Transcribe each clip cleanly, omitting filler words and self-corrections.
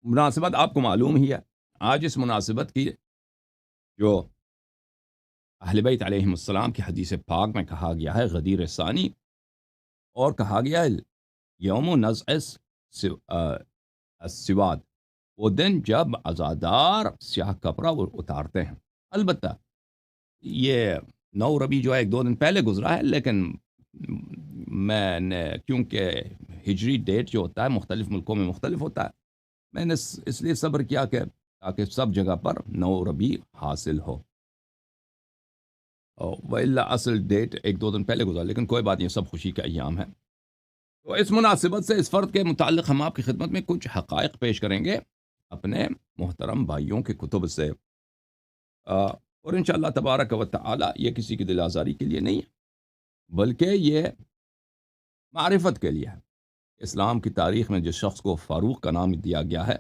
مناسبت آپ کو معلوم ہی ہے. آج اس مناسبت کی جو اہل بیت علیہم السلام کی حدیث پاک میں کہا گیا ہے غدیر ثانی، اور کہا گیا ہے یوم نزع السواد، وہ دن جب عزادار سیاہ کپڑا وہ اتارتے ہیں. البتہ یہ 9 ربیع جو ہے 2 دن پہلے گزرا ہے، لیکن میں نے کیونکہ ہجری ڈیٹ جو ہوتا ہے مختلف ملکوں میں مختلف ہوتا ہے، میں نے اس لیے صبر کیا کہ تاکہ سب جگہ پر 9 ربیع حاصل ہو. وَإِلَّا اصل ڈیٹ 1-2 دن پہلے گزرا، لیکن کوئی بات نہیں، سب خوشی کا ایام ہے. تو اس مناسبت سے اس فرد کے متعلق ہم آپ کی خدمت میں کچھ حقائق پیش کریں گے اپنے محترم بھائیوں کے کتب سے، اور انشاءاللہ تبارک و تعالی یہ کسی کی دل آزاری کے لیے نہیں ہے، بلکہ یہ معرفت کے لیے ہے. اسلام کی تاریخ میں جس شخص کو فاروق کا نام دیا گیا ہے،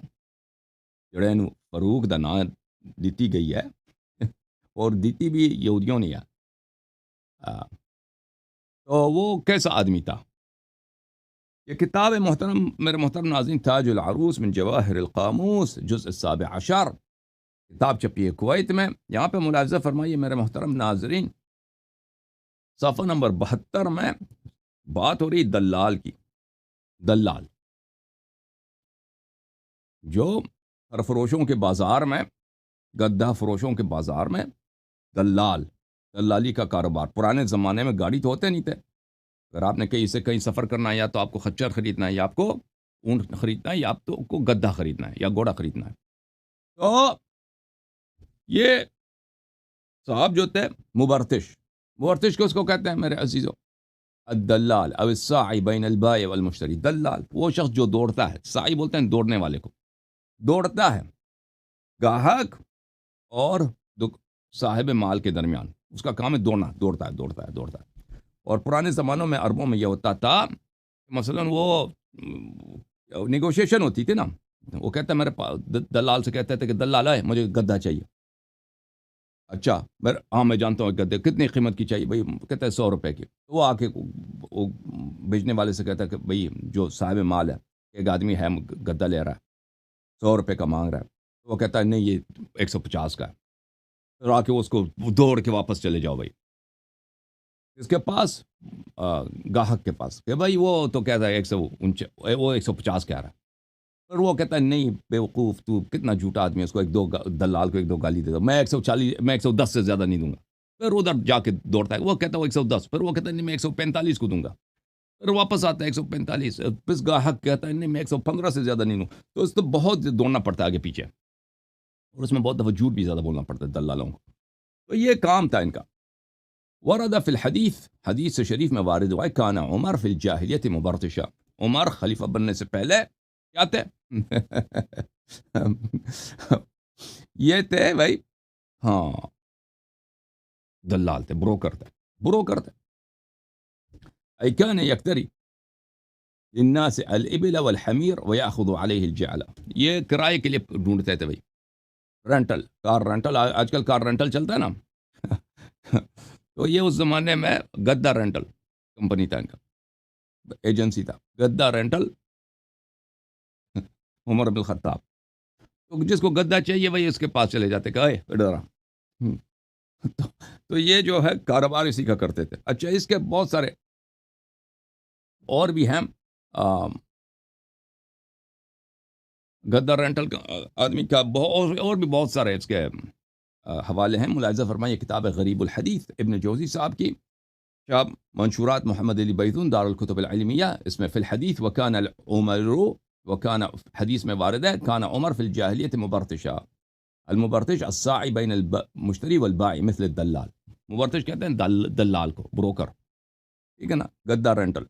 جڑے نو فاروق دا نام دیتی گئی ہے اور دیتی بھی یہودیوں نے ہے، تو وہ کیسا آدمی تھا. یہ کتاب محترم میرے محترم ناظرین تاج العروس من جواہر القاموس جزء 17 کتاب چھپی ہے کویت میں. یہاں پہ ملاحظہ فرمائیے میرے محترم ناظرین، صفحہ نمبر 72 میں بات ہو رہی دلال کی. دلال جو فروشوں کے بازار میں، گدہ فروشوں کے بازار میں دلالی کا کاروبار. پرانے زمانے میں گاڑی تو ہوتے نہیں تھے. اگر آپ نے کہیں سے کہیں سفر کرنا ہے، یا تو آپ کو خچر خریدنا ہے، یا آپ کو اونٹ خریدنا ہے، یا آپ کو گدہ خریدنا ہے، یا گھوڑا خریدنا ہے. تو یہ صاحب جو تھے مبرتش کس کو کہتے ہیں میرے عزیزو؟ الدلال او الساعی بین البائع والمشتری. دلال وہ شخص جو دوڑتا ہے، ساعی بولتے ہیں دوڑنے والے کو، دوڑتا ہے گاہک اور صاحب مال کے درمیان. اس کا کام ہے دوڑنا، دوڑتا ہے. اور پرانے زمانوں میں عربوں میں یہ ہوتا تھا، مثلا وہ نیگوشیشن ہوتی تھی نا، وہ کہتا ہے میرے دلال سے کہتے تھے کہ دلال ہے مجھے گدہ چاہیے. اچھا میں جانتا ہوں گدے کتنی قیمت کی چاہیے بھائی، کہتا ہے 100 روپے کی. وہ آ کے وہ بیچنے والے سے کہتا ہے کہ بھائی جو صاحب مال ہے، ایک آدمی ہے گدہ لے رہا ہے، 100 روپے کا مانگ رہا ہے. وہ کہتا ہے نہیں یہ 150 کا ہے. پھر آ کے اس کو دوڑ کے واپس چلے جاؤ بھائی اس کے پاس، گاہک کے پاس، کہ بھائی وہ تو کہتا ہے 150 کہہ رہا ہے. پھر وہ کہتا ہے نہیں بیوقوف تو کتنا جھوٹا آدمی ہے، اس کو دلال کو 1-2 گالی دے دو، میں 140 میں 110 سے زیادہ نہیں دوں گا. پھر ادھر جا کے دوڑتا ہے، وہ کہتا ہے وہ 110، پھر وہ کہتا ہے نہیں میں 145 کو دوں گا. پھر واپس آتا ہے 145، پھر گاہک کہتا ہے نہیں میں 115 سے زیادہ نہیں دوں. تو اس تو بہت دوڑنا پڑتا ہے آگے پیچھے، اور اس میں بہت دفعہ جھوٹ بھی زیادہ بولنا پڑتا ہے دلالوں کو. تو یہ کام تھا ان کا. ورد فی الحدیث، حدیث شریف میں وارد ہوا ہے، کان عمر فی الجاہلیت مبرتشا. عمر خلیفہ بننے سے پہلے کیا تھے؟ یہ تھے بھائی، ہاں دلال تھے، بروکر تھے. ای کان یکتری للناس الابل والحمیر ویاخذ علیہ الجعل. یہ کرائے کے لیے ڈھونڈتے تھے بھائی، رینٹل، کار رینٹل. آج کل کار رینٹل چلتا ہے نا. تو یہ اس زمانے میں گدہ رینٹل کمپنی تھا، ان کا ایجنسی تھا گدہ رینٹل، عمر بن الخطاب. تو جس کو گدہ چاہیے وہی اس کے پاس چلے جاتے کہ ڈرا. تو یہ جو ہے کاروبار اسی کا کرتے تھے. اچھا اس کے بہت سارے اور بھی ہیں، گدہ رینٹل کا آدمی کا اور بھی بہت سارے اس کے حوالے ہیں. ملاحظہ فرمائیے کتاب غریب الحدیث ابن جوزی صاحب کی، شاب منشورات محمد علی بیتون دار الکتب العلمیہ، اس میں فی الحدیث وکان عمر، وکان حدیث میں وارد ہے کان عمر فی الجاہلیت مبرتشا. المبرتش الساعی بین المشتری والبائی مثل الدلال. مبرتش کہتے ہیں دلال کو، بروکر، ٹھیک ہے نا. گدہ رینٹل،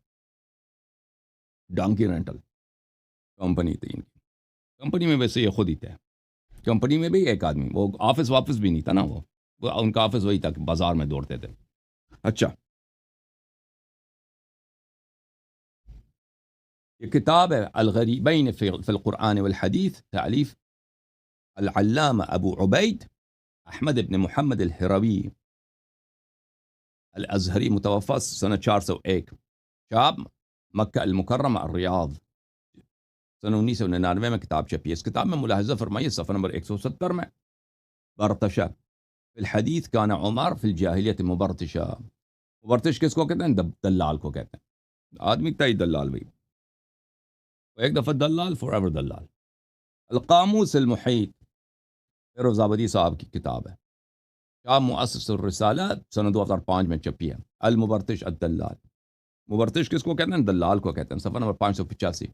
ڈانکی رینٹل کمپنی تھی ان کی. کمپنی میں ویسے یہ خود ہی تھے، کمپنی میں بھی ایک آدمی، وہ آفس واپس بھی نہیں تھا نا، وہ ان کا آفس وہی تھا کہ بازار میں دوڑتے تھے. اچھا یہ کتاب ہے الغریبین فی القرآن والحدیث، تالیف العلامہ ابو عبید احمد ابن محمد الہروی الازہری، متوفى سنة 401، شاب مکہ المکرمہ الریاض، سن 1999 میں کتاب چھپی ہے. اس کتاب میں ملاحظہ فرمائیے صفحہ نمبر 170 میں برتشا فی الحدیث کان عمر فی الجاہلیت مبرتشا. مبرتش کس کو کہتے ہیں؟ دلال کو کہتے ہیں. آدمی تئی دلال بھائی، ایک دفعہ دلال فور ایور دلال. القاموس المحیط فیروز آبادی صاحب کی کتاب ہے، شاہ مؤسس الرسالہ سن 2005 میں چھپی ہے. المبرتش الدلال. مبرتش کس کو کہتے ہیں؟ دلال کو کہتے ہیں. صفحہ نمبر 585.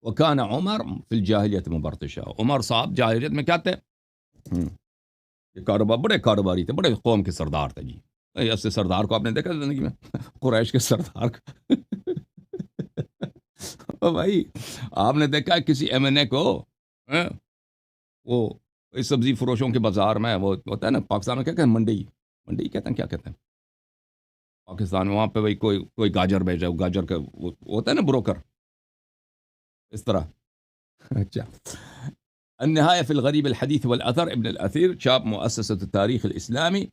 وکان عمر فی الجاہلیت مبرتشا. عمر صاحب جاہلیت میں کیا تھے؟ یہ کاروبار، بڑے کاروباری تھے، بڑے قوم کے سردار تھے جی. ایسے سردار کو آپ نے دیکھا زندگی میں؟ قریش کے سردار کو بھائی آپ نے دیکھا کسی ایم این اے کو؟ وہ سبزی فروشوں کے بازار میں وہ ہوتا ہے نا، پاکستان میں کیا کہتے ہیں؟ منڈی کہتے ہیں، کیا کہتے ہیں پاکستان میں؟ وہاں پہ بھائی کوئی گاجر بیچ رہا ہے، گاجر کا وہ ہوتا ہے نا بروکر، اس طرح. اچھا. النہایہ فی الغریب الحدیث والاثر ابن الاثیر، چھاپ مؤسسۃ التاریخ الاسلامی،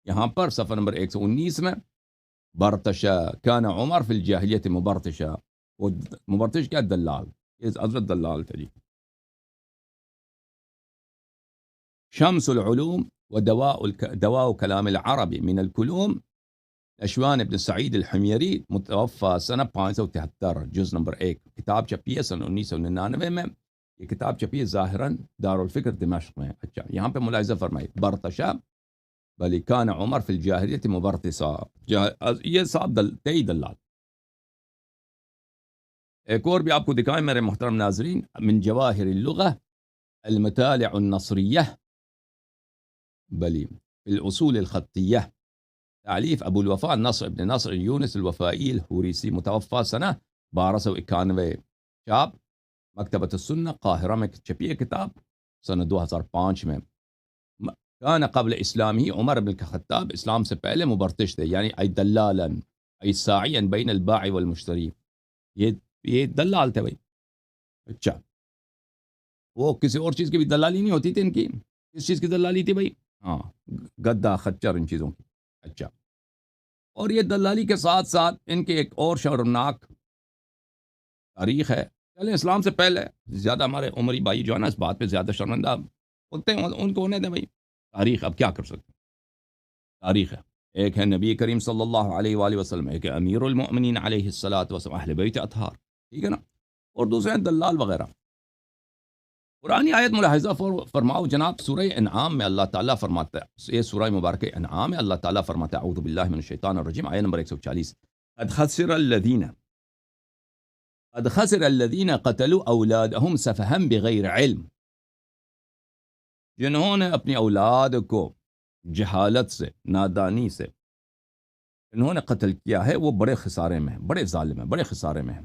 یہاں پر صفحہ نمبر 119 میں برتشا کان عمر فی الجاہلیت مبرتشا. وہ مبرتش کیا؟ دلال. یہ حضرت دلال تھے جی. شمس العلوم دواء كلام العرب من الكلوم، اشوان ابن سعید الحمیری، متوفى سنہ 573، جز نمبر 1. کتاب چھپی ہے سن 1999 میں. یہ کتاب چھپی ہے ظاہراً دارالفکر دمشق میں. اچھا، یہاں پہ ملاحظہ فرمائے برتشا بل کان عمر فی الجاہلیت مبرتسا. یہ صاحب تئی دلال. ایک اور بھی آپ کو دکھائیں میرے محترم ناظرین. من جواہر اللغة المطالع النصریہ بلی فی الاصول الخطیہ، تعلیف ابو الوفاء نصر ابن نصر یونس الوفائی الحوریسی، متوفى سنہ 1291، چاپ مکتبۃ السنہ قاہرہ میں چھپی ہے کتاب سنہ 2005 میں. کان قبل اسلام ہی عمر بن الخطاب، اسلام سے پہلے مبرتش تھے، یعنی ای دلالا ای ساعیا بین البائع والمشتری. یہ دلال تھے بھائی. اچھا، وہ کسی اور چیز کی بھی دلالی نہیں ہوتی تھی ان کی. کس چیز کی دلالی تھی بھائی؟ ہاں، گدا خچر ان چیزوں کی. اچھا، اور یہ دلالی کے ساتھ ساتھ ان کے ایک اور شرمناک تاریخ ہے. چلے اسلام سے پہلے زیادہ ہمارے عمری بھائی جو ہے نا اس بات پہ زیادہ شرمندہ ہوتے ہیں، ان کو ہونے دیں بھائی. تاریخ اب کیا کر سکتے ہیں، تاریخ ہے. ایک ہے نبی کریم صلی اللہ علیہ وآلہ وسلم، ایک ہے امیر المؤمنین علیہ الصلاۃ والسلام، اہل بیت اطہار، ٹھیک ہے نا، اور دوسرے ہیں دلال وغیرہ. قرآنی آیت ملاحظہ فرماؤ جناب. سورہ انعام میں اللہ تعالیٰ فرماتا ہے، یہ سورہ مبارک انعام ہے، اللہ تعالیٰ فرماتا ہے اعوذ باللہ من الشیطان الرجیم، آیت نمبر 140. قد خسر الذین قتلوا اولادہم سفہا بغیر علم. جنہوں نے اپنی اولاد کو جہالت سے، نادانی سے انہوں نے قتل کیا ہے، وہ بڑے خسارے میں ہیں، بڑے ظالم ہیں، بڑے خسارے میں ہیں.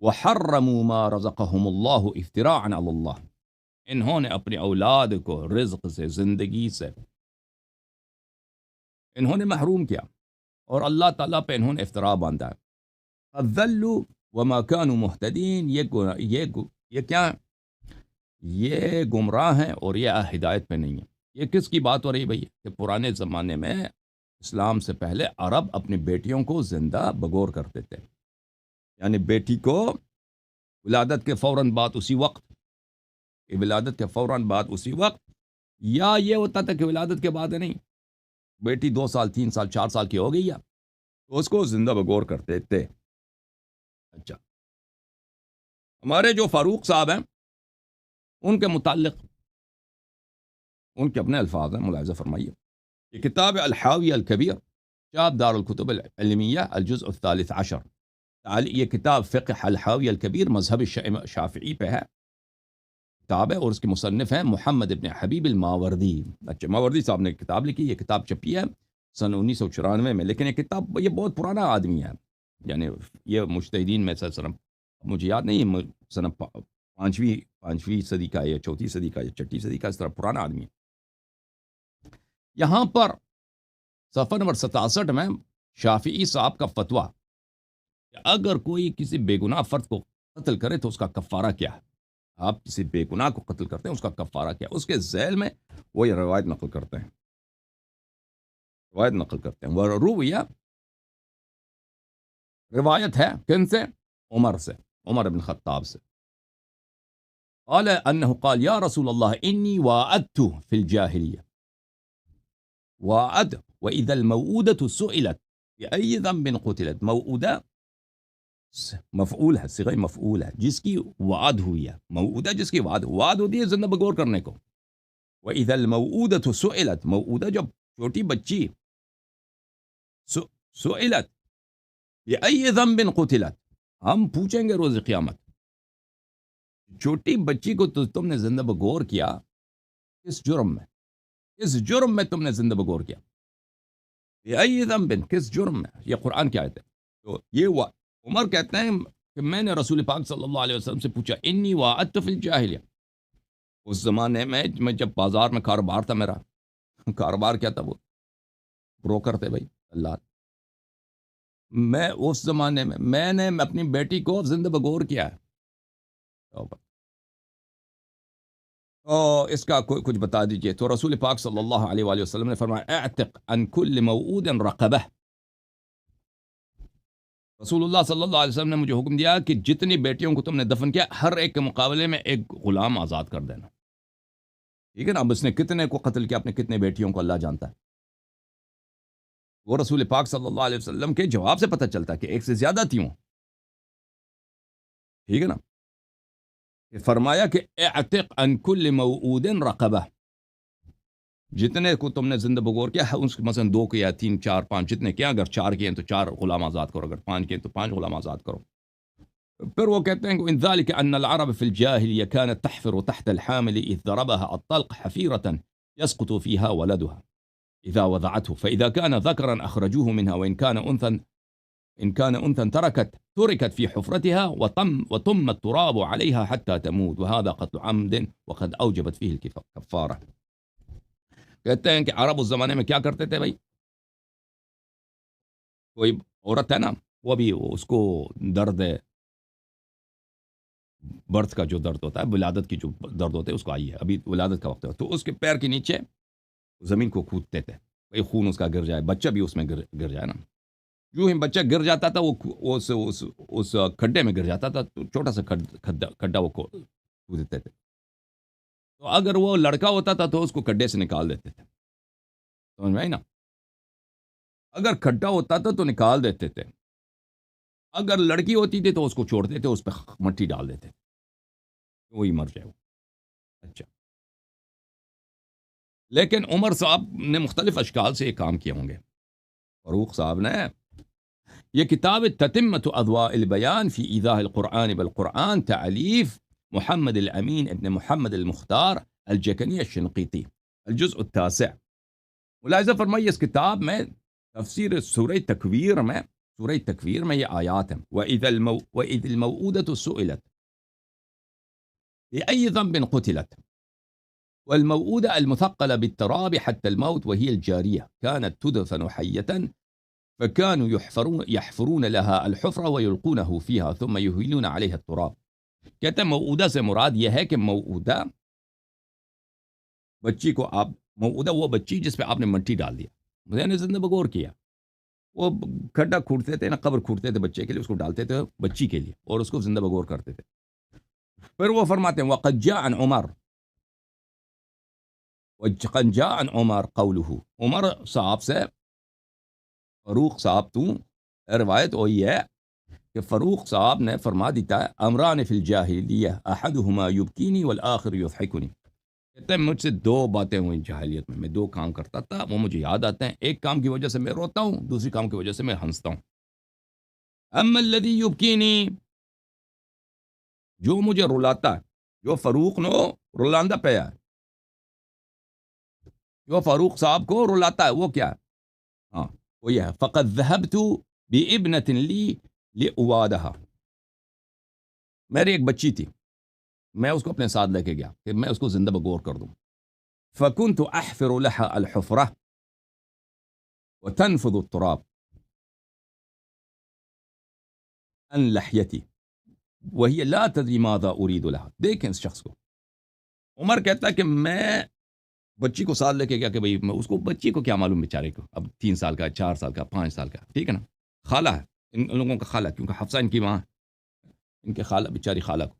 وحرموا ما رزقهم اللہ افتراء علی اللہ. انہوں نے اپنی اولاد کو رزق سے، زندگی سے انہوں نے محروم کیا، اور اللہ تعالیٰ پہ انہوں نے افتراء باندھا. فَذَلُّوا وَمَا كَانُوا مُهْتَدِينَ. یہ کیا ہے؟ یہ گمراہ ہیں اور یہ ہدایت پہ نہیں ہیں. یہ کس کی بات ہو رہی بھائی؟ کہ پرانے زمانے میں اسلام سے پہلے عرب اپنی بیٹیوں کو زندہ بگور کرتے تھے، یعنی بیٹی کو ولادت کے فوراً بعد اسی وقت، ولادت کے فوراً بعد اسی وقت، یا یہ ہوتا تھا کہ ولادت کے بعد نہیں، بیٹی 2 سال 3 سال 4 سال کی ہو گئی ہے تو اس کو زندہ بگور کرتے تھے. اچھا، ہمارے جو فاروق صاحب ہیں ان کے متعلق ان کے اپنے الفاظ ہیں، ملاحظہ فرمائیے. یہ کتاب الحاوی الکبیر، چاپ دار الکتب العلمیہ، الجزء الثالث عشر. یہ کتاب فقہ الحاوی الکبیر مذہب شافعی پہ ہے کتاب ہے، اور اس کے مصنف ہیں محمد ابن حبیب الماوردی. اچھا، ماوردی صاحب نے کتاب لکھی. یہ کتاب چھپی ہے سن 1994 میں، لیکن یہ کتاب، یہ بہت پرانا آدمی ہے، یعنی یہ مجتہدین میں سے سن، مجھے یاد نہیں سن 5ویں صدی کا یا 4 صدی کا یا 6 صدی کا، اس طرح پرانا آدمی ہے. یہاں پر صفحہ نمبر 67 میں شافعی صاحب کا فتویٰ کہ اگر کوئی کسی بے گناہ فرد کو قتل کرے تو اس کا کفارہ کیا ہے. آپ کسی بے گناہ کو قتل کرتے ہیں، اس کا کفارہ کیا؟ اس کے ذیل میں وہ یہ روایت نقل کرتے ہیں، روایت ہے کن سے؟ عمر سے. عمر بن خطاب سے. قال انه قال یا رسول اللہ انی وعدت فی الجاہلیہ وعد واذا الموءودة سئلت بأي ذنب قتلت. موعودہ مفعول ہے، صیغہ مفعول ہے، جس کی وعد ہوئی ہے. موعودہ جس کی وعد ہوتی ہے زندہ بگور کرنے کو. وَإِذَا الْمَوْعُودَةُ سُئِلَتْ، موعودہ جب چھوٹی بچی سئلت بِأَيِّ ذَنبٍ قُتِلَتْ، ہم پوچھیں گے روز قیامت چھوٹی بچی کو تم نے زندہ بگور کیا کس جرم میں، کس جرم میں تم نے زندہ بگور کیا. بِأَيِّ ذَنبٍ، کس جرم میں. یہ قرآن کی آیت ہے. تو یہ ہوا. عمر کہتے ہیں کہ میں نے رسول پاک صلی اللہ علیہ وسلم سے پوچھا انی وعدت فی الجاہلیہ. اس زمانے میں جب بازار میں کاروبار تھا، میرا کاروبار کیا تھا، وہ بروکر تھے بھائی اللہ. میں اس زمانے میں نے اپنی بیٹی کو زندہ بگور کیا ہے. اس کا کچھ بتا دیجئے. تو رسول پاک صلی اللہ علیہ وآلہ وسلم نے فرمایا اعتق عن کل موعود رقبہ. رسول اللہ صلی اللہ علیہ وسلم نے مجھے حکم دیا کہ جتنی بیٹیوں کو تم نے دفن کیا ہر ایک کے مقابلے میں ایک غلام آزاد کر دینا. ٹھیک ہے نا. اب اس نے کتنے کو قتل کیا، اپنے کتنے بیٹیوں کو اللہ جانتا ہے. وہ رسول پاک صلی اللہ علیہ وسلم کے جواب سے پتہ چلتا ہے کہ ایک سے زیادہ تھی وہ. ٹھیک ہے نا. فرمایا کہ اعتق عن کل موعود رقبہ، جتنے کو تم نے زندہ بگور کیا ہے اس مثلا 2 کیا 3 4 5 جتنے کیا، اگر 4 کیے تو 4 غلام آزاد کرو، اگر 5 کیے تو 5 غلام آزاد کرو. پھر وہ کہتے ہیں کہ ان ذلك ان العرب في الجاهليه كانت تحفر تحت الحامل اذ ضربها الطلق حفيرة يسقط فيها ولدها اذا وضعته فاذا كان ذكرا اخرجوه منها وان كان انثى تركت في حفرتها وطم التراب عليها حتى تموت وهذا قتل عمد وقد اوجبت فيه الكفاره. کہتے ہیں کہ عرب اس زمانے میں کیا کرتے تھے بھائی، کوئی عورت ہے نا، وہ بھی اس کو درد ہے، برتھ کا جو درد ہوتا ہے، ولادت کی جو درد ہوتے ہے اس کو آئی ہے، ابھی ولادت کا وقت ہے، تو اس کے پیر کے نیچے زمین کو کھودتے تھے بھائی خون اس کا گر جائے، بچہ بھی اس میں گر جائے نا. جو ہی بچہ گر جاتا تھا وہ اس کھڈے میں گر جاتا تھا، تو چھوٹا سا کھڈا وہ کھود دیتے تھے. تو اگر وہ لڑکا ہوتا تھا تو اس کو کھڈے سے نکال دیتے تھے. سمجھ میں آئی نا. اگر کھڈا ہوتا تھا تو نکال دیتے تھے، اگر لڑکی ہوتی تھی تو اس کو چھوڑتے تھے، اس پہ مٹی ڈال دیتے تھے، وہی مر جائے وہ. اچھا، لیکن عمر صاحب نے مختلف اشکال سے یہ کام کیے ہوں گے. فاروق صاحب نے یہ کتاب تتمت اضواء البیان فی ایضاح القرآن بالقرآن تعلیف محمد الامین ابن محمد المختار الجکنی الشنقیطی، الجزء التاسع. ملاحظہ فرمائیے اس کتاب میں تفسیر سورہ تکویر میں یہ آیات ہیں. وَإِذَا الْمَوْءُودَةُ سُئِلَتْ بِأَيِّ ذَنبٍ قُتِلَتْ والموءودة المثقلة بالتراب حتى الموت وهي الجارية كانت تدفن حية فكانوا يحفرون لها الحفرة ويلقونه فيها ثم يهيلون عليها التراب. کہتے ہیں موعودہ سے مراد یہ ہے کہ موعودہ بچی کو آپ موعودہ وہ بچی جس پہ آپ نے مٹی ڈال دیا، میں نے زندہ بگور کیا. وہ کھڈا کھودتے تھے نا، قبر کھودتے تھے بچے کے لیے، اس کو ڈالتے تھے بچی کے لیے اور اس کو زندہ بگور کرتے تھے. پھر وہ فرماتے ہیں وقد جاء عن عمر قوله، عمر صاحب سے فاروق صاحب تو روایت ہوئی ہے کہ فاروق صاحب نے فرما دیتا ہے امران فی الجاہلیہ احدہما یبکینی والآخر یضحکنی. کہتے ہیں مجھ سے 2 باتیں ہوئیں جاہلیت میں 2 کام کرتا تھا، وہ مجھے یاد آتے ہیں. ایک کام کی وجہ سے میں روتا ہوں، دوسری کام کی وجہ سے میں ہنستا ہوں. اما الذی یبکینی، جو مجھے رلاتا ہے، جو فاروق نو رلاندہ پیا ہے، جو فاروق صاحب کو رلاتا ہے، وہ کیا ہے؟ ہاں وہ یہ ہے فقد ذهبت بابنة لی لأوادها. میری ایک بچی تھی، میں اس کو اپنے ساتھ لے کے گیا کہ میں اس کو زندہ بگور کر دوں. فكنت احفر لها الحفرة وتنفض التراب عن لحيتي وهي لا تدري ماذا اريد لها. دیکھیں اس شخص کو. عمر کہتا ہے کہ میں بچی کو ساتھ لے کے گیا کہ بھئی میں اس کو، بچی کو کیا معلوم بیچارے کو، اب 3 سال کا 4 سال کا 5 سال کا، ٹھیک ہے نا، خالہ ہے ان لوگوں کا خالہ، کیونکہ حفصہ ان کی ماں، ان کے خالہ بیچاری خالہ کو.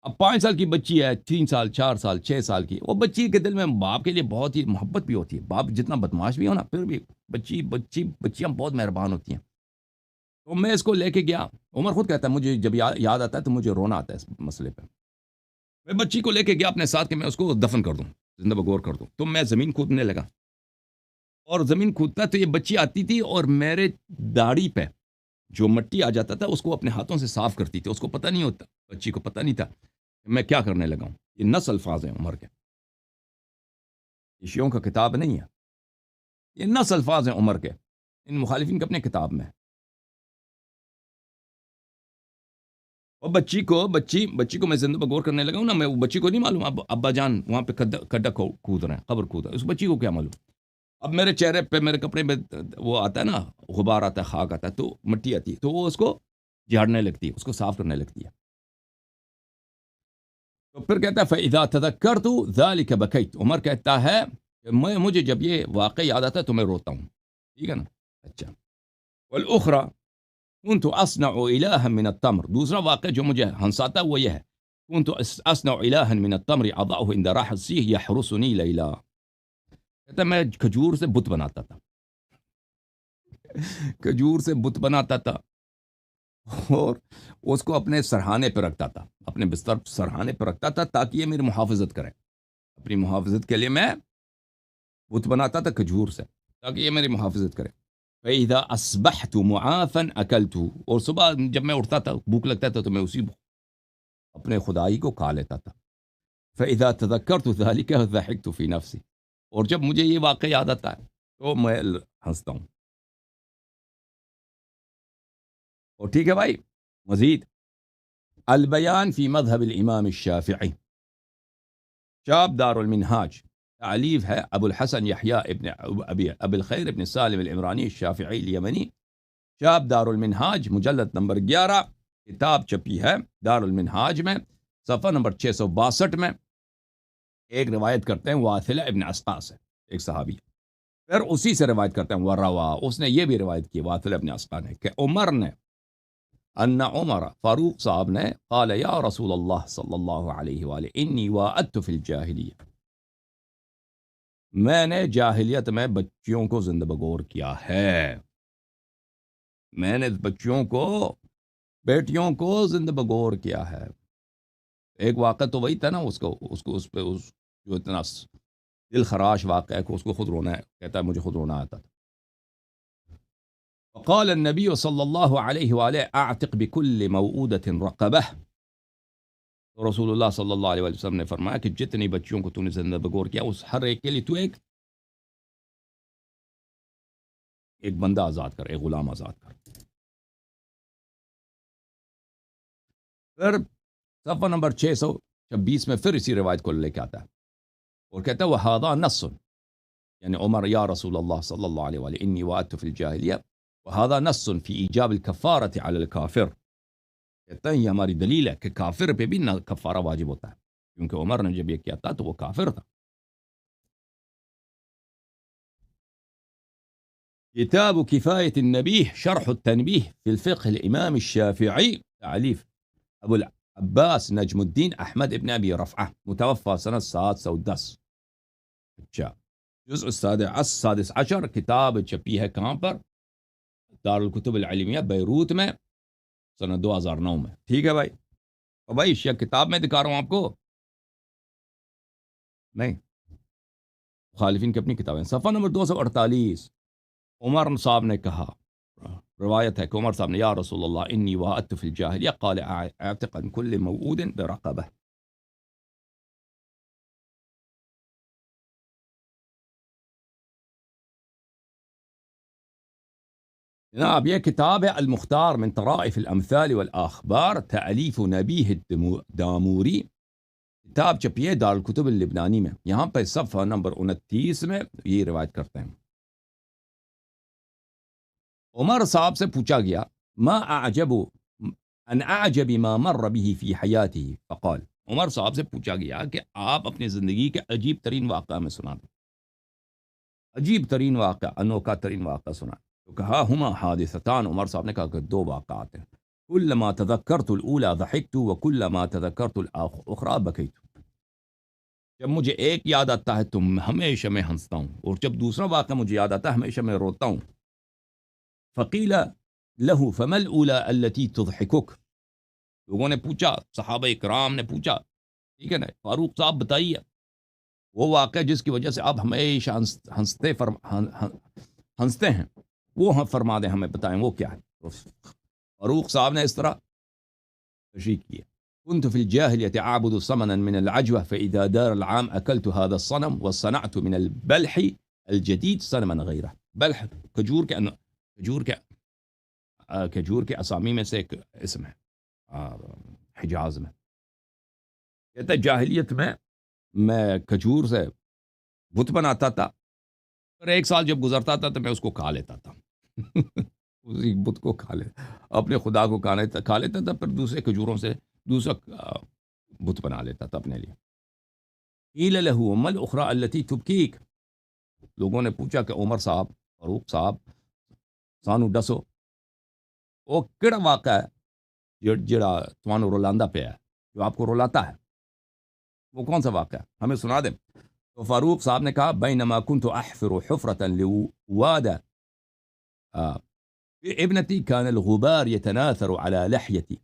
اب 5 سال کی بچی ہے، 3 سال 4 سال 6 سال کی، وہ بچی کے دل میں باپ کے لیے بہت ہی محبت بھی ہوتی ہے. باپ جتنا بدماش بھی ہو نا، پھر بھی بچیاں بہت مہربان ہوتی ہیں. تو میں اس کو لے کے گیا. عمر خود کہتا ہے مجھے جب یاد آتا ہے تو مجھے رونا آتا ہے اس مسئلے پہ. میں بچی کو لے کے گیا اپنے ساتھ کہ میں اس کو دفن کر دوں، زندہ بغور کر دوں. تو میں زمین کھودنے لگا اور زمین کھودتا تو یہ بچی آتی تھی اور میرے داڑھی پہ جو مٹی آ جاتا تھا اس کو اپنے ہاتھوں سے صاف کرتی تھی. اس کو پتہ نہیں ہوتا، بچی کو پتہ نہیں تھا کہ میں کیا کرنے لگا ہوں. یہ نص الفاظ ہیں عمر کے، یہ شیعوں کا کتاب نہیں ہے، یہ نص الفاظ ہیں عمر کے، ان مخالفین کے اپنے کتاب میں. اور بچی کو میں زندہ بغور کرنے لگا ہوں نا. میں وہ بچی کو نہیں معلوم اب ابا جان وہاں پہ کھڈا کود رہے ہیں، قبر کود رہے ہیں، اس بچی کو کیا معلوم. اب میرے چہرے پہ میرے کپڑے میں وہ آتا ہے نا، غبار آتا ہے، خاک آتا ہے، تو مٹی آتی ہے، تو وہ اس کو جھاڑنے لگتی ہے، اس کو صاف کرنے لگتی ہے. تو پھر کہتا ہے فَإِذَا تَذَكَّرْتُ ذَلِكَ بَكَيْتُ. عمر کہتا ہے کہ مجھے جب یہ واقعہ یاد آتا ہے تو میں روتا ہوں. ٹھیک ہے نا. اچھا. والأخرى كنت أصنع إلها من التمر. دوسرا واقعہ جو مجھے ہنساتا ہے وہ یہ ہے، كنت أصنع إلها من التمر أضعه عند راح السيح يحرسني ليلا. کہتا ہے میں کھجور سے بت بناتا تھا، کھجور سے بت بناتا تھا اور اس کو اپنے سرہانے پہ رکھتا تھا، اپنے بستر سرہانے پہ رکھتا تھا تاکہ یہ میری محافظت کرے. اپنی محافظت کے لیے میں بت بناتا تھا کھجور سے تاکہ یہ میری محافظت کرے. فَإِذَا أَصْبَحْتُ مُعَافًا أَكَلْتُ. اور صبح جب میں اٹھتا تھا بھوک لگتا تھا تو میں اسی اپنے خدائی کو کھا لیتا تھا. فَإِذَا تَذَكَّرْتُ ذَلِكَ ضَحِكْتُ فِي نَفْسِي. اور جب مجھے یہ واقعہ یاد آتا ہے تو میں ہنستا ہوں. اور ٹھیک ہے بھائی. مزید البیان فی مذہب الامام الشافعی، شاب دار المنہاج، تعلیف ہے ابو الحسن یحییٰ ابن ابی الخیر ابن سالم العمرانی الشافعی الیمنی. شاب دار المنہاج مجلد نمبر 11، کتاب چھپی ہے دار المنہاج میں، صفحہ نمبر 662 میں. ایک روایت کرتے ہیں واثلہ ابن اسقا سے، ایک صحابی، پھر اسی سے روایت کرتے ہیں وروا، اس نے یہ بھی روایت کی واثلہ ابن اسقا نے کہ عمر نے، ان عمر فاروق صاحب نے، قال یا رسول اللہ صلی اللہ علیہ وآلہ انی واعدت فی الجاہلیہ، میں نے جاہلیت میں بچیوں کو زندہ بغور کیا ہے، میں نے بچیوں کو، بیٹیوں کو زندہ بغور کیا ہے. ایک واقعہ تو وہی تھا نا، اس پہ جو اتنا دل خراش واقعہ ہے کہ اس کو خود رونا ہے، کہتا ہے مجھے خود رونا آتا تھا. وقال النبی صلی اللہ علیہ وآلہ اعتق بكل موعودة رقبہ. رسول اللہ صلی اللہ علیہ وسلم نے فرمایا کہ جتنی بچیوں کو تو نے زندہ بغور کیا اس ہر ایک کے لیے تو ایک بندہ آزاد کر، ایک غلام آزاد کر. پھر صفحہ نمبر 626 میں پھر اسی روایت کو لے کے آتا ہے اور کہتا ہے وَهَذَا نَصٌ، یعنی عمر یا رسول اللہ صلی اللہ علیہ وآلہ انی وعدت فی الجاہلیہ وَهَذَا نَصٌ فی ایجاب الکفارۃ علی الکافر. کہتا ہے یہ ہماری دلیل ہے کہ کافر پہ بھی نہ کفارہ واجب ہوتا ہے، کیونکہ عمر نے جب یہ کیا تھا تو وہ کافر تھا. کتاب کفایت النبیہ شرح التنبیہ فی الفقہ الامام الشافعی، تعلیف ابو العباس نجم الدین احمد ابن ابی رفعہ، متوفى سنہ 710. اچھا. جزء السادس عشر، کتاب چھپی ہے کہاں پر؟ دار الکتب العلمیہ بیروت میں، سنہ 2009 میں. ٹھیک ہے بھائی. اور بھائی شیعہ کتاب میں دکھا رہا ہوں آپ کو، نہیں، مخالفین کی اپنی کتابیں. صفحہ نمبر 248، عمر صاحب نے کہا، روایت ہے کہ عمر صاحب نے یا رسول اللہ انی وعدت فی الجاہلیہ قال اعتق عن کل موعود برقبہ. جناب یہ کتاب ہے المختار من طرائف الامثال والاخبار، تالیف نبیہ الداموری، کتاب چھپی ہے دار الکتب اللبنانی میں. یہاں پہ صفحہ نمبر 29 میں یہ روایت کرتے ہیں. عمر صاحب سے پوچھا گیا ما اعجب ان اعجب ما مر به فی حیاتہ، فقال، عمر صاحب سے پوچھا گیا کہ آپ اپنی زندگی کے عجیب ترین واقعہ میں سنا دیں، عجیب ترین واقعہ، انوکھا ترین واقعہ سنا. تو کہا ہما حادثتان، عمر صاحب نے کہا کہ 2 واقعات ہیں. كلما تذكرت الأولى ضحكت وكلما تذكرت الأخرى بكيت. جب مجھے ایک یاد آتا ہے تو ہمیشہ میں ہنستا ہوں، اور جب دوسرا واقعہ مجھے یاد آتا ہے ہمیشہ میں روتا ہوں. فقیل له فما الأولى التي تضحكك. لوگوں نے پوچھا، صحابہ کرام نے پوچھا، ٹھیک ہے نا، فاروق صاحب بتائیے وہ واقعہ جس کی وجہ سے آپ ہمیشہ ہنستے ہیں، وہ فرما دیں، ہمیں بتائیں وہ کیا ہے. تو فاروق صاحب نے اس طرح تشریح کی. كنت في الجاهلية أعبد صنما من العجوة فإذا دار العام أكلت هذا الصنم وصنعت من البلح الجديد صنما غيره. بلح کھجور کے اسامی میں سے ایک اسم ہے حجاز میں. کہتا ہے جاہلیت میں کھجور سے بت بناتا تھا، اور ایک سال جب گزرتا تھا تو میں اس کو کھا لیتا تھا. اسی بت کو کھا لیتا، اپنے خدا کو کھا لیتا تھا، پھر دوسرے کھجوروں سے دوسرا بت بنا لیتا تھا اپنے لیے. قیل له ما الاخرى التي تبكيك. لوگوں نے پوچھا کہ عمر صاحب، فاروق صاحب، سانو دسو وہ کیڑا واقعہ ہے جڑا تمہانو رولاندا پہ ہے، جو آپ کو رلاتا ہے، وہ کون سا واقعہ ہے، ہمیں سنا دیں. تو فاروق صاحب نے کہا بینما كنت احفر حفرة لوادة ابنتی كان الغبار يتناثر على لحيتي.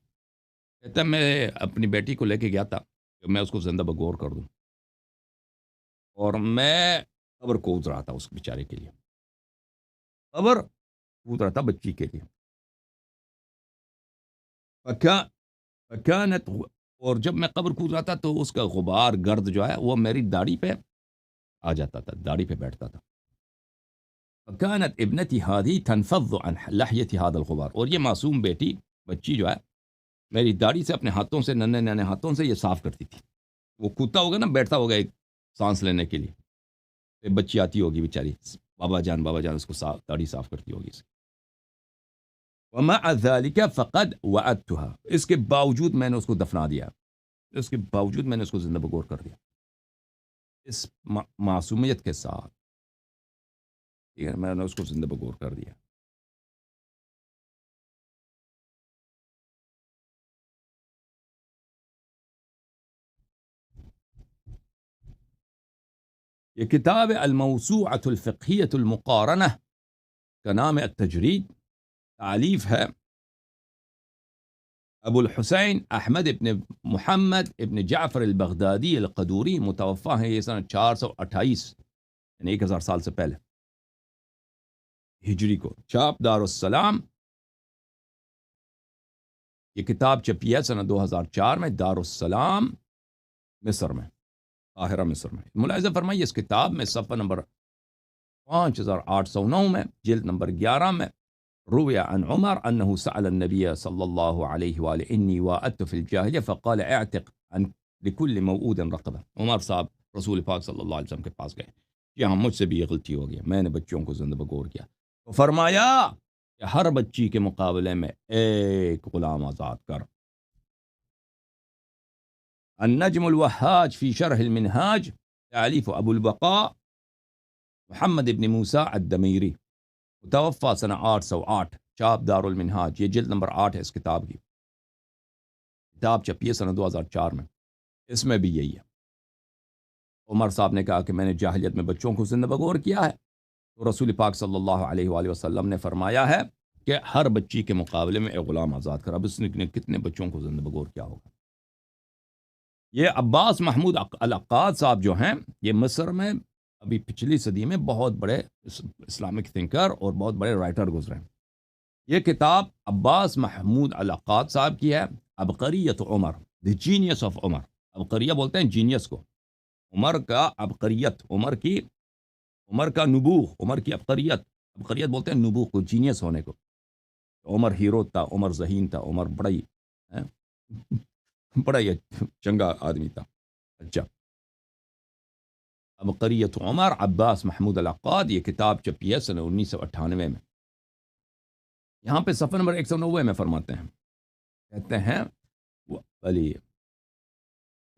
کہتا میں اپنی بیٹی کو لے کے گیا تھا کہ میں اس کو زندہ بگور کر دوں، اور میں قبر کود رہا تھا اس بیچارے کے لیے، قبر کود رہا تھا بچی کے لیے. فکانت، اور جب میں قبر کود رہا تھا تو اس کا غبار گرد جو ہے وہ میری داڑھی پہ آ جاتا تھا، داڑھی پہ بیٹھتا تھا. فکانت ابنتی هذه تنفض عن لحیتی هذا الغبار. اور یہ معصوم بیٹی، بچی جو ہے، میری داڑھی سے اپنے ہاتھوں سے، ننے ہاتھوں سے یہ صاف کرتی تھی. وہ کودتا ہوگا نا، بیٹھتا ہوگا ایک سانس لینے کے لیے، بچی آتی ہوگی بیچاری، بابا جان اس کو داڑھی صاف کرتی ہوگی. ومع ذلك فقد وعدتها. اس کے باوجود میں نے اس کو دفنا دیا، اس کے باوجود میں نے اس کو زندہ بگور کر دیا، اس معصومیت کے ساتھ، ٹھیک ہے، میں نے اس کو زندہ بگور کر دیا. یہ کتاب الموسوعة الفقهية المقارنة کا نام التجرید، تعلیف ہے ابو الحسین احمد ابن محمد ابن جعفر البغدادی القدوری، متوفا ہے یہ سنہ 428، یعنی 1000 سال سے پہلے ہجری کو. چھاپ دارالسلام. یہ کتاب چھپی ہے سنہ 2004 میں دارالسلام مصر میں، قاہرہ مصر میں. ملاحظہ فرمائیے اس کتاب میں صفحہ نمبر 5809 میں، جلد نمبر 11 میں، روي عن عمر أنه سأل النبي صلى الله عليه وآله إني وأدت في الجاهلية فقال اعتق عن لكل موؤود رقبة. عمر صاحب رسول پاک صلی اللہ علیہ وسلم کے پاس گئے کہ ہاں مجھ سے بھی یہ غلطی ہو گئی، میں نے بچوں کو زندہ بگور کیا. تو فرمایا کہ ہر بچی کے مقابلے میں ایک غلام آزاد کر. النجم الوهاج في شرح المنهاج، تعلیف ابو البقاء محمد ابن موسیٰ الدمیری، متوفا سنہ 808، چاپ دار المنہاج. یہ جلد نمبر 8 ہے اس کتاب کی. کتاب چھپی ہے سنہ 2004 میں. اس میں بھی یہی ہے. عمر صاحب نے کہا کہ میں نے جاہلیت میں بچوں کو زندہ بگور کیا ہے، تو رسول پاک صلی اللہ علیہ وآلہ وسلم نے فرمایا ہے کہ ہر بچی کے مقابلے میں ایک غلام آزاد کر. اب اس نے کتنے بچوں کو زندہ بگور کیا ہوگا. یہ عباس محمود العقاد صاحب جو ہیں، یہ مصر میں ابھی پچھلی صدی میں بہت بڑے اسلامک تھنکر اور بہت بڑے رائٹر گزرے ہیں. یہ کتاب عباس محمود العقاد صاحب کی ہے، عبقریت عمر، دی جینیس آف عمر. عبقریہ بولتے ہیں جینیس کو، عمر کا عبقریت، عمر کا نبوغ، عمر کی عبقریت بولتے ہیں نبوغ کو، جینیس ہونے کو. عمر ہیرو تھا، عمر ذہین تھا، عمر بڑا ہی چنگا آدمی تھا. اچھا، عبقریت عمر، عباس محمود العقاد. یہ کتاب چھپی ہے سنہ 1998 میں. یہاں پہ صفحہ نمبر 190 میں فرماتے ہیں، کہتے ہیں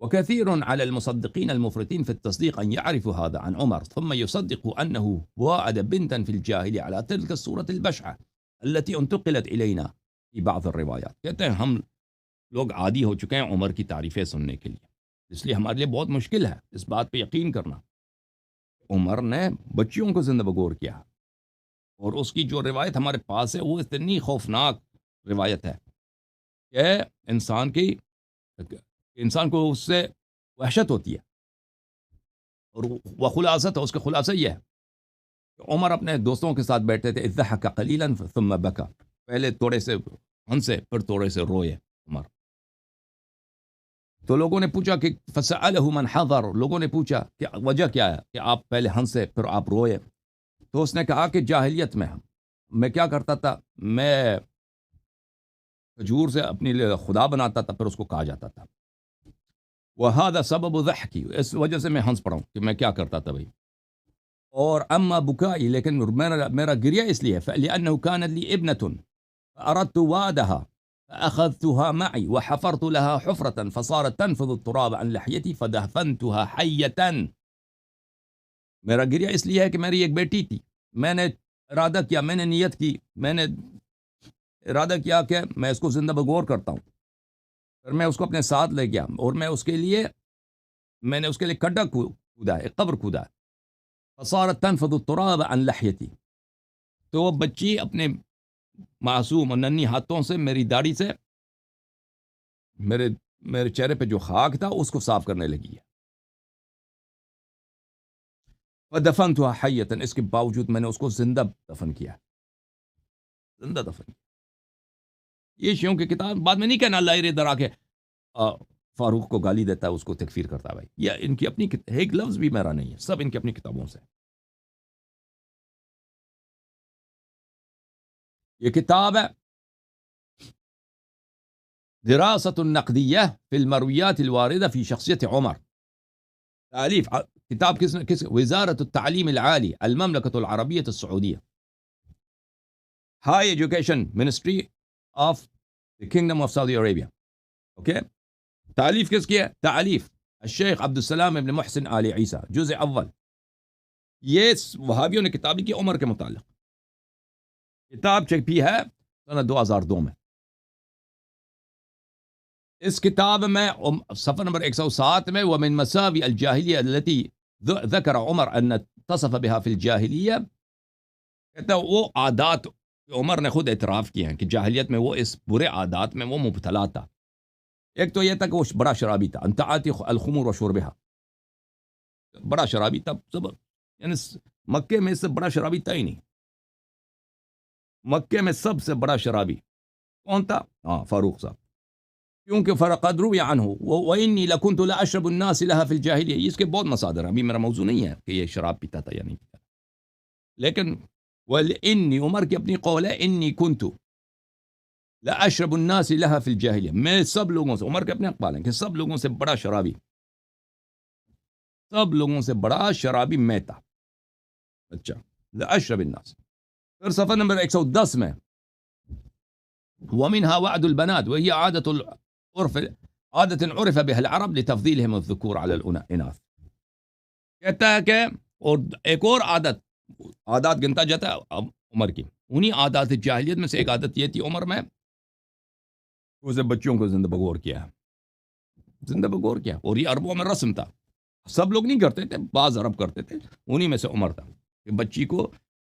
وكثير على المصدقين المفرطين في التصديق أن يعرفوا هذا عن عمر ثم يصدقوا أنه وعد بنتا في الجاهلية على تلك الصورة البشعة التي انتقلت إلينا فی بعض الروایات، کہتے ہیں ہم لوگ عادی ہو چکے ہیں عمر کی تعریفیں سننے کے لیے، اس لیے ہمارے لیے بہت مشکل ہے اس بات پہ یقین کرنا۔ عمر نے بچیوں کو زندہ بگور کیا، اور اس کی جو روایت ہمارے پاس ہے وہ اتنی خوفناک روایت ہے کہ انسان کو اس سے وحشت ہوتی ہے، اور وہ خلاصت ہے، اس کا خلاصہ یہ ہے کہ عمر اپنے دوستوں کے ساتھ بیٹھے تھے، اضحک قلیلا ثم بکا، پہلے تھوڑے سے ہنسے پھر تھوڑے سے روئے عمر۔ تو لوگوں نے پوچھا کہ فسألہ من حضر، لوگوں نے پوچھا کہ وجہ کیا ہے کہ آپ پہلے ہنسے پھر آپ روئے؟ تو اس نے کہا کہ جاہلیت میں کیا کرتا تھا، میں کھجور سے اپنے لیے خدا بناتا تھا، پھر اس کو کہا جاتا تھا، وَهَذَا سَبَبُ ضَحْكِ، اس وجہ سے میں ہنس پڑا ہوں کہ میں کیا کرتا تھا بھائی۔ اور اما بکائی، لیکن میرا گریہ اس لیے فَلِأَنَّهُ كَانَتْ لِي ابْنَةٌ فَأَرَدْتُ وَادَهَا فأخذتها معي وحفرت لها حفرة فصارت تنفض التراب عن لحيتي فدفنتها حية۔ میرا گریہ اس لیے ہے کہ میری ایک بیٹی تھی، میں نے ارادہ کیا، میں نے نیت کی، میں نے ارادہ کیا کہ میں اس کو زندہ بگور کرتا ہوں، پھر میں اس کو اپنے ساتھ لے گیا اور میں نے اس کے لیے کھڈا کھودا، ایک قبر کھودا، فصارت تنفض التراب عن لحيتي، تو وہ بچی اپنے معصوم اور ننھی ہاتھوں سے میری داڑھی سے میرے چہرے پہ جو خاک تھا اس کو صاف کرنے لگی ہے۔ فدفنتها حیۃ، اس کے باوجود میں نے اس کو زندہ دفن کیا، زندہ دفن کیا۔ یہ شیعوں کی کتاب، بعد میں نہیں کہنا اللہ ادھر آ کے فاروق کو گالی دیتا ہے، اس کو تکفیر کرتا ہے بھائی، یہ ان کی اپنی ایک لفظ بھی میرا نہیں ہے، سب ان کی اپنی کتابوں سے۔ یہ کتاب ہے دراست النقدیہ فی المرویات الواردہ فی شخصیت عمر، تعلیف کتاب کس وزارت التعلیم العالی المملکۃ العربیۃ السعودیہ، high education ministry of the kingdom of Saudi Arabia, okay. تعلیف کس کی ہے؟ تعلیف الشیخ عبد السلام ابن محسن آل عیسیٰ، جزء اول۔ یہ وہابیوں نے کتاب لکھی عمر کے متعلق، کتاب چھپی ہے سنہ 2002 میں۔ اس کتاب میں صفحہ نمبر 107 میں ومن مساوی الجاہلیہ التي ذکر عمر ان تصف بها في الجاہلیہ، کہتا ہے وہ عادات عمر نے خود اعتراف کیے ہیں کہ جاہلیت میں وہ اس برے عادات میں وہ مبتلا تھا۔ ایک تو یہ تھا کہ وہ بڑا شرابی تھا، انتعاتی الخمور و شربها، بڑا شرابی تھا، یعنی مکے میں اس سے بڑا شرابی تھا ہی نہیں، مکے میں سب سے بڑا شرابی کون تھا؟ فاروق صاحب، کیونکہ فقد روی عنہ وانی لکنت لاشرب الناس لها في الجاہلیہ، اس کے بہت مصادر ہیں، ابھی میرا موضوع نہیں ہے کہ یہ شراب پیتا تھا یا نہیں پیتا، لیکن انی عمر کی اپنی قول ہے انی کنت لاشرب الناس لها في الجاہلیہ، میں سب لوگوں سے، عمر کے اپنے اقوال ہیں کہ سب لوگوں سے بڑا شرابی، سب لوگوں سے بڑا شرابی میں تھا۔ اچھا، لاشرب الناس۔ پھر صفحہ نمبر 110 میں ومنها وعد البنات وهي عادة عرف بها العرب لتفضيلهم الذكور على الاناث، کہتا ہے کہ اور ایک اور عادات گنتا جاتا ہے عمر کی، انہی عادات جاہلیت میں سے ایک عادت یہ تھی عمر میں، اسے بچوں کو زندہ بگور کیا، زندہ بگور کیا، اور یہ عربوں میں رسم تھا، سب لوگ نہیں کرتے تھے، بعض عرب کرتے تھے، انہی میں سے عمر تھا کہ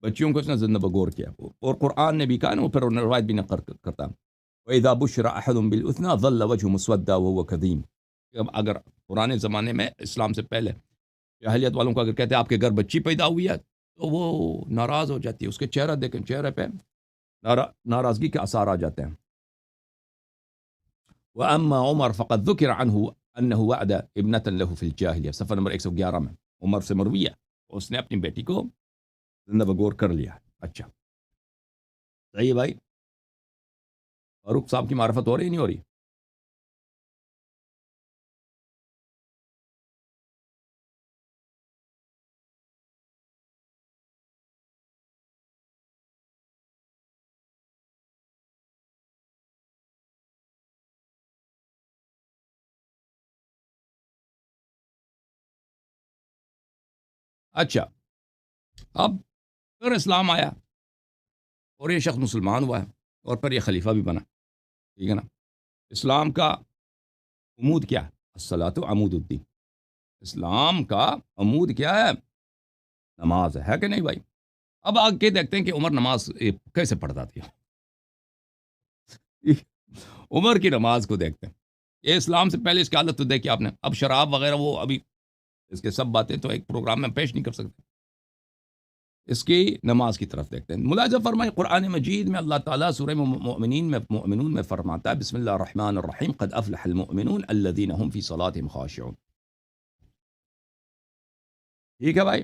بچیوں کو اس نے زندہ بگور کیا، اور قرآن نے بھی کہا نا، وہ پھر روایت بھی نقل کرتا وَإِذَا بُشِّرَ أَحَدٌ بِالْأُنثَىٰ ظَلَّ وَجْهُهُ مُسْوَدًّا وَهُوَ كَظِيمٌ۔ اگر پرانے زمانے میں اسلام سے پہلے جاہلیت والوں کو اگر کہتے ہیں آپ کے گھر بچی پیدا ہوئی ہے تو وہ ناراض ہو جاتی ہے، اس کے چہرہ دیکھیں، چہرے پہ ناراضگی کے آثار آ جاتے ہیں۔ وَأَمَّا عُمَرْ فَقَدْ ذُكِرَ عَنْهُ أَنَّهُ وَعَدَ ابْنَةً لَهُ فِي الْجَاهِلِيَّہ، صفحہ نمبر 111 میں عمر سے مروی ہے، اس نے اپنی بیٹی کو زندہ بگور کر لیا۔ اچھا صحیح بھائی، فاروق صاحب کی معرفت ہو رہی نہیں ہو رہی؟ اچھا، اب پھر اسلام آیا اور یہ شخص مسلمان ہوا ہے اور پھر یہ خلیفہ بھی بنا، ٹھیک ہے نا. اسلام کا عمود کیا ہے؟ الصلاۃ عمود الدین. اسلام کا عمود کیا ہے؟ نماز ہے کہ نہیں بھائی؟ اب آگے دیکھتے ہیں کہ عمر نماز کیسے پڑھتا تھا. عمر کی نماز کو دیکھتے ہیں. یہ اسلام سے پہلے اس کی حالت تو دیکھی آپ نے. اب شراب وغیرہ وہ ابھی اس کے سب باتیں تو ایک پروگرام میں پیش نہیں کر سکتے. اس کی نماز کی طرف دیکھتے ہیں. ملاحظہ فرمائیں قرآن مجید میں اللہ تعالیٰ سورہ مؤمنون میں فرماتا ہے بسم اللہ الرحمن الرحیم قد افلح المؤمنون الذین هم فی صلاتهم خاشعون. ٹھیک ہے بھائی.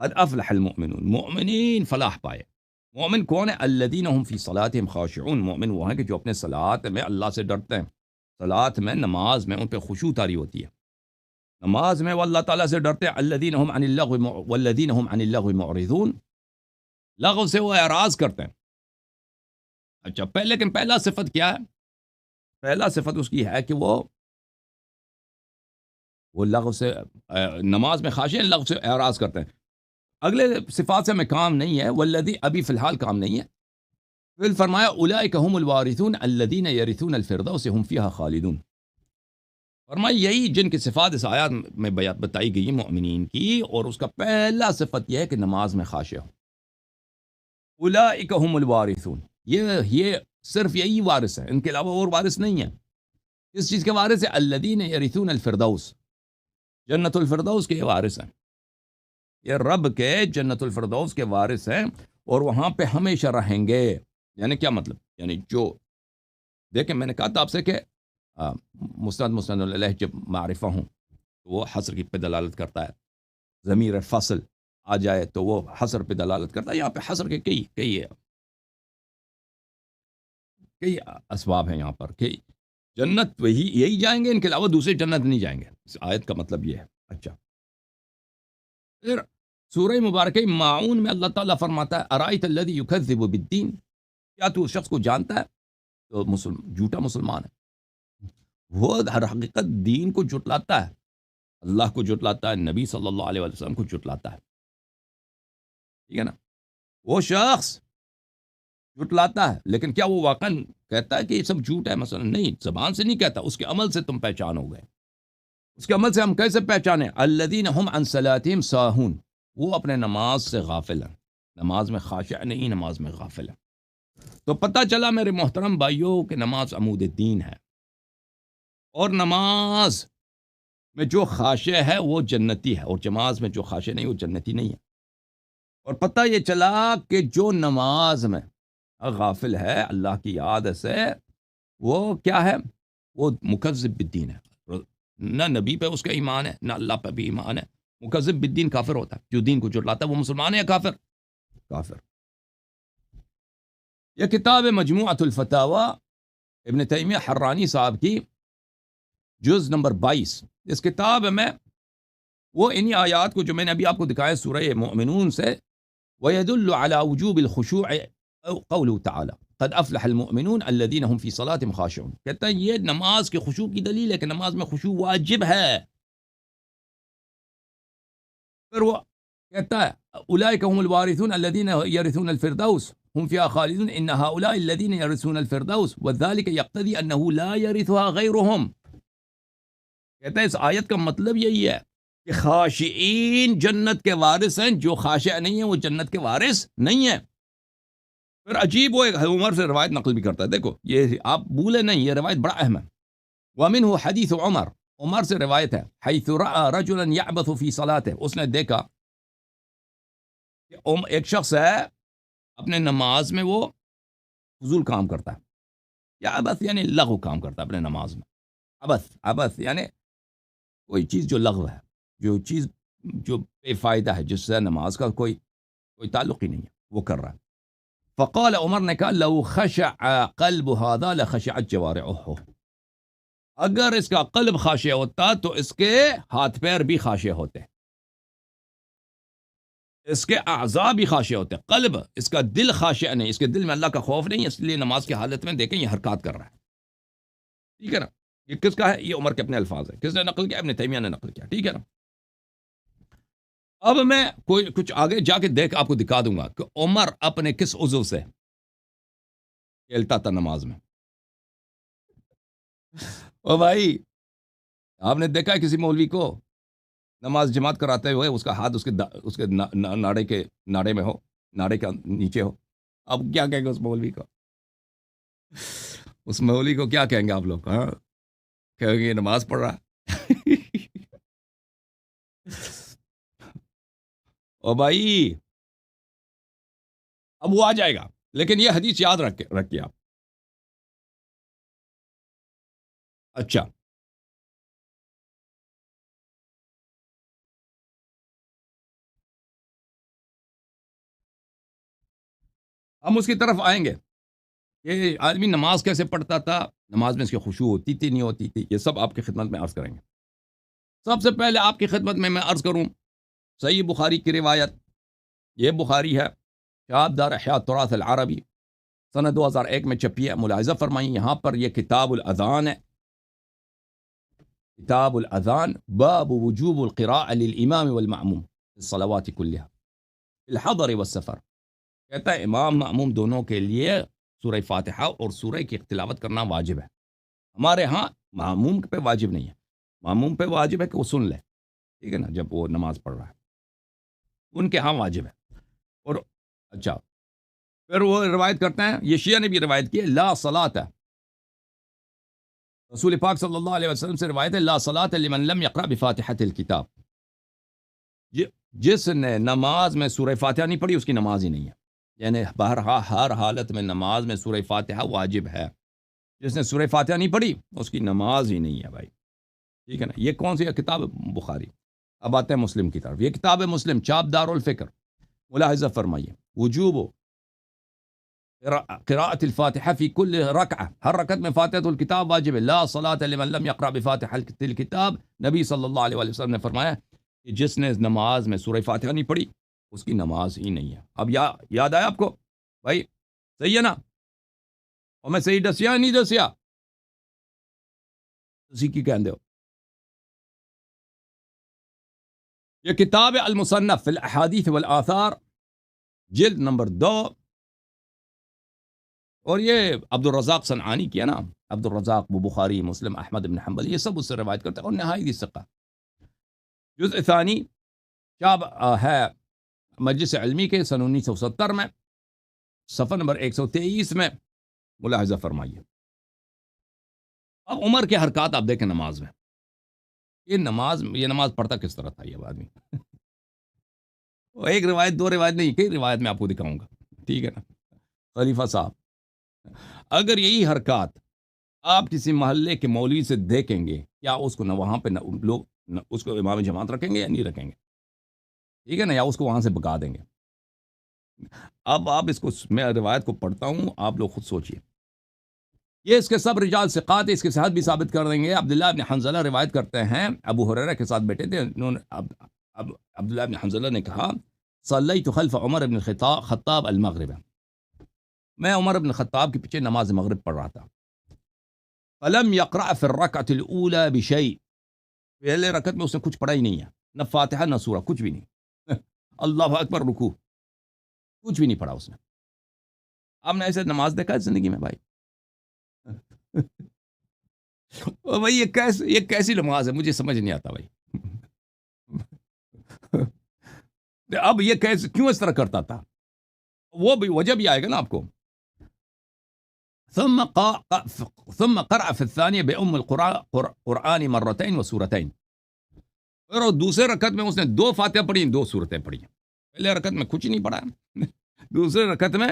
قد افلح المؤمنون، مؤمنین فلاح پائے. مومن کون ہے؟ الذین هم فی صلاتهم خاشعون. مومن وہ ہیں کہ جو اپنے صلات میں اللہ سے ڈرتے ہیں. صلات میں، نماز میں ان پہ خشوع طاری ہوتی ہے. نماز میں وہ اللہ تعالیٰ سے ڈرتے ہیں. الذین هم عن اللغو والذین هم عن اللغو معرضون. لغو سے وہ اعراض کرتے ہیں. اچھا لیکن پہلا صفت کیا ہے؟ پہلا صفت اس کی ہے کہ وہ لغو سے نماز میں خاشع ہیں، لغو سے اعراض کرتے ہیں. اگلے صفات سے ہمیں کام نہیں ہے. والذی ابھی فی الحال کام نہیں ہے. پھر فرمایا اولئک هم الوارثون الذین یرثون الفردوس هم فیہا خالدون. فرمایا یہی جن کی صفات اس آیات میں بتائی گئی مؤمنین کی، اور اس کا پہلا صفت یہ ہے کہ نماز میں خاشع ہو. اولئک هم الوارثون. یہ صرف یہی وارث ہے، ان کے علاوہ اور وارث نہیں ہے. اس چیز کے وارث ہے الذین یرثون الفردوس. جنت الفردوس کے وارث ہیں. یہ رب کے جنت الفردوس کے وارث ہیں اور وہاں پہ ہمیشہ رہیں گے. یعنی کیا مطلب؟ یعنی جو دیکھیں میں نے کہا تھا آپ سے کہ مسند علیہ جب معرفہ ہوں تو وہ حصر کی پہ دلالت کرتا ہے. ضمیر فصل آ جائے تو وہ حصر پہ دلالت کرتا ہے. یہاں پہ حصر کے کئی اسباب ہیں یہاں پر کہ جنت یہی جائیں گے، ان کے علاوہ دوسرے جنت نہیں جائیں گے. اس آیت کا مطلب یہ ہے. اچھا پھر سورہ مبارکہ معون میں اللہ تعالیٰ فرماتا ہے ارائیت الذی یکذب بالدین. کیا تو اس شخص کو جانتا ہے تو جھوٹا مسلمان ہے. وہ ہر حقیقت دین کو جھٹلاتا ہے، اللہ کو جھٹلاتا ہے، نبی صلی اللہ علیہ وسلم کو جھٹلاتا ہے. ٹھیک ہے نا. وہ شخص جھٹلاتا ہے لیکن کیا وہ واقعا کہتا ہے کہ یہ سب جھوٹ ہے؟ مثلا نہیں، زبان سے نہیں کہتا، اس کے عمل سے تم پہچان ہو گئے. اس کے عمل سے ہم کیسے پہچانے؟ الذین هم عن صلاتهم ساہون. وہ اپنے نماز سے غافل ہیں، نماز میں خاشع نہیں، نماز میں غافل ہیں. تو پتہ چلا میرے محترم بھائیوں کہ نماز عمود الدین ہے، اور نماز میں جو خاشع ہے وہ جنتی ہے، اور نماز میں جو خاشع نہیں وہ جنتی نہیں ہے. اور پتہ یہ چلا کہ جو نماز میں غافل ہے اللہ کی یاد سے، وہ کیا ہے؟ وہ مکذب بالدین ہے. نہ نبی پہ اس کا ایمان ہے، نہ اللہ پہ بھی ایمان ہے. مکذب بالدین کافر ہوتا ہے. جو دین کو جھٹلاتا ہے وہ مسلمان ہے یا کافر؟ کافر. یہ کتاب مجموعۃ الفتاوی ابن تیمیہ حرانی صاحب کی جز نمبر 22. اس کتاب میں وہ انہی آیات کو جو میں نے ابھی آپ کو دکھایا سورہ مؤمنون سے، وَيَدُلُّ عَلَى وُجُوبِ الْخُشُوعِ قَوْلُهُ تَعَالَى قَدْ أَفْلَحَ الْمُؤْمِنُونَ الَّذِينَ هُمْ فِي صَلَاتِهِمْ خَاشِعُونَ. کہتا ہے یہ نماز کے خشوع کی دلیل ہے کہ نماز میں خشوع واجب ہے. پھر وہ کہتا ہے اولئک هم الوارثون الذین یرثون الفردوس هم فیہا خالدون ان هؤلاء الذین یرثون الفردوس وذلک یقتضی انه لا یرثها غیرهم. کہتا ہے اس آیت کا مطلب یہی ہے کہ خاشعین جنت کے وارث ہیں، جو خاشع نہیں ہیں وہ جنت کے وارث نہیں ہیں. پھر عجیب وہ ایک عمر سے روایت نقل بھی کرتا ہے. دیکھو یہ آپ بھولے نہیں، یہ روایت بڑا اہم ہے. وَمِنْهُ حدیث عمر سے روایت ہے حیث رأى رجلا يعبث في صلاته. اس نے دیکھا کہ ایک شخص ہے اپنے نماز میں وہ فضول کام کرتا ہے. یا عبث یعنی لغو کام کرتا ہے اپنے نماز میں. عبث یعنی کوئی چیز جو لغو ہے، جو چیز جو بے فائدہ ہے، جس سے نماز کا کوئی تعلق ہی نہیں ہے، وہ کر رہا ہے. فقال عمر نے کہا لو خشع قلب هذا لخشعت جوارحه. اگر اس کا قلب خاشع ہوتا تو اس کے ہاتھ پیر بھی خاشع ہوتے، اس کے اعضاء بھی خاشع ہوتے. قلب اس کا دل خاشع نہیں، اس کے دل میں اللہ کا خوف نہیں، اس لیے نماز کی حالت میں دیکھیں یہ حرکات کر رہا ہے. ٹھیک ہے نا. یہ کس کا ہے؟ یہ عمر کے اپنے الفاظ ہیں. کس نے نقل کیا؟ ابن تیمیہ نے نقل کیا. ٹھیک ہے نا. اب میں کچھ آگے جا کے آپ کو دکھا دوں گا کہ عمر اپنے کس عضو سے کھیلتا تھا نماز میں. او بھائی، آپ نے دیکھا ہے کسی مولوی کو نماز جماعت کراتے ہوئے اس کا ہاتھ اس کے ناڑے کے ناڑے میں ہو، ناڑے کا نیچے ہو؟ اب کیا کہیں گے اس مولوی کو؟ اس مولوی کو کیا کہیں گے آپ لوگ؟ ہاں، کہیں گے یہ نماز پڑھ رہا ہے۔ او بھائی، اب وہ آ جائے گا، لیکن یہ حدیث یاد رکھیے آپ۔ اچھا، ہم اس کی طرف آئیں گے۔ یہ آدمی نماز کیسے پڑھتا تھا، نماز میں اس کی خشوع ہوتی تھی نہیں ہوتی تھی، یہ سب آپ کی خدمت میں عرض کریں گے۔ سب سے پہلے آپ کی خدمت میں عرض کروں صحیح بخاری کی روایت، یہ بخاری ہے، شہاب دار احیاء تراث العربی، سنہ 2001 میں چھپی ہے۔ ملاحظہ فرمائیں، یہاں پر یہ کتاب الاذان ہے، کتاب الاذان، باب وجوب القراء للامام والمعموم في الصلوات كلها في الحضر والسفر۔ کہتا ہے امام معموم دونوں کے لیے سورہ فاتحہ اور سورہ کی تلاوت کرنا واجب ہے۔ ہمارے ہاں معموم پہ واجب نہیں ہے، معموم پہ واجب ہے کہ وہ سن لے، ٹھیک ہے نا، جب وہ نماز پڑھ رہا ہے ان کے ہاں واجب ہے۔ اور اچھا، پھر وہ روایت کرتے ہیں، یہ شیعہ نے بھی روایت کی ہے، لا صلاۃ، رسول پاک صلی اللہ علیہ وسلم سے روایت ہے، لا صلاۃ لمن لم یقرأ بفاتحۃ الکتاب، جس نے نماز میں سورہ فاتحہ نہیں پڑھی اس کی نماز ہی نہیں ہے۔ یعنی ہر حالت میں نماز میں سورہ فاتحہ واجب ہے، جس نے سورہ فاتحہ نہیں پڑھی اس کی نماز ہی نہیں ہے بھائی، ٹھیک ہے نا۔ یہ کون سی کتاب؟ بخاری۔ اب آتے ہیں مسلم کی طرف، یہ کتاب مسلم، چاپ دار الفکر، ملاحظہ فرمائیے، وجوب قراءة الفاتحہ فی کل رکعہ، ہر رکعت میں فاتحۃ الکتاب واجب ہے۔ لا صلاۃ لمن لم یقرأ بفاتحۃ الکتاب، نبی صلی اللہ علیہ وسلم نے فرمایا کہ جس نے نماز میں سورہ فاتحہ نہیں پڑھی اس کی نماز ہی نہیں ہے۔ اب یاد آیا آپ کو بھائی؟ صحیح ہے نا؟ اور میں صحیح دسیا نہیں دسیا؟ اسی کی کہندے ہو۔ یہ کتاب المصنف فی الاحادیث والآثار، جلد نمبر 2، اور یہ عبد الرزاق صنعانی کیا نا، عبد الرزاق وہ بخاری، مسلم، احمد بن حنبل، یہ سب اس سے روایت کرتے ہیں، اور نہایت ثقہ۔ جزء ثانی، چاپ ہے مجلس علمی کے، سن 1970 میں، صفحہ نمبر 123 میں، ملاحظہ فرمائیے۔ اب عمر کے حرکات آپ دیکھیں نماز میں، یہ نماز پڑھتا کس طرح تھا یہ آدمی؟ ایک روایت دو روایت نہیں، کئی روایت میں آپ کو دکھاؤں گا، ٹھیک ہے نا۔ خلیفہ صاحب، اگر یہی حرکات آپ کسی محلے کے مولوی سے دیکھیں گے، کیا اس کو نہ وہاں پہ لوگ اس کو امام جماعت رکھیں گے یا نہیں رکھیں گے؟ ٹھیک ہے نا، یا اس کو وہاں سے بکا دیں گے؟ اب آپ اس کو، میں روایت کو پڑھتا ہوں، آپ لوگ خود سوچئے۔ یہ اس کے سب رجال ثقات، اس کے صحت بھی ثابت کر دیں گے۔ عبداللہ ابن حنظلہ روایت کرتے ہیں، ابو ہریرہ کے ساتھ بیٹھے تھے، انہوں نے عبداللہ ابن حنظلہ نے کہا، صلیت خلف عمر ابن خطاب المغرب، میں عمر ابن خطاب کے پیچھے نماز مغرب پڑھ رہا تھا۔ فلم یقرأ فی الرکعۃ الاولی بشیء، پہلے رکعت میں اس نے کچھ پڑھا ہی نہیں ہے، نہ فاتحہ نہ سورہ، کچھ بھی نہیں۔ اللہ اکبر، رکوع، کچھ بھی نہیں پڑھا اس نے۔ آپ نے ایسے نماز دیکھا ہے زندگی میں بھائی؟ بھائی یہ کیسی نماز ہے؟ مجھے سمجھ نہیں آتا بھائی۔ اب یہ کیوں اس طرح کرتا تھا؟ وہ بھی وجہ بھی آئے گا نا آپ کو۔ ثم قرأ في الثانية بأم القرآن مرتين وسورتين، اور دوسرے رکعت میں اس نے 2 فاتحہ پڑھی، 2 سورتیں پڑھی۔ پہلے رکعت میں کچھ نہیں پڑھا، دوسرے رکعت میں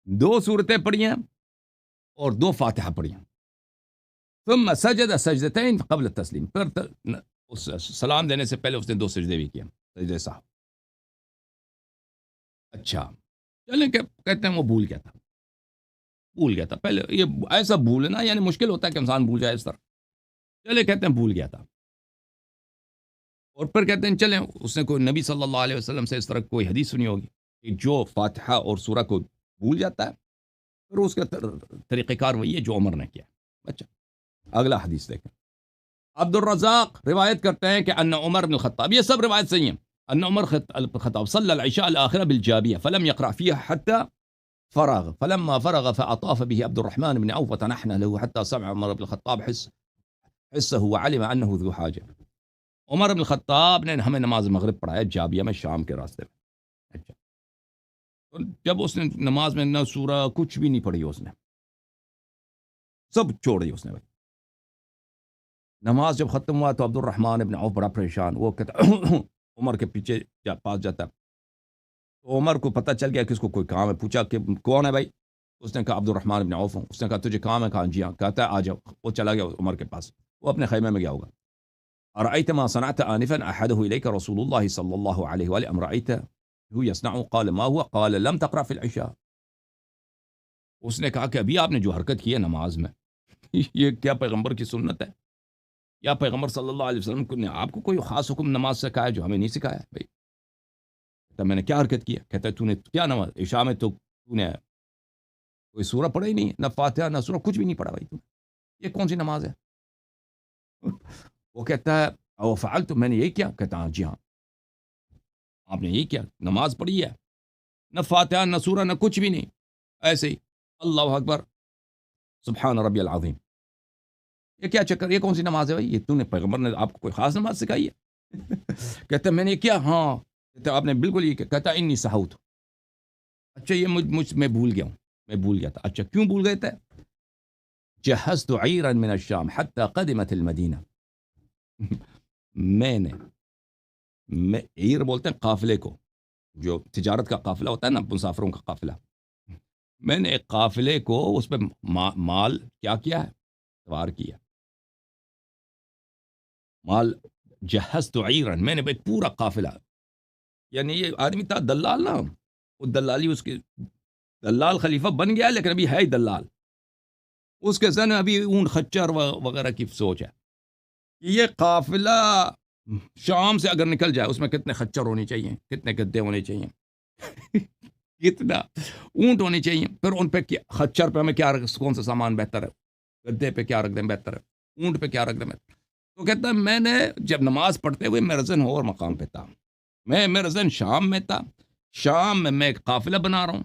2 سورتیں پڑھی ہیں اور 2 فاتحہ پڑھی ہیں۔ ثم سجد سجدتين قبل التسلیم، پھر سلام دینے سے پہلے اس نے 2 سجدے بھی کیے، سجدے صاحب۔ اچھا چلیں، کہ کہتے ہیں وہ بھول گیا تھا پہلے۔ یہ ایسا بھولنا یعنی مشکل ہوتا ہے کہ انسان بھول جائے اس طرح، چلے کہتے ہیں بھول گیا تھا۔ اور پھر کہتے ہیں چلیں، اس نے کوئی نبی صلی اللہ علیہ وسلم سے اس طرح کوئی حدیث سنی ہوگی کہ جو فاتحہ اور سورہ کو بھول جاتا ہے، پھر اس کا طریقہ کار وہی ہے جو عمر نے کیا۔ اچھا، اگلا حدیث دیکھیں۔ عبد الرزاق روایت کرتے ہیں کہ ان عمر بن الخطاب، یہ سب روایت صحیح ہیں، ان عمر الخطاب صلی العشاء الاخرہ بالجابیہ فلم یقرأ فیہا حتی فرغ فلما فرغ فأطاف به عبد الرحمن بن عوف وتنحنى له حتى سمع عمر بن الخطاب حسه وعلم أنه ذو حاجة. عمر بن الخطاب نے ہمیں نماز مغرب پڑھایا جابیہ میں شام کے راستے میں. اچھا جب اس نے نماز میں نہ سورہ کچھ بھی نہیں پڑھی، اس نے سب چھوڑی اس نے. بھائی نماز جب ختم ہوا تو عبد الرحمن ابن عوف بڑا پریشان، وہ کہتا عمر کے پیچھے پاس جاتا. تو عمر کو پتہ چل گیا کہ اس کو کوئی کام ہے. پوچھا کہ کون ہے بھائی؟ اس نے کہا عبد الرحمن ابن عوف ہوں. اس نے کہا تجھے کام ہے؟ کہا جی ہاں. کہتا ہے آ جاؤ. وہ چلا گیا عمر کے پاس، وہ اپنے خیمے میں گیا ہوگا. أرأيت ما صنعت آنفا أحده إليك رسول الله صلى الله عليه وآله أم رأيته يصنع؟ قال ما هو؟ قال لم تقرأ في العشاء. اس نے کہا کہ ابھی آپ نے جو حرکت کی ہے نماز میں یہ کیا پیغمبر کی سنت ہے؟ یا پیغمبر صلی اللہ علیہ وسلم نے آپ کو کوئی خاص حکم نماز سکھایا جو ہمیں نہیں سکھایا؟ بھائی تو میں نے کیا حرکت کی ہے؟ کہتا ہے تو نے کیا نماز عشاء میں تو نے کوئی سورہ پڑھا ہی نہیں، نہ فاتحہ نہ سورہ، کچھ بھی نہیں پڑھا. بھائی تو یہ کون سی نماز ہے؟ وہ کہتا ہے او فعلت، میں نے یہی کیا. کہتا ہاں جی ہاں آپ نے یہی کیا، نماز پڑھی ہے، نہ فاتحہ نہ سورہ نہ کچھ بھی نہیں، ایسے ہی اللہ اکبر سبحان ربی العظیم. یہ کیا چکر، یہ کون سی نماز ہے بھائی؟ یہ تو نے پیغمبر نے آپ کو کوئی خاص نماز سکھائی ہے؟ کہتا ہے میں نے کیا. ہاں کہتا آپ نے بالکل یہ کیا. کہتا انی سہوت. اچھا یہ میں بھول گیا ہوں، میں بھول گیا تھا. اچھا کیوں بھول گئے تھے؟ جہزت عیرا من الشام حتی قدمت المدینہ. میں عیر بولتے ہیں قافلے کو، جو تجارت کا قافلہ ہوتا ہے نا، مسافروں کا قافلہ. میں نے ایک قافلے کو اس پہ مال کیا کیا ہے؟ سوار کیا. مال جہزت عیرا، میں نے ایک پورا قافلہ، یعنی یہ آدمی تھا دلال نا، وہ دلالی، اس کے دلال خلیفہ بن گیا لیکن ابھی ہے ہی دلال. اس کے ذہن میں ابھی اونٹ خچر وغیرہ کی سوچ ہے. یہ قافلہ شام سے اگر نکل جائے اس میں کتنے خچر ہونے چاہیے، کتنے گدے ہونے چاہیے، کتنا اونٹ ہونے چاہیے. پھر ان پہ خچر پہ ہمیں کیا کون سا سامان بہتر ہے، گدے پہ کیا رکھ دیں بہتر ہے، اونٹ پہ کیا رکھ دیں بہتر. تو کہتا ہے میں نے جب نماز پڑھتے ہوئے میرا ذہن اور مقام پہ تھا، میرا ذہن شام میں تھا. شام میں ایک قافلہ بنا رہا ہوں،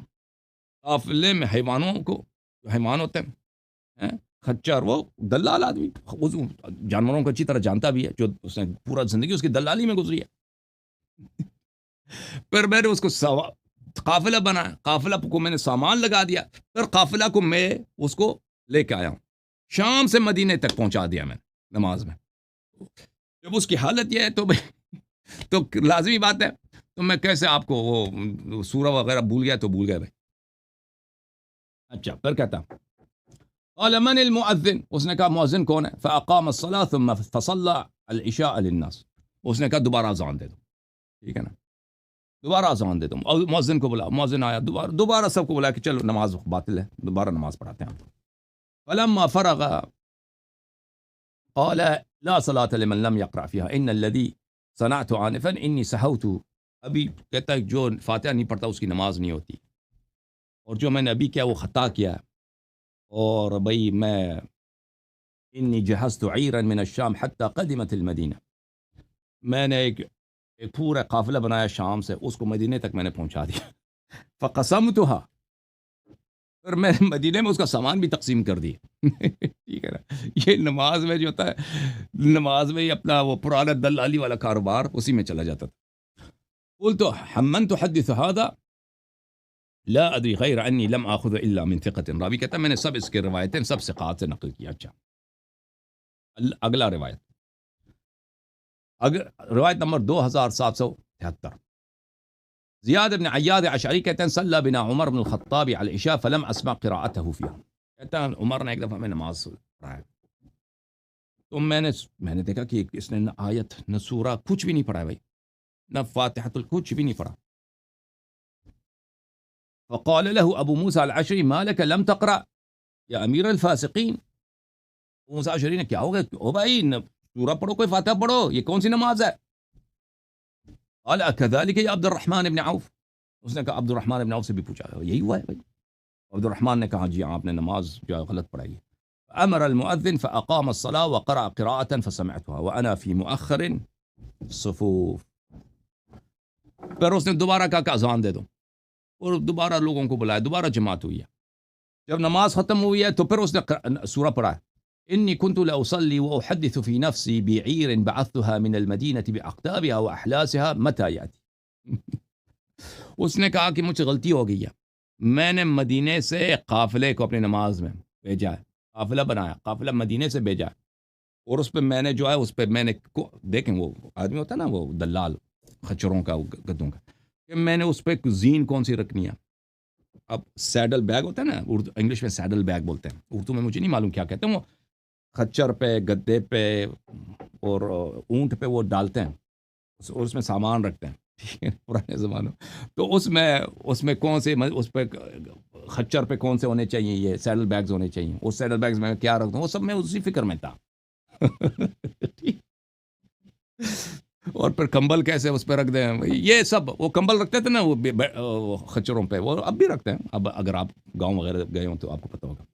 قافلے میں حیوانوں کو، حیوان ہوتے ہیں خچر، وہ دلال آدمی جانوروں کو اچھی طرح جانتا بھی ہے، جو اس نے پورا زندگی اس کی دلالی میں گزری ہے. پھر میں نے اس کو قافلہ بنا، قافلہ کو میں نے سامان لگا دیا، پھر قافلہ کو میں اس کو لے کے آیا ہوں. شام سے مدینے تک پہنچا دیا میں نماز میں. جب اس کی حالت یہ ہے تو تو لازمی بات ہے، تو میں کیسے آپ کو وہ سورہ وغیرہ بھول گیا تو بھول گئے بھائی. اچھا پھر کہتا قال من المؤذن، اس نے کہا مؤذن کون ہے؟ فاقام الصلاة ثم فصلى العشاء للناس. اس نے کہا دوبارہ اذان دے دو، ٹھیک ہے نا، دوبارہ اذان دے دو. مؤذن کو بلا، مؤذن آیا، دوبارہ سب کو بلا کہ چلو نماز باطل ہے، دوبارہ نماز پڑھاتے ہیں. فلما فرغ قال لا صلاة لمن لم يقرأ فيها ان الذي صنعت آنفا انی سہوت. ابھی کہتا ہے جو فاتحہ نہیں پڑھتا اس کی نماز نہیں ہوتی، اور جو میں نے ابھی کیا وہ خطا کیا. اور بھئی میں انی جہزت عیرا من الشام حتی قدمت المدینہ، میں نے ایک پورا قافلہ بنایا شام سے، اس کو مدینے تک میں نے پہنچا دیا. فقسمتها، پھر میں مدینے میں اس کا سامان بھی تقسیم کر دی. ٹھیک ہے نا، یہ نماز میں جو ہوتا ہے، نماز میں ہی اپنا وہ پرانا دلالی والا کاروبار اسی میں چلا جاتا تھا. قلت حمن تحدث هذا لا ادری غیر انی لم آخذ الا من ثقۃ. راوی کہتا ہے میں نے سب اس کے روایتیں سب ثقات سے نقل کیا. اچھا اگلا روایت، روایت نمبر 2773. زیاد بن عیاد اشعری کہتے ہیں صلی بنا عمر بن الخطاب علی العشاء فلم اسمع قراءته فيها. کہتا ہے عمر نے ایک دفعہ میں نماز پڑھایا تو میں نے دیکھا کہ اس نے نہ آیت نہ سورہ کچھ بھی نہیں پڑھا بھائی، نہ فاتحۃ کچھ بھی نہیں پڑھا. فقال له ابو موسیٰ العشری ما لك لم تقرأ یا امیر الفاسقین. ابو موسیٰ العشری نے کیا ہو گیا، او بھائی سورہ پڑھو، کوئی فاتحہ پڑھو، یہ کون سی نماز ہے؟ قال اكذلك يا عبد الرحمن بن عوف. اس نے کہا عبد الرحمن بن عوف سے بھی پوچھا، یہی ہوا ہے بھائی. عبد الرحمن نے کہا جی آپ نے نماز جو ہے غلط پڑھائی ہے. امر المؤذن فاقام الصلاة وقرأ قراءة فسمعتها وانا في مؤخر الصفوف. پھر اس نے دوبارہ کہا کہ اذان دے دو. اور دوبارہ لوگوں کو بلایا، دوبارہ جماعت ہوئی ہے۔ جب نماز ختم ہوئی ہے تو پھر اس نے سورہ پڑھا ہے، انی کنت لاصلی واحدث فی نفسی بعیر بعثتها من المدینہ باقطابها واحلاسها متى یاتی۔ اس نے کہا کہ مجھ سے غلطی ہو گئی ہے، میں نے مدینے سے قافلے کو اپنی نماز میں بھیجا ہے، قافلہ بنایا، قافلہ مدینے سے بھیجا ہے، اور اس پہ میں نے جو ہے اس پہ میں نے دیکھیں وہ آدمی ہوتا ہے نا وہ دلال خچروں کا گدوں کا، کہ میں نے اس پہ زین کون سی رکھنی ہے۔ اب سیڈل بیگ ہوتا ہے نا، اردو انگلش میں سیڈل بیگ بولتے ہیں، اردو میں مجھے نہیں معلوم کیا کہتے ہیں، وہ خچر پہ گدے پہ اور اونٹ پہ وہ ڈالتے ہیں اور اس میں سامان رکھتے ہیں، ٹھیک ہے، پرانے زمانوں، تو اس میں کون سے اس پہ خچر پہ کون سے ہونے چاہیے، یہ سیڈل بیگز ہونے چاہیے، اس سیڈل بیگز میں کیا رکھ دوں، وہ سب میں اسی فکر میں تھا۔ اور پھر کمبل کیسے اس پہ رکھ دیں، یہ سب وہ کمبل رکھتے تھے نا وہ خچروں پہ، وہ اب بھی رکھتے ہیں، اب اگر آپ گاؤں وغیرہ گئے ہوں تو آپ کو پتہ ہوگا۔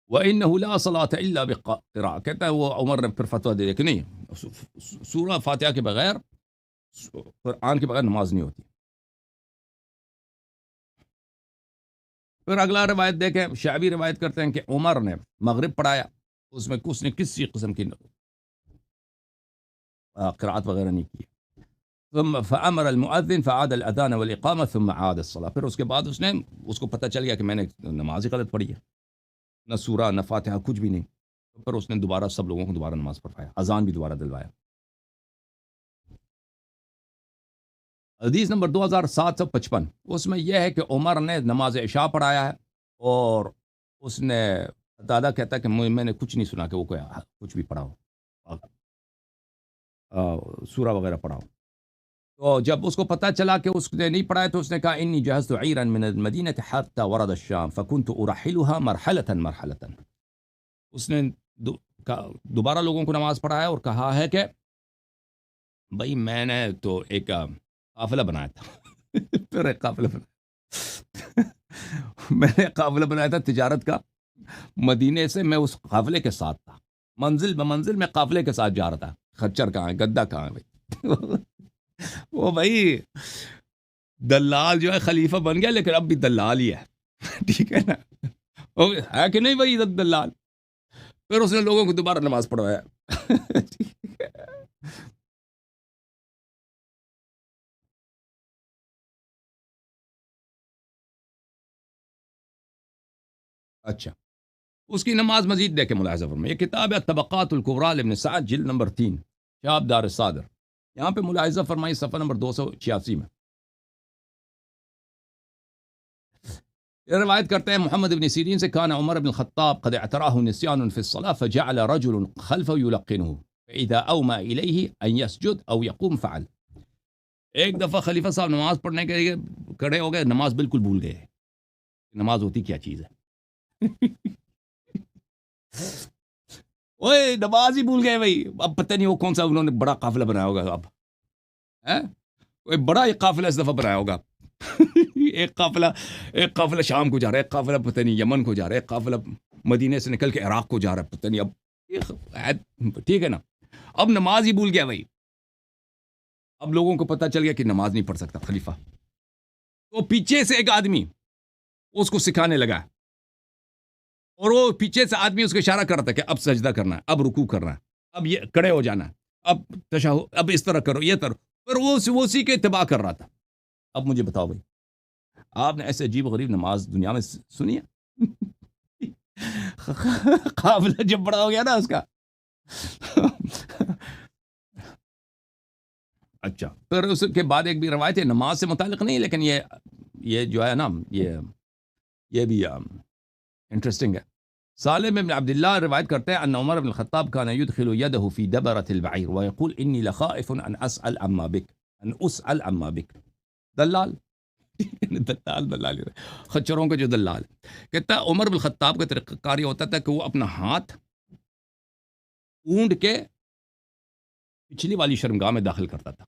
وَإِنَّهُ لَا صَلَاةَ إِلَّا بِقِرَاءَةٍ، کہتا ہے وہ عمر نے پھر فتویٰ دے دیا کہ نہیں، سورہ فاتحہ کے بغیر، قرآن کے بغیر نماز نہیں ہوتی۔ پھر اگلا روایت دیکھیں، شعبی روایت کرتے ہیں کہ عمر نے مغرب پڑھایا، اس میں اس نے کسی قسم کی قرأت وغیرہ نہیں کی، ثم فأمر المؤذن فعاد الأذان والإقامة ثم عاد الصلاة، پھر اس کے بعد اس نے اس کو پتہ چل گیا کہ میں نے نماز ہی غلط پڑھی ہے، نہ سورہ نہ فاتحہ کچھ بھی نہیں، پھر اس نے دوبارہ سب لوگوں کو دوبارہ نماز پڑھایا، اذان بھی دوبارہ دلوایا۔ حدیث نمبر 2755، اس میں یہ ہے کہ عمر نے نماز عشاء پڑھایا ہے، اور اس نے دادا کہتا ہے کہ میں نے کچھ نہیں سنا کہ وہ کچھ بھی پڑھا ہو، سورہ وغیرہ پڑھا ہو۔ تو جب اس کو پتہ چلا کہ اس نے نہیں پڑھا ہے تو اس نے کہا انی جہزت عیرا من المدینہ حتی ورد الشام فکنت ارحلها مرحلة مرحلة، اس نے دوبارہ لوگوں کو نماز پڑھایا اور کہا ہے کہ بھائی میں نے تو ایک قافلہ بنایا تھا، پھر ایک قافلہ بنایا میں نے قافلہ بنایا تھا تجارت کا، مدینے سے میں اس قافلے کے ساتھ تھا، منزل بمنزل میں قافلے کے ساتھ جا رہا تھا، خچر کہاں ہے، گدا کہاں ہے بھائی وہ بھائی دلال جو ہے خلیفہ بن گیا لیکن اب بھی دلال ہی ہے، ٹھیک ہے نا، ہے کہ نہیں بھائی دلال۔ پھر اس نے لوگوں کو دوبارہ نماز پڑھوایا۔ اچھا، اس کی نماز مزید دیکھیں ملاحظہ فرمائیں، یہ کتاب ہے طبقات الکبریٰ لابن سعد جلد نمبر 3، شہاب دار الصادر، یہاں پہ ملاحظہ فرمائیں صفحہ نمبر 286 میں یہ روایت کرتے ہیں محمد بن سیرین سے، کان عمر بن الخطاب قد اعتراه نسيان في الصلاة فجعل رجل خلفه يلقنه فإذا أومى إليه أن يسجد أو يقوم فعل، ایک دفعہ خلیفہ صاحب نماز پڑھنے کے لیے کھڑے ہو گئے، نماز بالکل بھول گئے، نماز ہوتی کیا چیز ہے، اوئے نماز ہی بھول گئے بھائی، اب پتہ نہیں وہ کون سا انہوں نے بڑا قافلہ بنایا ہوگا، اب کوئی بڑا ایک قافلہ اس دفعہ بنایا ہوگا ایک قافلہ شام کو جا رہا ہے، ایک قافلہ پتہ نہیں یمن کو جا رہا ہے، ایک قافلہ مدینے سے نکل کے عراق کو جا رہا ہے، پتہ نہیں اب ٹھیک ہے نا، اب نماز ہی بھول گیا بھائی، اب لوگوں کو پتہ چل گیا کہ نماز نہیں پڑھ سکتا خلیفہ، تو پیچھے سے ایک آدمی اس کو سکھانے لگا، اور وہ پیچھے سے آدمی اس کو اشارہ کر رہا تھا کہ اب سجدہ کرنا ہے، اب رکوع کرنا ہے، اب یہ کھڑے ہو جانا ہے، اب تشہد، اب اس طرح کرو، یہ کرو، پر وہ اسی کے اتباع کر رہا تھا۔ اب مجھے بتاؤ بھائی، آپ نے ایسے عجیب غریب نماز دنیا میں سنی ہے؟ قافلہ جب بڑا ہو گیا نا اس کا اچھا، پھر اس کے بعد ایک بھی روایت ہے نماز سے متعلق نہیں، لیکن یہ جو ہے نا یہ بھی انٹرسٹنگ ہے۔ سالم بن عبداللہ روایت کرتے ہیں ان عمر بن الخطاب كان يدخل يده في دبرة البعير ويقول اني لخائف ان اسأل عما بك، دلال دلال خچروں کا جو دلال، کہتا ہے عمر بن الخطاب کا طریقہ کار یہ ہوتا تھا کہ وہ اپنا ہاتھ اونٹ کے پچھلی والی شرمگاہ میں داخل کرتا تھا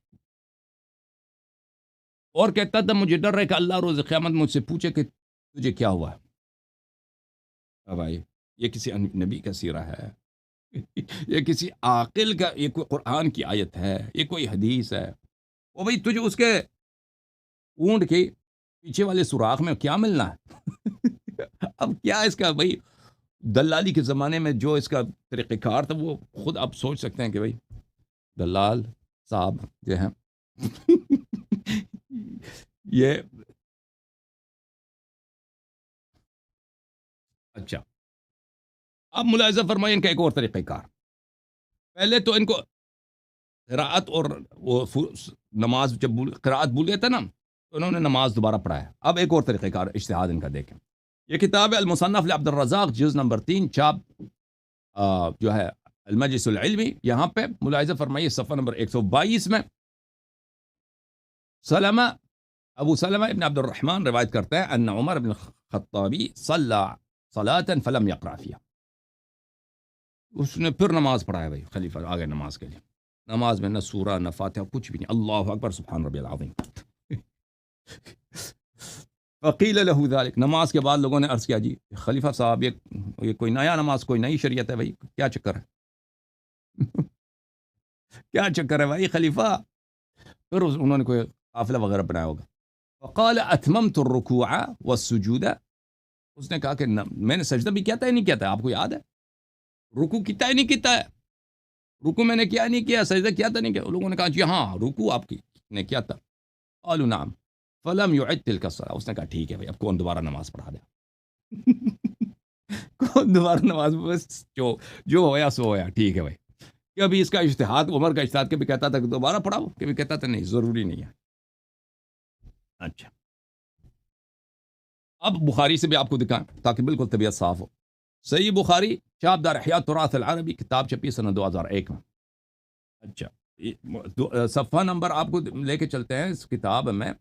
اور کہتا تھا مجھے ڈر ہے کہ اللہ روز قیامت مجھ سے پوچھے کہ تجھے کیا ہوا ہے۔ بھائی یہ کسی نبی کا سیرہ ہے، یہ کسی عاقل کا، یہ کوئی قرآن کی آیت ہے، یہ کوئی حدیث ہے، وہ بھائی تجھے اس کے اونٹ کی پیچھے والے سوراخ میں کیا ملنا ہے؟ اب کیا اس کا بھائی، دلالی کے زمانے میں جو اس کا طریقہ کار تھا وہ خود آپ سوچ سکتے ہیں کہ بھائی دلال صاحب جو ہیں یہ اچھا، اب ملاحظہ فرمائیں ان کا ایک اور طریقہ کار. پہلے تو ان کو قراءت اور وہ نماز جب قراءت بھول گیا تھا نا تو انہوں نے نماز دوبارہ پڑھایا. اب ایک اور طریقہ کار اجتہاد ان کا دیکھیں. یہ کتاب ہے المصنف لعبد الرزاق جز نمبر 3 چاپ جو ہے المجلس العلمی. یہاں پہ ملاحظہ فرمائیے صفحہ نمبر 122 میں سلمہ ابو سلمہ ابن عبد الرحمن روایت کرتے ہیں ان عمر بن الخطابی صلی صلاۃ فلم یقرأ فیہا. اس نے پھر نماز پڑھایا بھائی خلیفہ آگے نماز کے لیے. نماز میں نہ سورہ نہ فاتحہ کچھ بھی نہیں. اللہ اکبر سبحان ربی العظیم. فقیل له ذلك. نماز کے بعد لوگوں نے عرض کیا جی خلیفہ صاحب یہ کوئی نیا نماز کوئی نئی شریعت ہے بھائی، کیا چکر ہے؟ کیا چکر ہے بھائی خلیفہ؟ پھر انہوں نے کوئی قافلہ وغیرہ بنایا ہوگا. فقال اتممت الرکوع والسجود. اس نے کہا کہ میں نے سجدہ بھی کیا تھا نہیں کیا تھا، آپ کو یاد ہے؟ رکوع کیتا ہے نہیں کیتا ہے؟ رکوع میں نے کیا نہیں کیا، سجدہ کیا تھا نہیں کیا؟ لوگوں نے کہا جی ہاں رکوع آپ کی نے کیا تھا. قالوا نعم فلم يعد تلك الصلاة. اس نے کہا ٹھیک ہے بھائی اب کون دوبارہ نماز پڑھا دے؟ کون دوبارہ نماز؟ بس جو ہویا سو ہویا، ٹھیک ہے بھائی. کبھی اس کا اجتہاد عمر کا اجتہاد کبھی کہتا تھا کہ دوبارہ پڑھاؤ، کبھی کہتا تھا نہیں ضروری نہیں ہے. اچھا اب بخاری سے بھی آپ کو دکھائیں تاکہ بالکل طبیعت صاف ہو. صحیح بخاری چاپ دار احیاء تراث العربی کتاب چھپی سنہ 2001 میں. اچھا صفحہ نمبر آپ کو لے کے چلتے ہیں اس کتاب میں.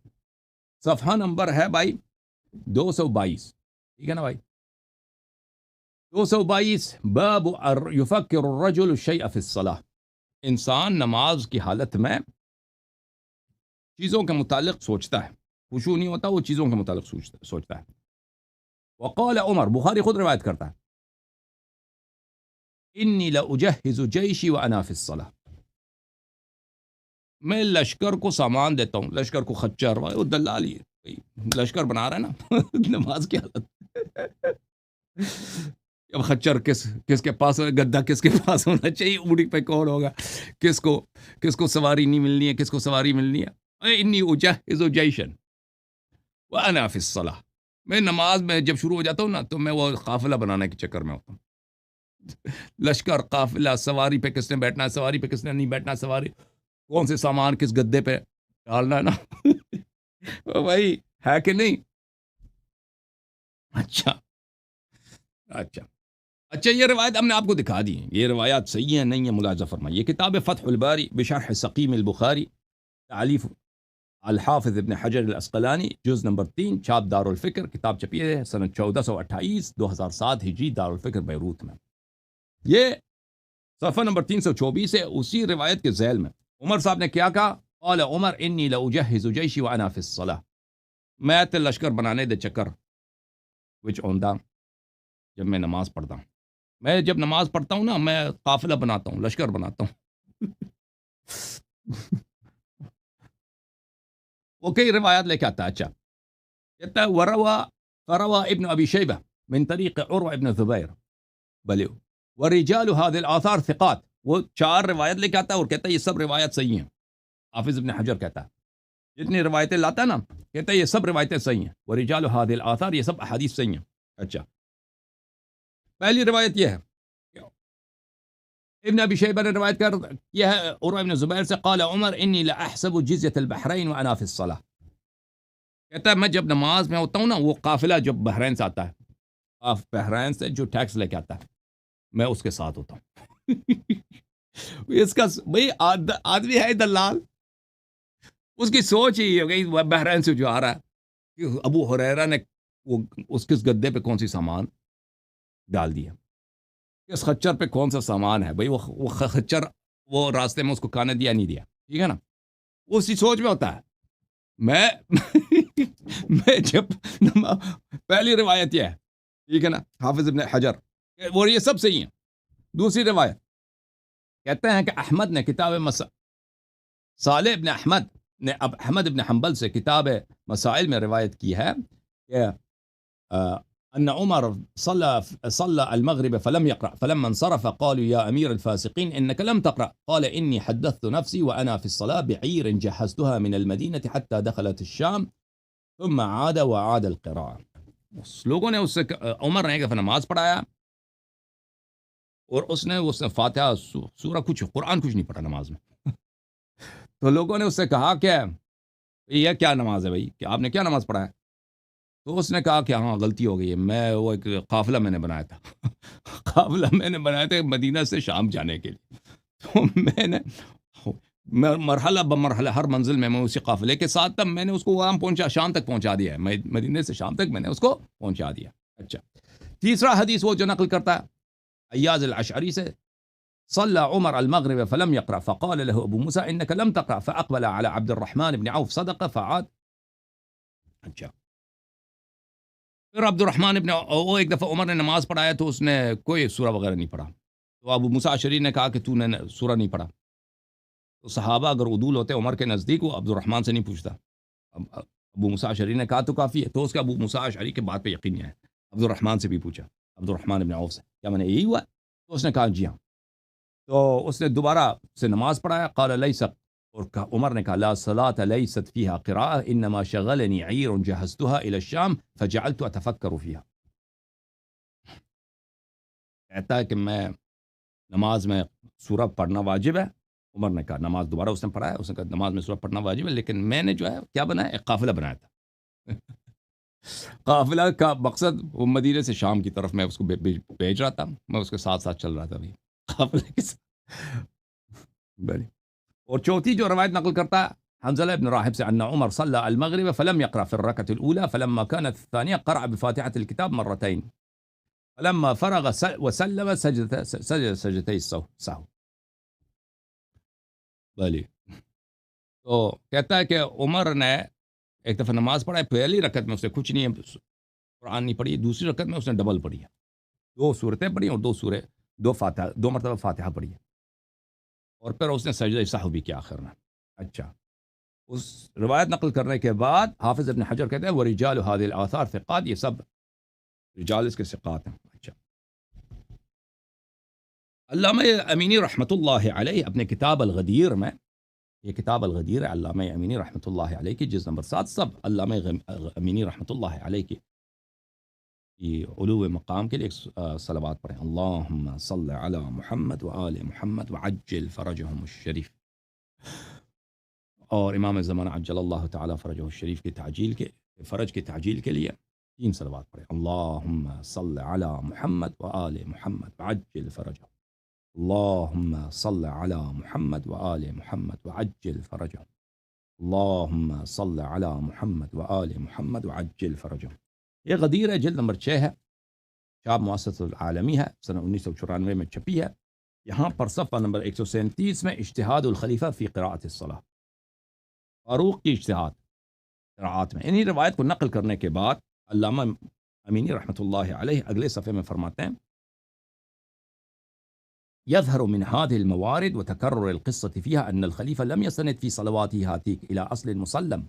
صفحہ نمبر ہے بھائی 222. ٹھیک ہے نا بھائی؟ 222 باب یفکر الرجل الشیء فی الصلاۃ. انسان نماز کی حالت میں چیزوں کے متعلق سوچتا ہے، خشوع نہیں ہوتا، وہ چیزوں کے متعلق سوچتا ہے. وقال عمر، بخاری خود روایت کرتا ہے، انی لاجہز جیشی وانا فی الصلاۃ. میں لشکر کو سامان دیتا ہوں، لشکر کو خچر وہ دلالی لشکر بنا رہا ہے نا نماز کی حالت. اب خچر کس کے پاس گدا کس کے پاس ہونا چاہیے، اوڑی پہ کون ہوگا، کس کو سواری نہیں ملنی ہے، کس کو سواری ملنی ہے. انی اجہز جیشن وانا فی الصلاۃ. میں نماز میں جب شروع ہو جاتا ہوں نا تو میں وہ قافلہ بنانے کے چکر میں ہوتا ہوں. لشکر قافلہ، سواری پہ کس نے بیٹھنا ہے، سواری پہ کس نے نہیں بیٹھنا، سواری کون سے سامان کس گدے پہ ڈالنا ہے نا. بھائی ہے کہ نہیں؟ اچھا یہ روایت ہم نے آپ کو دکھا دی. یہ روایات صحیح ہیں نہیں ہے ملاحظہ فرمائیے. یہ کتاب فتح الباری بشرح سقیم البخاری تعلیف الحافظ ابن حجر الاسقلانی جز نمبر 3 چاپ دار الفکر. کتاب چھپی ہے سنہ 1428 2007 ہجری دار الفکر بیروت میں. یہ صفحہ نمبر 324 ہے. اسی روایت کے ذیل میں عمر صاحب نے کیا کہا؟ قال عمر انی لاجہز جیشی وانا فی الصلاۃ. میں تے لشکر بنانے دے چکر وچ اوندا جب میں نماز پڑھتا ہوں. میں جب نماز پڑھتا ہوں نا میں قافلہ بناتا ہوں، لشکر بناتا ہوں. وہ کئی روایات لے کے آتا ہے. اچھا کہتا ہے فروى ابن ابی شیبہ من طریق عروہ ابن زبیر بلے ورجال هذه الاثار ثقات. وہ 4 روایت لے کے آتا ہے اور کہتا ہے یہ سب روایت صحیح ہیں. حافظ ابن حجر کہتا ہے جتنی روایتیں لاتا ہے نا کہتا ہے یہ سب روایتیں صحیح ہیں. ورجال هذه الاثار یہ سب احادیث صحیح ہیں. اچھا پہلی روایت یہ ہے ابن ابی شیبہ نے روایت کیا ہے عروہ ابن زبیر سے قال عمر انی لاحسب جزیۃ البحرین وانا فی الصلاۃ. کہتا ہے میں جب نماز میں ہوتا ہوں نا وہ قافلہ جب بحرین سے آتا ہے، بحرین سے جو ٹیکس لے کے آتا ہے میں اس کے ساتھ ہوتا ہوں. اس کا بھائی آدمی ہے دلال، اس کی سوچ ہی ہو گئی بحرین سے جو آ رہا ہے کہ ابو ہریرہ نے وہ اس کس گدے پہ کون سی سامان ڈال دیا، کس خچر پہ کون سا سامان ہے. بھائی وہ خچر وہ راستے میں اس کو کھانے دیا نہیں دیا، ٹھیک ہے نا. وہ اسی سوچ میں ہوتا ہے. میں جب پہلی روایت یہ ہے، ٹھیک ہے نا، حافظ ابن حجر وہ یہ سب صحیح ہیں. دوسری روایت کہتے ہیں کہ احمد نے کتاب صالح ابن احمد نے اب احمد ابن حنبل سے کتاب مسائل میں روایت کی ہے کہ ان عمر صلى المغرب فلم يقرأ فلما انصرف قالوا يا امير الفاسقين انك لم تقرأ قال اني حدثت نفسي وانا في الصلاة بعير جهزتها من المدينة حتى دخلت الشام ثم عاد وعاد القراءة. اس لوگوں نے اس سے عمر نے ایک دفعہ نماز پڑھایا اور اس نے فاتحہ سورہ کچھ قرآن کچھ نہیں پڑھا نماز میں. تو لوگوں نے اس سے کہا کہ یہ کیا نماز ہے بھائی، کہ آپ نے کیا نماز پڑھا ہے؟ تو اس نے کہا کہ ہاں غلطی ہو گئی ہے، میں وہ ایک قافلہ میں نے بنایا تھا قافلہ میں نے بنایا تھا مدینہ سے شام جانے کے لیے. تو میں نے مرحلہ بمرحلہ ہر منزل میں اسی قافلے کے ساتھ تب میں نے اس کو وہاں پہنچا، شام تک پہنچا دیا ہے، مدینہ سے شام تک میں نے اس کو پہنچا دیا. اچھا، تیسرا حدیث وہ جو نقل کرتا ہے ایاز الاشعری سے، صلى عمر المغرب فلم يقرأ فقال له ابو موسى انك لم تقرأ فاقبل على عبد الرحمن بن عوف صدقه فعاد. اچھا، پھر عبد الرحمن ابن وہ ایک دفعہ عمر نے نماز پڑھایا تو اس نے کوئی سورہ وغیرہ نہیں پڑھا. تو ابو موسیٰ اشعری نے کہا کہ تو نے سورہ نہیں پڑھا. تو صحابہ اگر عدول ہوتے عمر کے نزدیک وہ عبد الرحمن سے نہیں پوچھتا. ابو موسیٰ اشعری نے کہا تو کافی ہے، تو اس کا ابو موسیٰ اشعری کے بات پہ یقین نہیں ہے، عبد الرحمن سے بھی پوچھا، عبد الرحمن ابن عوف سے، کیا میں نے یہی ہوا؟ تو اس نے کہا جی ہاں. تو اس نے دوبارہ سے نماز پڑھایا. قال لیس، اور عمر نے کہا لا صلاة لیست فیہا قراءة انما شغلنی عیر جہزتها الى الشام فجعلت اتفکر فیہا. کہتا ہے کہ میں نماز میں سورہ پڑھنا واجب ہے. عمر نے کہا نماز دوبارہ اس نے پڑھایا، اس نے کہا نماز میں سورہ پڑھنا واجب ہے، لیکن میں نے جو ہے کیا بنایا، ایک قافلہ بنایا تھا قافلہ کا مقصد وہ مدینے سے شام کی طرف میں اس کو بھیج رہا تھا، میں اس کے ساتھ ساتھ چل رہا تھا بھی قافلے کے ساتھ. بلی. اور چوتھی جو روایت نقل کرتا ہے حنظلہ ابن راہب سے، ان عمر صلى المغرب فلم يقرأ في الركعة الأولى فلما كانت الثانية قرأ بفاتحة الكتاب مرتين فلما فرغ وسلم سجد سجدتي السهو. بلی. تو کہتا ہے کہ عمر نے ایک دفعہ نماز پڑھا، پہلی رکعت میں اس نے کچھ نہیں قرآن نہیں پڑھی، دوسری رکعت میں اس نے ڈبل پڑھی ہے، 2 سورتیں پڑھی اور 2 مرتبہ فاتحہ پڑھی ہے، اور پھر اس نے سجدہ سہو بھی کیا آخر میں. اچھا، اس روایت نقل کرنے کے بعد حافظ ابن حجر کہتے ہیں وَرِجَالُ هَذِهِ الْآثَارِ ثِقَات، یہ سب رجال اس کے ثقات ہیں. اچھا، علامہ امینی رحمۃ اللہ علیہ اپنے کتاب الغدیر میں، یہ کتاب الغدیر ہے علامہ امینی رحمۃ اللہ علیہ کی، جز نمبر 7، سب علامہ امینی رحمۃ اللہ علیہ کی علو مقام کے لیے صلوات پڑھیں. اللہم صل علی محمد وآل محمد وعجل فرجہم الشریف. اور امام زمانہ عجل اللہ تعالی فرجہ الشریف کی تعجیل کے فرج کی تعجیل کے لیے 3 صلوات پڑھیں. اللہم صل علی محمد وآل محمد وعجل فرجہ. اللہم صل علی محمد وآل محمد وعجل فرجہ. اللہم صل علی محمد وآل محمد وعجل فرجہ. یہ غدیر ہے، جلد نمبر 6 ہے، شاب مؤسسۃ العالمی ہے، سنہ 1994 میں چھپی ہے. یہاں پر صفحہ نمبر 137 میں اجتہاد الخلیفہ فی قراءۃ الصلاۃ، فاروق کی اجتہاد قراءات میں. انہی روایت کو نقل کرنے کے بعد علامہ امینی رحمۃ اللہ علیہ اگلے صفحے میں فرماتے ہیں يظهر من هذه الموارد وتكرر القصة فيها أن الخليفة لم يستند في صلواته هاتيك إلى أصل مسلم.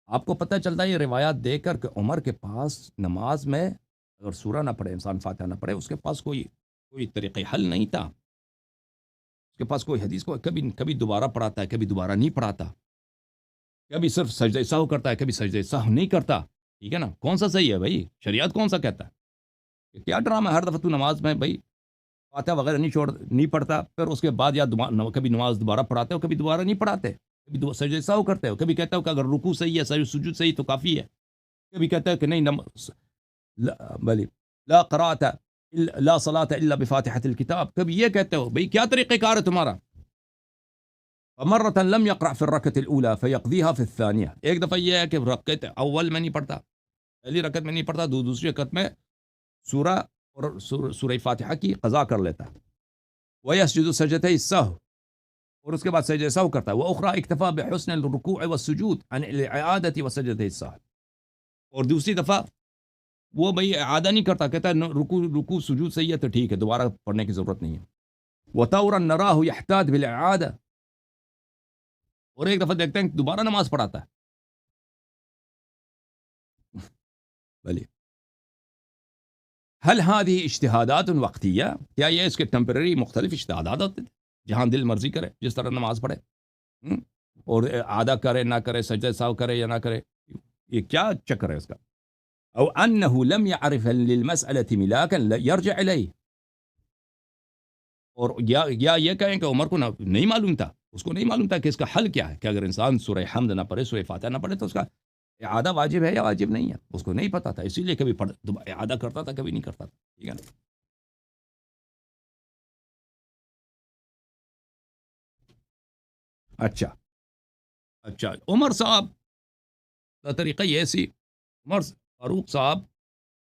آپ کو پتہ چلتا ہے یہ روایات دے کر کہ عمر کے پاس نماز میں اگر سورہ نہ پڑھے، انسان فاتحہ نہ پڑھے، اس کے پاس کوئی طریقہ حل نہیں تھا. اس کے پاس کوئی حدیث کو کبھی دوبارہ پڑھاتا ہے، کبھی دوبارہ نہیں پڑھاتا، کبھی صرف سجدہ سہو کرتا ہے، کبھی سجدہ سہو نہیں کرتا. ٹھیک ہے نا، کون سا صحیح ہے بھائی؟ شریعت کون سا کہتا ہے؟ کیا ڈرامہ ہر دفعہ تو نماز میں بھائی فاتحہ وغیرہ نہیں پڑھتا، پھر اس کے بعد یا کبھی نماز دوبارہ پڑھاتے ہو، کبھی دوبارہ نہیں پڑھاتے، کبھی سجدہ سہو کرتے ہو، کبھی کہتا ہو کہ اگر رکوع صحیح ہے، سجود صحیح تو کافی ہے، کبھی کہتا ہے کہ نہیں بلی لا قراءۃ لا صلاۃ الا بفاتحۃ الکتاب، کبھی یہ کہتے ہو. بھئی کیا طریقہ کار ہے تمہارا؟ فمرۃ لم یقرأ فی الرکعۃ الاولى فیقضیها فی الثانیہ. ایک دفعہ یہ ہے کہ رکعت اول میں نہیں پڑھتا، پہلی رکعت میں نہیں پڑھتا، دوسری رکعت میں سورہ اور سورہ فاتحہ کی قضا کر لیتا ہے. وَيَسْجُدُ سَجْدَتَيْ السَّهْوِ، اور اس کے بعد سجدہ سہو کرتا ہے. وَأُخْرَى اکتفى بحسن الرکوع والسجود عن الإعادة وسجدتي السهو، اور دوسری دفعہ وہ بھئی اعادہ نہیں کرتا، کہتا ہے رکوع سجود صحیح ہے تو ٹھیک ہے، دوبارہ پڑھنے کی ضرورت نہیں ہے. وَطَوْرًا نَرَاهُ يَحْتَاج بِالْإِعَادَةِ، اور ایک دفعہ دیکھتے ہیں کہ دوبارہ نماز پڑھاتا ہے. بھلے حل هذه اجتہادات وقتیہ، کیا یہ اس کے ٹیمپرری مختلف اجتہادات ہوتے تھے جہاں دل مرضی کرے جس طرح نماز پڑھے، اور آدھا کرے نہ کرے، سجدہ ساو کرے یا نہ کرے، یہ کیا چکر ہے اس کا؟ او انه لم يعرف للمسألة ملاكا يرجع الیہ، اور یا یہ کہیں کہ عمر کو نہیں معلوم تھا، اس کو نہیں معلوم تھا کہ اس کا حل کیا ہے، کہ اگر انسان سورہ حمد نہ پڑھے، سورہ فاتحہ نہ پڑھے تو اس کا اعادہ واجب ہے یا واجب نہیں ہے، اس کو نہیں پتا تھا، اسی لیے کبھی اعادہ کرتا تھا، کبھی نہیں کرتا تھا. ٹھیک ہے نا؟ اچھا اچھا، عمر صاحب کا طریقہ یہ سی، عمر فاروق صاحب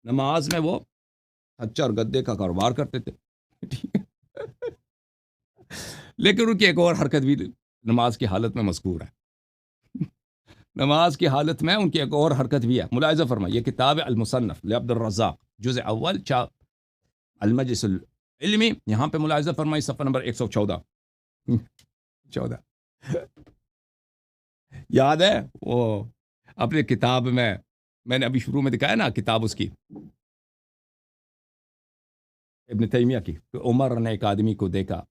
نماز میں وہ خچر گدے کا کاروبار کرتے تھے. ٹھیک ہے؟ لیکن ان کی ایک اور حرکت بھی نماز کی حالت میں مذکور ہے. نماز کی حالت میں ان کی ایک اور حرکت بھی ہے، ملاحظہ فرمائیے. یہ کتاب ہے المصنف لعبد الرزاق، جزء اول، چاپ المجلس العلمی، یہاں پہ ملاحظہ فرمائیے صفحہ نمبر 114. 14 یاد ہے وہ اپنے کتاب میں نے ابھی شروع میں دکھایا نا کتاب اس کی ابن تیمیہ کی، کہ عمر نے ایک آدمی کو دیکھا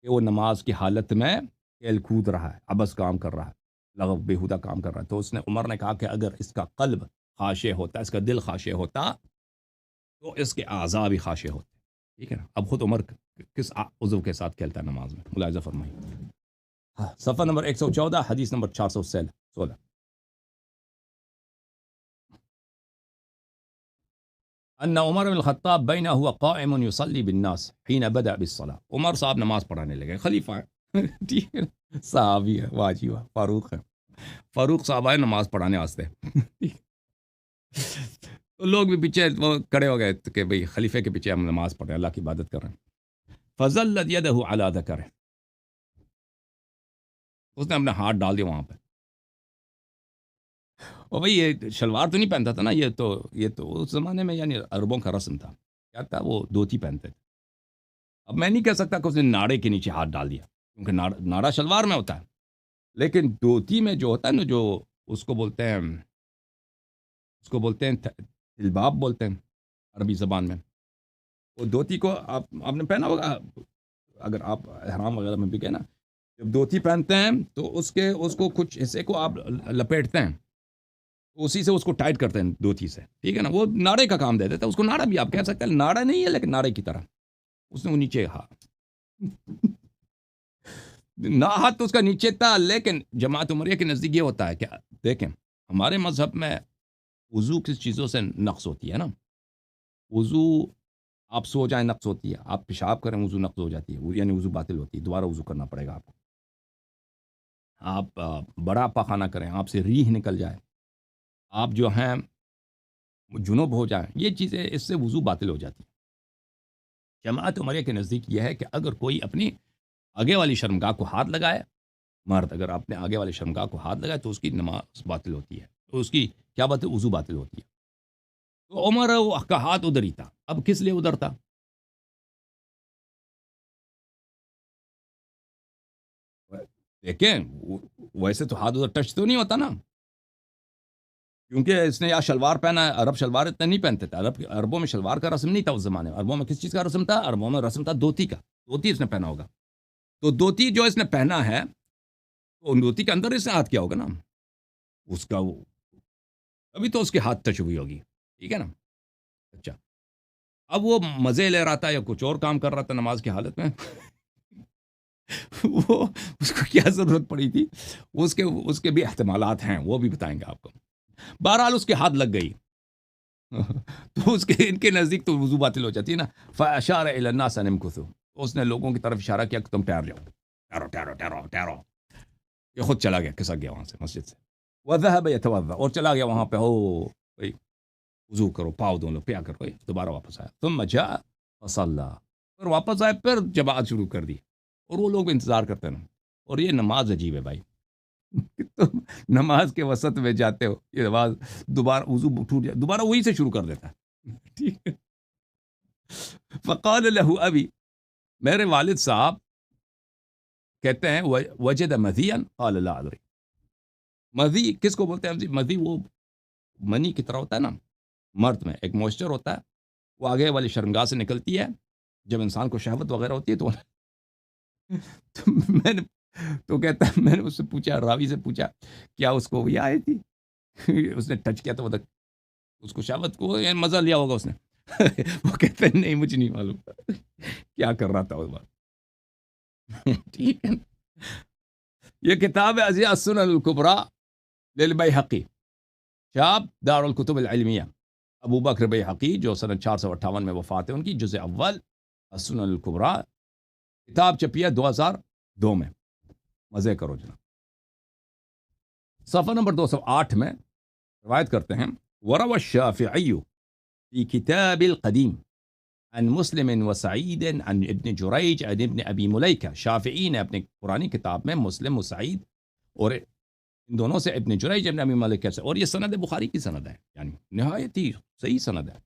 کہ وہ نماز کی حالت میں کھیل کود رہا ہے، عبث کام کر رہا ہے، لغو بیہودہ کام کر رہا ہے. تو اس نے عمر نے کہا کہ اگر اس کا قلب خاشع ہوتا، اس کا دل خاشع ہوتا تو اس کے اعضاء بھی خاشع ہوتے. ٹھیک ہے نا؟ اب خود عمر کس عضو کے ساتھ کھیلتا ہے نماز میں، ملاحظہ فرمائیے. صفحہ نمبر 114، حدیث نمبر 416. ان عمر بن الخطاب بین هو قائم یصلی بالناس حين بدأ بالصلاة. عمر صاحب نماز پڑھانے لگے، خلیفہ ہیں. ٹھیک ہے، صحابی ہے، واہ جی واہ، فاروق ہے، فاروق صاحب آئے نماز پڑھانے واسطے. تو لوگ بھی پیچھے وہ کھڑے ہو گئے کہ بھئی خلیفے کے پیچھے ہم نماز پڑھ رہے ہیں، اللہ کی عبادت کر رہے ہیں. فظلت یدہ علی ذکرہ، اس نے اپنا ہاتھ ڈال دیا وہاں پہ. اور بھئی یہ شلوار تو نہیں پہنتا تھا نا، یہ تو اس زمانے میں یعنی عربوں کا رسم تھا، کیا تھا، وہ دھوتی پہنتے تھے. اب میں نہیں کہہ سکتا کہ اس نے ناڑے کے نیچے ہاتھ ڈال دیا، کیونکہ ناڑا شلوار میں ہوتا ہے، لیکن دھوتی میں جو ہوتا ہے نا، جو اس کو بولتے ہیں الباب بولتے ہیں عربی زبان میں. وہ دھوتی کو آپ نے پہنا ہوگا، اگر آپ احرام وغیرہ میں بھی گئے نا، جب دھوتی پہنتے ہیں تو اس کو کچھ حصے کو آپ لپیٹتے ہیں، اسی سے اس کو ٹائٹ کرتے ہیں دھوتی سے. ٹھیک ہے نا؟ وہ ناڑے کا کام دے دیتا ہے، اس کو ناڑا بھی آپ کہہ سکتے ہیں، ناڑا نہیں ہے لیکن ناڑے کی طرح اس نے وہ نیچے ہاتھ تو اس کا نیچے تھا. لیکن جماعت عمریہ کے نزدیک یہ ہوتا ہے کہ دیکھیں ہمارے مذہب میں وضو کس چیزوں سے نقص ہوتی ہے نا، وضو آپ سو جائیں نقص ہوتی ہے، آپ پیشاب کریں وضو نقص ہو جاتی ہے، یعنی وضو باطل ہوتی ہے، دوبارہ وضو کرنا پڑے گا آپ کو. آپ بڑا پاخانہ کریں، آپ سے ریح نکل جائے، آپ جو ہیں جنوب ہو جائیں، یہ چیزیں اس سے وضو باطل ہو جاتی ہے. جماعت عمریہ کے نزدیک یہ ہے کہ اگر کوئی اپنی آگے والی شرمگاہ کو ہاتھ لگائے، مرد اگر اپنے آگے والی شرمگاہ کو ہاتھ لگائے تو اس کی نماز باطل ہوتی ہے، تو اس کی کیا بات ہے، وضو باطل ہوتی ہے. تو عمر کا ہاتھ ادھر ہی تھا. اب کس لیے ادھر تھا؟ دیکھیں ویسے تو ہاتھ ادھر ٹچ تو نہیں ہوتا نا، کیونکہ اس نے یا شلوار پہنا ہے. عرب شلوار اتنا نہیں پہنتے تھے، عربوں میں شلوار کا رسم نہیں تھا اس زمانے میں. عربوں میں کس چیز کا رسم تھا؟ عربوں میں رسم تھا دھوتی کا. دھوتی اس نے پہنا ہوگا، تو دھوتی جو اس نے پہنا ہے تو دھوتی کے اندر اس نے ہاتھ کیا ہوگا نا، اس کا وہ ابھی تو اس کے ہاتھ ٹچ ہوئی ہوگی. ٹھیک ہے نا؟ اچھا، اب وہ مزے لے رہا تھا یا کچھ اور کام کر رہا تھا نماز کی حالت میں. وہ اس کو کیا ضرورت پڑی تھی، اس کے بھی احتمالات ہیں، وہ بھی بتائیں گے آپ کو. بہرحال اس کے ہاتھ لگ گئی. تو ان کے نزدیک تو وضو باطل ہو جاتی ہے نا. فاشار الی الناس ان امکثوا، اس نے لوگوں کی طرف اشارہ کیا کہ تم ٹھہر جاؤ، ٹھہرو ٹھہرو ٹھہرو ٹھہرو. یہ خود چلا گیا، کھسک گیا وہاں سے مسجد سے. وذهب يتوضا، اور چلا گیا وہاں پہ، ہو بھائی وضو کرو، پاؤ دھو لو، پیا کرو. دوبارہ واپس آیا. ثم جاء فصلى، پھر واپس آئے، پھر جماعت شروع کر دی، اور وہ لوگ انتظار کرتے ہیں. اور یہ نماز عجیب ہے بھائی. تم نماز کے وسط میں جاتے ہو، یہ نماز دوبارہ وضو ٹوٹ جائے، دوبارہ وہی سے شروع کر دیتا ہے. ٹھیک ہے. فقال له ابی، میرے والد صاحب کہتے ہیں وجد مذیا قال لا ادری، مزی کس کو بولتے ہیں جی؟ مزی وہ منی کی طرح ہوتا ہے نا، مرد میں ایک موئسچر ہوتا ہے، وہ آگے والی شرمگاہ سے نکلتی ہے جب انسان کو شہوت وغیرہ ہوتی ہے تو تو میں نے تو کہتا ہے، میں نے اس سے پوچھا، راوی سے پوچھا کیا اس کو یہ آئی تھی؟ اس نے ٹچ کیا تو وہ اس کو شہوت کو یعنی مزہ لیا ہوگا اس نے وہ کہتے ہیں نہیں مجھے نہیں معلوم کیا کر رہا تھا اس بات ٹھیک ہے نا؟ یہ کتاب ہے ازیاء السنن الکبریٰ للبیہقی، شاب دار الکتب العلمیہ، ابو بکر بیہقی جو سنہ 458 میں وفات ہے ان کی، جزء اول السنن الکبریٰ، کتاب چھپی ہے 2002 میں، مزے کرو جناب۔ صفحہ نمبر 208 میں روایت کرتے ہیں، وروى الشافعي في كتاب القديم عن مسلم وسعید عن ابن جریج عن ابن ابی ملیکہ، شافعی نے اپنے پرانی کتاب میں مسلم و سعید اور ان دونوں سے ابن جریج ابن ابی ملیکہ سے، اور یہ سند بخاری کی سند ہے، یعنی نہایت ہی صحیح سند ہے،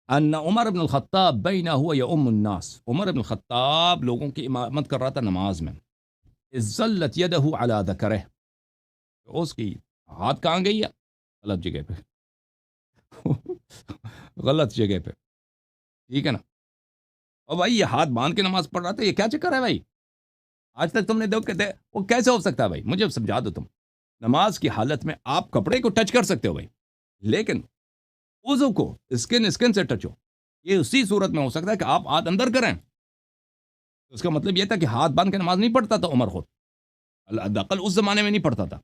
ان عمر بن الخطاب بین ہوا یؤم الناس، عمر بن الخطاب لوگوں کی امامت کر رہا تھا نماز میں، اذ ظلت یدہ علی ذکرہ، اس کی ہاتھ کہاں گئی ہے؟ غلط جگہ پہ غلط جگہ پہ، ٹھیک ہے نا؟ اور بھائی یہ ہاتھ باندھ کے نماز پڑھ رہا تھا، یہ کیا چکر ہے بھائی؟ آج تک تم نے دیکھ کہتے وہ کیسے ہو سکتا ہے بھائی؟ مجھے سمجھا دو، تم نماز کی حالت میں آپ کپڑے کو ٹچ کر سکتے ہو بھائی، لیکن وضو کو اسکن سے ٹچ ہو، یہ اسی صورت میں ہو سکتا ہے کہ آپ ہاتھ اندر کریں، اس کا مطلب یہ تھا کہ ہاتھ باندھ کے نماز نہیں پڑھتا تھا عمر خود، حداقل اس زمانے میں نہیں پڑھتا تھا،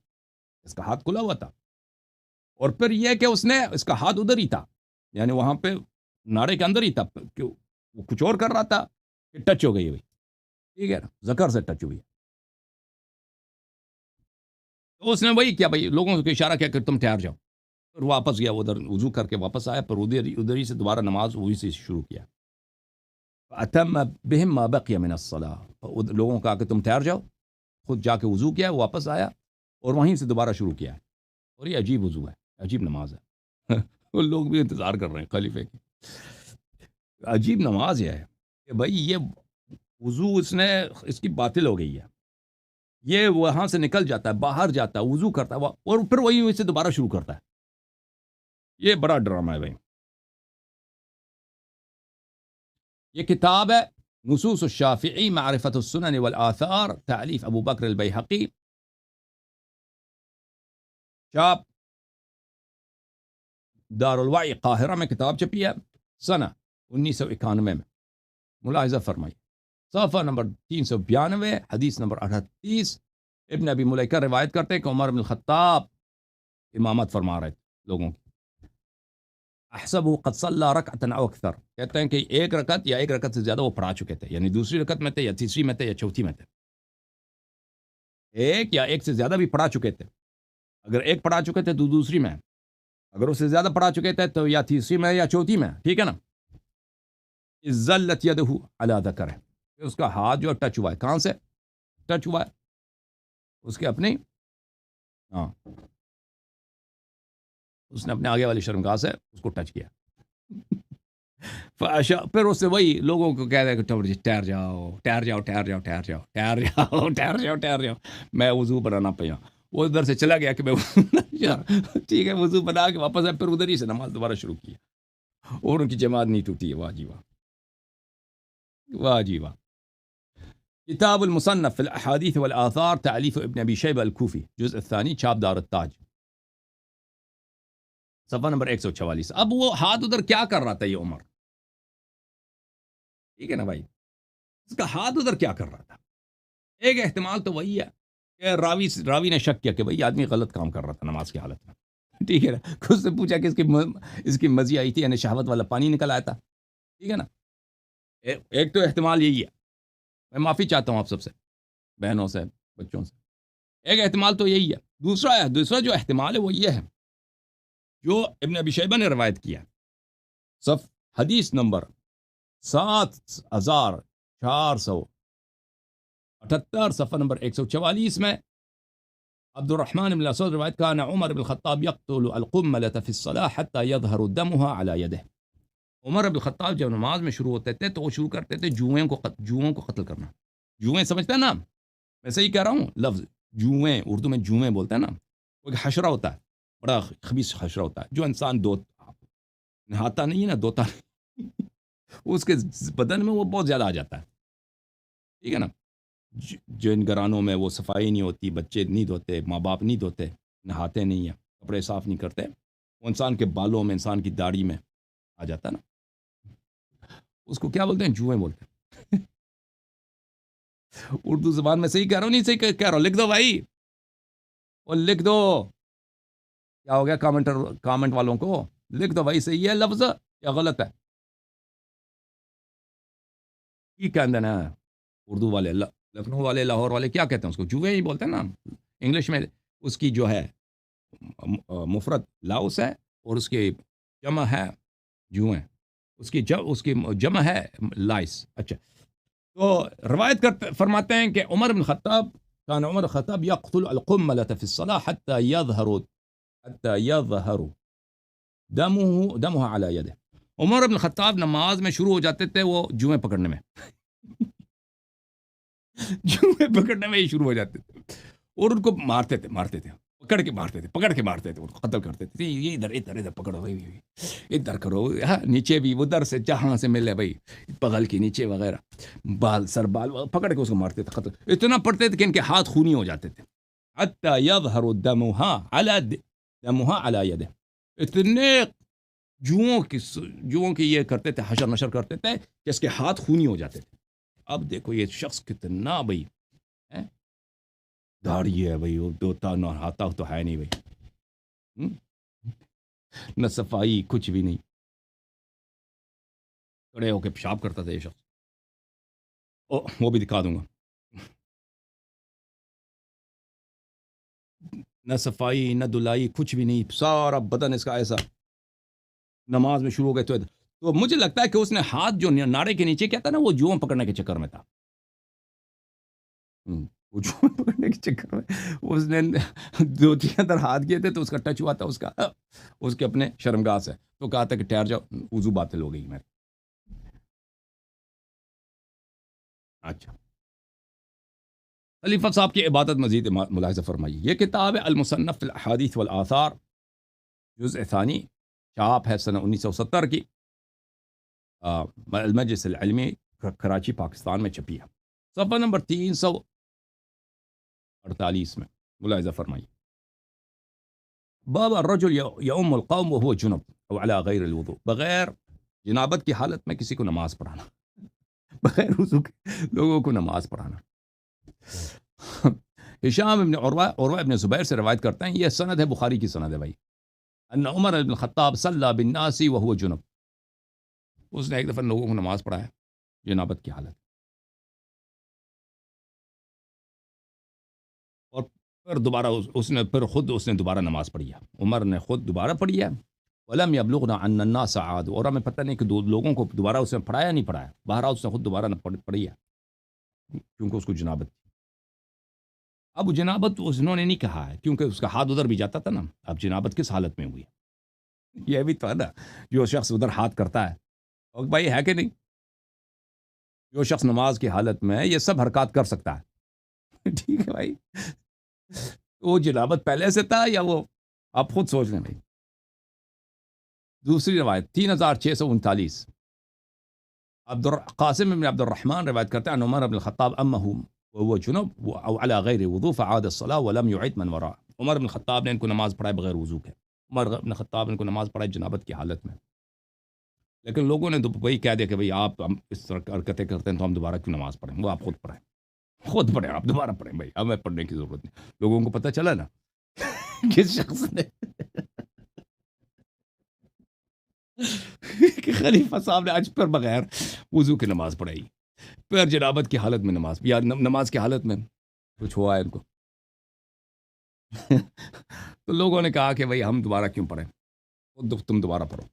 اس کا ہاتھ کھلا ہوا تھا، اور پھر یہ کہ اس نے اس کا ہاتھ ادھر ہی تھا، یعنی وہاں پہ ناڑے کے اندر ہی تھا، کہ وہ کچھ اور کر رہا تھا کہ ٹچ ہو گئی بھائی، ٹھیک ہے نا، ذکر سے ٹچ ہوئی، تو اس نے وہی کیا بھائی، لوگوں کو اشارہ کیا کہ تم ٹھہر جاؤ، پھر واپس گیا ادھر، وضو کر کے واپس آیا، پھر ادھر ہی سے دوبارہ نماز وہی سے شروع کیا، اتم بہم ما بقی من الصلاۃ، لوگوں کا کہ تم ٹھہر جاؤ، خود جا کے وضو کیا، واپس آیا اور وہیں سے دوبارہ شروع کیا، اور یہ عجیب وضو ہے، عجیب نماز ہے وہ لوگ بھی انتظار کر رہے ہیں خلیفے کی، عجیب نماز یہ ہے کہ بھائی یہ وضو اس کی باطل ہو گئی ہے، یہ وہاں سے نکل جاتا ہے، باہر جاتا ہے، وضو کرتا ہے اور پھر وہی سے دوبارہ شروع کرتا ہے، یہ بڑا ڈرامہ ہے بھائی۔ یہ کتاب ہے نصوص الشافعی معرفت السنن والآثار، تالیف ابو بکر البیہقی، چاپ دار الوعی قاہرہ میں کتاب چھپی ہے سنہ 1991 میں، ملاحظہ فرمائیے، صفحہ نمبر 392، حدیث نمبر 38، ابن ابی ملیکہ روایت کرتے ہیں کہ عمر بن الخطاب امامت فرما رہے تھے لوگوں کی، احسبہ قد صلی رکعۃ او اکثر، کہتے ہیں کہ ایک رکعت سے زیادہ وہ پڑھا چکے تھے، یعنی دوسری رکعت میں تھے یا تیسری میں تھے یا چوتھی میں تھے، ایک سے زیادہ بھی پڑھا چکے تھے، اگر ایک پڑھا چکے تھے تو دوسری میں، اگر اس سے زیادہ پڑھا چکے تھے تو یا تیسری میں یا چوتھی میں، ٹھیک ہے نا؟ ذلت یدہ علی ذکرہ، اس کا ہاتھ جو ٹچ ہوا ہے، کہاں سے ٹچ ہوا ہے؟ اس کے اپنے ہاں، اس نے اپنے آگے والی شرمگاہ سے اس کو ٹچ کیا پھر اس سے وہی لوگوں کو کہہ رہے کہ ٹھہر جاؤ، میں وضو بنانا پیا، وہ ادھر سے چلا گیا کہ میں ٹھیک ہے، وضو بنا کے واپس آیا، پھر ادھر ہی سے نماز دوبارہ شروع کی، اور ان کی جماعت نہیں ٹوٹی ہے، واہ جی واہ، واہ جی واہ۔ کتاب المصنف فی الاحادیث والآثار، تالیف ابن ابی شیبہ الکوفی، جزء الثانی، چھاپ دار التاج، صفحہ نمبر 144۔ اب وہ ہاتھ ادھر کیا کر رہا تھا یہ عمر، ٹھیک ہے نا بھائی، اس کا ہاتھ ادھر کیا کر رہا تھا؟ ایک احتمال تو وہی ہے کہ راوی نے شک کیا کہ بھائی آدمی غلط کام کر رہا تھا نماز کی حالت میں، ٹھیک ہے نا، خود سے پوچھا کہ اس کی مزی آئی تھی، یعنی شہوت والا پانی نکل آیا تھا، ٹھیک ہے نا، ایک تو احتمال یہی ہے، میں معافی چاہتا ہوں آپ سب سے، بہنوں سے، بچوں سے، ایک احتمال تو یہی ہے، دوسرا جو احتمال ہے وہ یہ ہے جو ابن ابی شیبہ نے روایت کیا، حدیث نمبر 7478، صفحہ نمبر 144 میں، عبد الرحمن بن اسود روایت کا، عمر بن الخطاب یقتل القملة في الصلاة حتى يظهر دمها على يده، عمر بن الخطاب جب نماز میں شروع ہوتے تھے تو وہ شروع کرتے تھے جوئیں کو قتل کرنا، جوئیں سمجھتے ہیں نا، میں صحیح کہہ رہا ہوں، لفظ جوئیں اردو میں جوئیں بولتے ہیں نا، وہ ایک حشرہ ہوتا ہے، بڑا خبیث حشرہ ہوتا ہے، جو انسان دو نہاتا نہیں ہے نا، دھوتا نہیں اس کے بدن میں وہ بہت زیادہ آ جاتا ہے، ٹھیک ہے نا؟ جن گھرانوں میں وہ صفائی نہیں ہوتی، بچے نہیں دھوتے، ماں باپ نہیں دھوتے، نہاتے نہیں ہیں، کپڑے صاف نہیں کرتے، وہ انسان کے بالوں میں، انسان کی داڑھی میں آ جاتا ہے نا، اس کو کیا بولتے ہیں؟ جوئیں بولتے ہیں اردو زبان میں صحیح کہہ رہا ہوں، نہیں صحیح کہہ رہا ہوں؟ لکھ دو بھائی، اور لکھ دو، کیا ہو گیا کامنٹ والوں کو؟ لکھ دو بھائی، صحیح ہے لفظ یا غلط ہے؟ کی کہتے ہیں اردو والے، لکھنؤ والے، لاہور والے کیا کہتے ہیں اس کو؟ جوئے ہی بولتے ہیں نا انگلش میں. اس کی جو ہے مفرد لاؤس ہے، اور اس کی جمع ہے جوئیں، اس کی جمع ہے لائس. اچھا، تو روایت کرتے فرماتے ہیں کہ عمر بن خطاب، كان عمر الخطاب يقتل القملة في الصلاة حتى يظهر دمها على يده. عمر بن خطاب نماز میں شروع ہو جاتے تھے وہ جوئیں پکڑنے میں جوئیں پکڑنے میں ہی شروع ہو جاتے تھے، اور ان کو مارتے تھے پکڑ کے مارتے تھے، ان کو قتل کرتے تھے. یہ ادھر پکڑو بھائی، ادھر کرو، ہاں نیچے بھی ادھر سے جہاں سے ملے بھائی، بغل کے نیچے وغیرہ، بال پکڑ کے اس کو مارتے تھے، قتل اتنا پڑتے تھے کہ ان کے ہاتھ خونی ہو جاتے تھے. حتی یظہر دمها علی یده. اتنے جوؤں کی یہ کرتے تھے، حشر نشر کرتے تھے کہ اس کے ہاتھ خونی ہو جاتے تھے. اب دیکھو یہ شخص کتنا بھائی داڑھی ہے بھائی، وہ دوتا نہ ہاتا تو ہے نہیں بھائی، نہ صفائی، کچھ بھی نہیں، کھڑے ہو کے پیشاب کرتا تھا یہ شخص. وہ بھی دکھا دوں گا. نہ صفائی نہ دلائی، کچھ بھی نہیں، سارا بدن اس کا ایسا. نماز میں شروع ہو گئے تو مجھے لگتا ہے کہ اس نے ہاتھ جو ناڑے کے نیچے کیا تھا نا، وہ جوؤں پکڑنے کے چکر میں تھا. وہ جوئیں پکڑنے کے چکر میں اس نے دو تین اندر ہاتھ کیے تھے، تو اس کا ٹچ ہوا تھا اس کے اپنے شرمگاہ سے، تو کہا تھا کہ ٹھہر جاؤ، وضو باطل ہو گئی میری. اچھا، خلیفہ صاحب کی عبادت مزید ملاحظہ فرمائیے. یہ کتاب ہے المصنف فی الاحادیث والآثار، جزء ثانی، چاپ ہے سنہ 1970 کی، المجلس العلمی، کراچی پاکستان میں چھپی ہے. صفحہ نمبر 348 میں ملاحظہ فرمائیے. باب الرجل یؤم القوم وهو جنب او على غیر الوضوء. بغیر جنابت کی حالت میں کسی کو نماز پڑھانا، بغیر وضو کے لوگوں کو نماز پڑھانا. ہشام ابن عروہ ابن زبیر سے روایت کرتے ہیں، یہ سند ہے، بخاری کی سند ہے بھائی، ان عمر بن الخطاب صلی بالناس وهو جنب. اس نے ایک دفعہ لوگوں کو نماز پڑھایا جنابت کی حالت، اور پھر دوبارہ اس نے دوبارہ نماز پڑھی ہے. عمر نے خود دوبارہ پڑھی ہے. ولم يبلغنا ان الناس عادوا، اور ہمیں پتہ نہیں کہ لوگوں کو دوبارہ اس نے پڑھایا نہیں پڑھایا. بہرحال اس نے خود دوبارہ پڑھی ہے، کیونکہ اس کو جنابت تھی. اب جنابت انہوں نے نہیں کہا ہے، کیونکہ اس کا ہاتھ ادھر بھی جاتا تھا نا. اب جنابت کس حالت میں ہوئی ہے؟ یہ بھی تو ہے نا، جو شخص ادھر ہاتھ کرتا ہے، اور بھائی ہے کہ نہیں، جو شخص نماز کی حالت میں یہ سب حرکات کر سکتا ہے. ٹھیک ہے بھائی، وہ جنابت پہلے سے تھا یا وہ، آپ خود سوچ لیں بھائی. دوسری روایت 3639، قاسم بن عبد الرحمن روایت کرتے ہیں، عمر بن الخطاب امه وهو جنب او على غیر وضو فعاد الصلاة ولم يعد من وراء. عمر بن الخطاب نے ان کو نماز پڑھائے بغیر وضو کے. عمر بن الخطاب نے ان کو نماز پڑھائی جنابت کی حالت میں. لیکن لوگوں نے تو وہی کہہ دیا کہ بھئی آپ ہم اس طرح حرکتیں کرتے ہیں تو ہم دوبارہ کیوں نماز پڑھیں؟ وہ آپ خود پڑھیں، آپ دوبارہ پڑھیں بھائی، ہمیں پڑھنے کی ضرورت نہیں. لوگوں کو پتہ چلا نا کس شخص نے کہ خلیفہ صاحب نے آج پر بغیر وضو کی نماز پڑھائی، پھر جنابت کی حالت میں نماز، یا نماز کی حالت میں کچھ ہوا ہے ان کو. تو لوگوں نے کہا کہ بھئی ہم دوبارہ کیوں پڑھیں، تم دوبارہ پڑھو.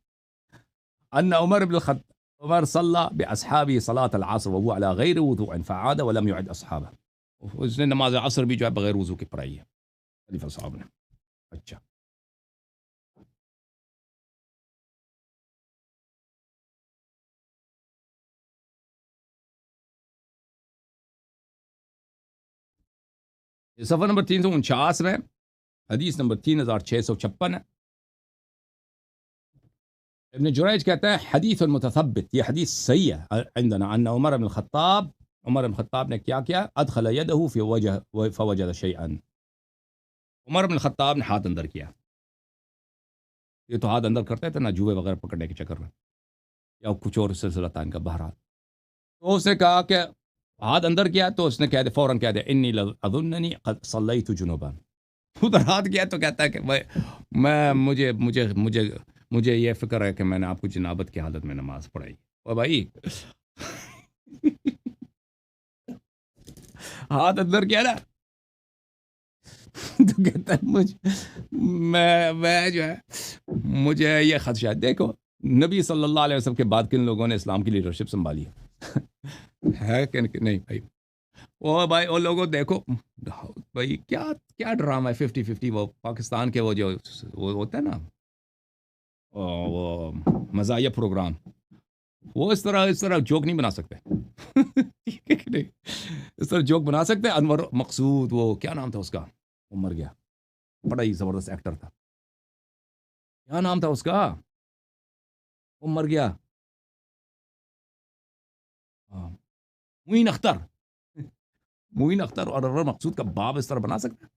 ان عمر بن عمر صلی باصحابہ صلاۃ العصر وهو على غیر وضوء فعاد ولم يعد اصحابه. اس نے نماز عصر بھی جو ہے بغیر وضو کے پڑھائی ہے خلیفہ صاحب نے. اچھا، صفحہ نمبر 349 میں حدیث نمبر 3656 ہے. ابن جریج کہتا ہے حدیث المتثبت، یہ حدیث صحیح ہے عندنا، ان عمر بن الخطاب نے کیا کیا، ادخل یدہ فی وجہ فوجد شیئا. عمر بن الخطاب نے ہاتھ اندر کیا. یہ تو ہاتھ اندر کرتے تھے نا جوئے وغیرہ پکڑنے کے چکر میں، یا کچھ اور سلسلہ تھا ان کا. بہرحال تو اس نے کہا کہ ہاتھ اندر کیا، تو اس نے کہہ دیا، فوراً کہہ دیا انی اظننی قد صلیت جنوبا. ادھر ہاتھ کیا تو کہتا ہے کہ میں مجھے یہ فکر ہے کہ میں نے آپ کو جنابت کی حالت میں نماز پڑھائی. اور بھائی ہاتھ اندر کیا نا، تو کہتا ہے میں جو ہے مجھے یہ خدشہ ہے. دیکھو نبی صلی اللہ علیہ وسلم کے بعد کن لوگوں نے اسلام کی لیڈرشپ سنبھالی ہے کہ نہیں بھائی؟ وہ بھائی وہ لوگوں دیکھو بھائی کیا ڈرامہ ہے 50-50. وہ پاکستان کے وہ جو وہ ہوتا ہے نا وہ مزاحیہ پروگرام، وہ اس طرح جوک نہیں بنا سکتے. ٹھیک ہے کہ نہیں؟ اس طرح جوک بنا سکتے. انور مقصود وہ کیا نام تھا اس کا، وہ مر گیا، بڑا ہی زبردست ایکٹر تھا. کیا نام تھا اس کا، وہ مر گیا. معین اختر اور انور مقصود کا باب اس طرح بنا سکتا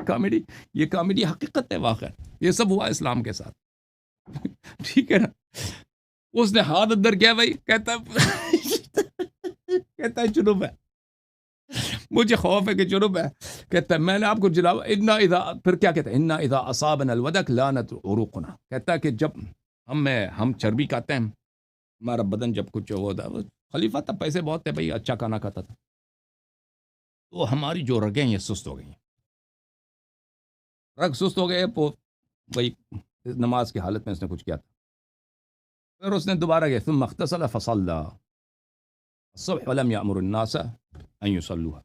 کامیڈی. یہ کامیڈی حقیقت ہے، واقع یہ سب ہوا اسلام کے ساتھ. ٹھیک ہے نا. اس نے ہاتھ اندر کیا بھائی، کہتا ہے جنوب ہے، مجھے خوف ہے کہ جنوب ہے. کہتا ہے میں نے آپ کو جلاوا پھر کیا کہتا ہے، انا اذا اصابنا الودک لانت عروقنا. کہتا ہے کہ جب ہم چربی کھاتے ہیں، ہمارا بدن جب کچھ ہوتا ہے، خلیفہ تھا، پیسے بہت تھے بھائی، اچھا کھانا کھاتا تھا، تو ہماری جو رگیں یہ سست ہو گئی ہیں. رگ سست ہو گئے بھائی نماز کی حالت میں اس نے کچھ کیا تھا. پھر اس نے دوبارہ گیا ثم اغتسل فصلى الصبح ولم يأمر الناس ان يصلوها.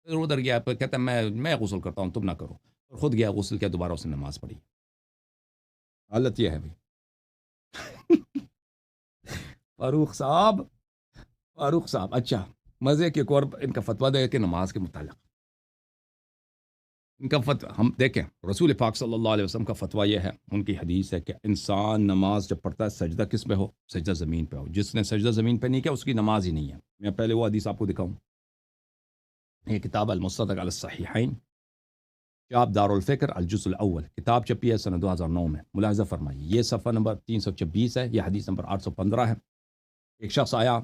پھر ادھر گیا، پھر کہتا ہے میں غسل کرتا ہوں، تم نہ کرو. اور خود گیا غسل کیا، دوبارہ اس نے نماز پڑھی. حالت یہ ہے بھائی. فاروق صاحب اچھا مزے کے ایک اور ان کا فتویٰ دے کہ نماز کے متعلق ان کا فتویٰ ہم دیکھیں. رسول پاک صلی اللہ علیہ وسلم کا فتویٰ یہ ہے، ان کی حدیث ہے کہ انسان نماز جب پڑھتا ہے سجدہ کس پہ ہو، سجدہ زمین پہ ہو. جس نے سجدہ زمین پہ نہیں کیا اس کی نماز ہی نہیں ہے. میں پہلے وہ حدیث آپ کو دکھاؤں. یہ کتاب المستدرک علی الصحیحین، چاپ دار الفکر، الجزء الاول، کتاب چھپی ہے سنہ 2009 میں. ملاحظہ فرمائیے یہ صفحہ نمبر 326 ہے، یہ حدیث نمبر 815 ہے. ایک شخص آیا،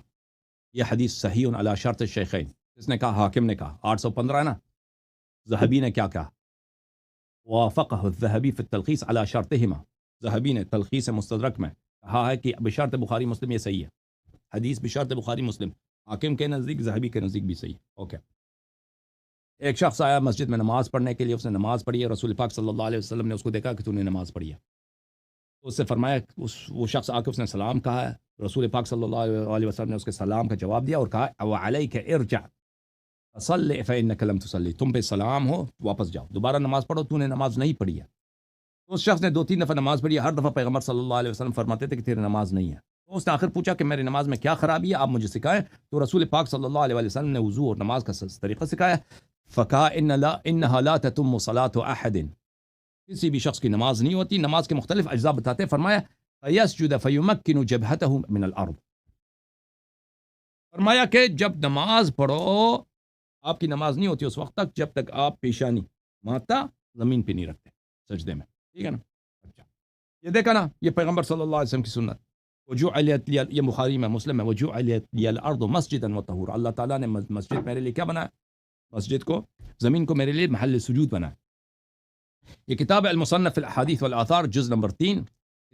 یہ حدیث صحیح علی شرط الشیخین، اس نے کہا، حاکم نے کہا 815 ہے نا. ذہبی نے کیا کہا، وافقہ الذہبی فی التلخیص علی شرطہما. ذہبی نے تلخیص مستدرک میں کہا ہے کہ بشرط بخاری مسلم یہ صحیح ہے، حدیث بشرط بخاری مسلم. حاکم کے نزدیک، ذہبی کے نزدیک بھی صحیح. اوکے. ایک شخص آیا مسجد میں نماز پڑھنے کے لیے، اس نے نماز پڑھی ہے. رسول پاک صلی اللہ علیہ وسلم نے اس کو دیکھا کہ تو نے نماز پڑھی ہے. اس سے فرمایا، وہ شخص آ کے اس نے سلام کہا ہے. رسول پاک صلی اللہ علیہ وسلم نے اس کے سلام کا جواب دیا اور کہا وعلیک ارجع فصلی فانک لم تصلی. تم پہ سلام ہو، واپس جاؤ، دوبارہ نماز پڑھو، تو نے نماز نہیں پڑھی ہے. تو اس شخص نے 2-3 دفعہ نماز پڑھی ہے. ہر دفعہ پیغمبر صلی اللہ علیہ وسلم فرماتے تھے کہ تیری نماز نہیں ہے. تو اس نے آخر پوچھا کہ میری نماز میں کیا خرابی ہے، آپ مجھے سکھائیں. تو رسول پاک صلی اللہ علیہ وسلم نے وضو اور نماز کا طریقہ سکھایا. فکا انہا لا تتم صلاة احد، کسی بھی شخص کی نماز نہیں ہوتی. نماز کے مختلف اجزاء بتاتے. فرمایا فیسجد فیمکن جبہتہ من الارض. فرمایا کہ جب نماز پڑھو، آپ کی نماز نہیں ہوتی اس وقت تک جب تک آپ پیشانی ماتا زمین پہ نہیں رکھتے سجدے میں. ٹھیک ہے نا. اچھا یہ دیکھا نا، یہ پیغمبر صلی اللہ علیہ وسلم کی سنت. وجعلت لی، یہ بخاری میں مسلم ہے، وجعلت لی الارض مسجدا وطہورا. اللہ تعالیٰ نے مسجد میرے لیے کیا بنایا، مسجد کو، زمین کو میرے لیے محل سجود بنایا. یہ کتاب المصنف الاحادیث والآثار جز نمبر 3،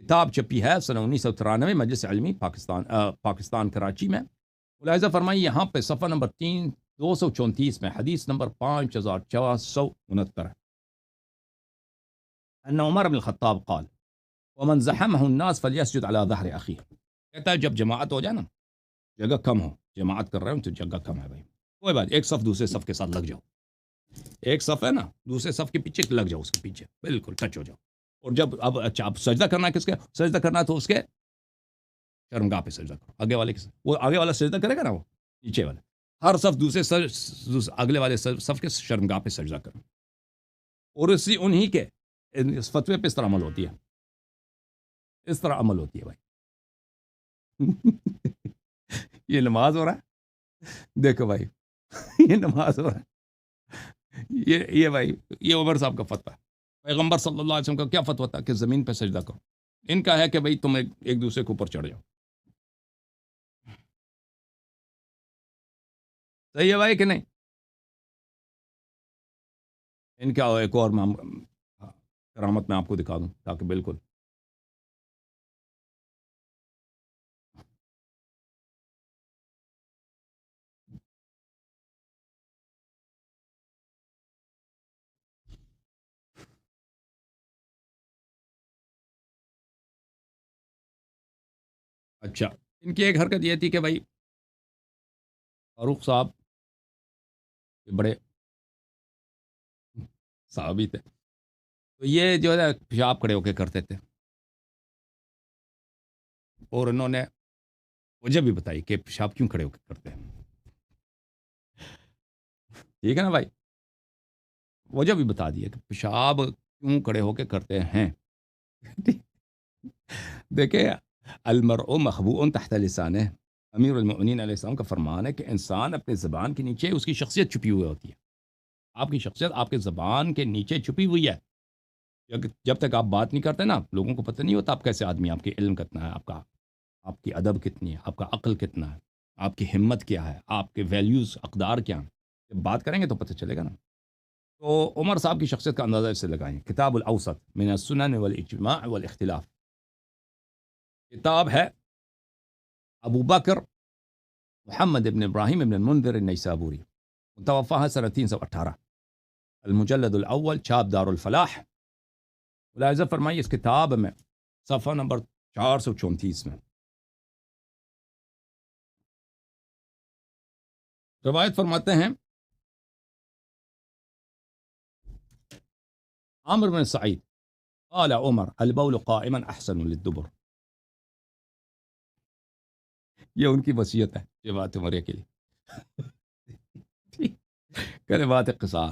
کتاب چھپی ہے سنہ 1993 مجلس علمی پاکستان کراچی میں. ملاحظہ فرمائیے یہاں پہ صفحہ نمبر 234 میں حدیث نمبر 5469 ہے. ان عمر بن الخطاب قال ومن زحمه الناس فليسجد على ظهر اخيه. کہتا ہے جب جماعت ہو جائے نا، جگہ کم ہو، جماعت کر رہے ہوں تو جگہ کم ہے بھائی، کوئی بات، ایک صف دوسرے صف کے ساتھ لگ جاؤ. ایک صف ہے نا، دوسرے صف کے پیچھے لگ جاؤ، اس کے پیچھے بالکل ٹچ ہو جاؤ. اور جب اب سجدہ کرنا ہے، کس کے سجدہ کرنا ہے، تو اس کے شرمگاہ پہ سجدہ کرو. آگے والے وہ آگے والا سجدہ کرے گا نا، وہ نیچے والا، ہر صف دوسرے اگلے والے صف کے شرمگاہ پہ سجدہ کرو. اور انہی کے اس فتوے پہ اس طرح عمل ہوتی ہے، اس طرح عمل ہوتی ہے بھائی۔ یہ نماز ہو رہا ہے، دیکھو بھائی، یہ نماز ہو رہا ہے، یہ بھائی، یہ عمر صاحب کا فتویٰ ہے۔ پیغمبر صلی اللہ علیہ وسلم کا کیا فتویٰ تھا کہ زمین پہ سجدہ کرو؟ ان کا ہے کہ بھائی تم ایک دوسرے کے اوپر چڑھ جاؤ۔ صحیح ہے بھائی کہ نہیں؟ ان کا ایک اور کرامت میں آپ کو دکھا دوں تاکہ بالکل اچھا، ان کی ایک حرکت یہ تھی کہ بھائی فاروق صاحب یہ بڑے صحابی تھے، تو یہ جو ہے پیشاب کھڑے ہو کے کرتے تھے، اور انہوں نے وجہ بھی بتائی کہ پیشاب کیوں کھڑے ہو کے کرتے ہیں، ٹھیک ہے نا بھائی؟ وجہ بھی بتا دی ہے کہ پیشاب کیوں کھڑے ہو کے کرتے ہیں۔ دیکھیں، المرء مخبوء تحت لسانہ، امیر المؤمنین علیہ السلام کا فرمان ہے کہ انسان اپنے زبان کے نیچے اس کی شخصیت چھپی ہوئی ہوتی ہے۔ آپ کی شخصیت آپ کے زبان کے نیچے چھپی ہوئی ہے۔ جب تک آپ بات نہیں کرتے نا، لوگوں کو پتہ نہیں ہوتا آپ کیسے آدمی، آپ کی علم کتنا ہے، آپ کی ادب کتنی ہے، آپ کا عقل کتنا ہے، آپ کی ہمت کیا ہے، آپ کے ویلیوز اقدار کیا ہیں۔ جب بات کریں گے تو پتہ چلے گا نا۔ تو عمر صاحب کی شخصیت کا اندازہ اس سے لگائیں۔ کتاب الاوسط من السنن والاجماع والاختلاف، کتاب ہے ابو بکر محمد ابن ابراہیم ابن المنذر النیسابوری، متوفہ ہے سنہ 318، المجلد الاول، چھاپ دار الفلاح۔ ملاحظہ فرمائیے اس کتاب میں صفحہ نمبر 434 میں روایت فرماتے ہیں، عامر بن سعید قال عمر البول قائما احسن للدبر، یہ ان کی وصیت ہے، یہ بات عمریہ کے لیے۔ کلمات اختصار۔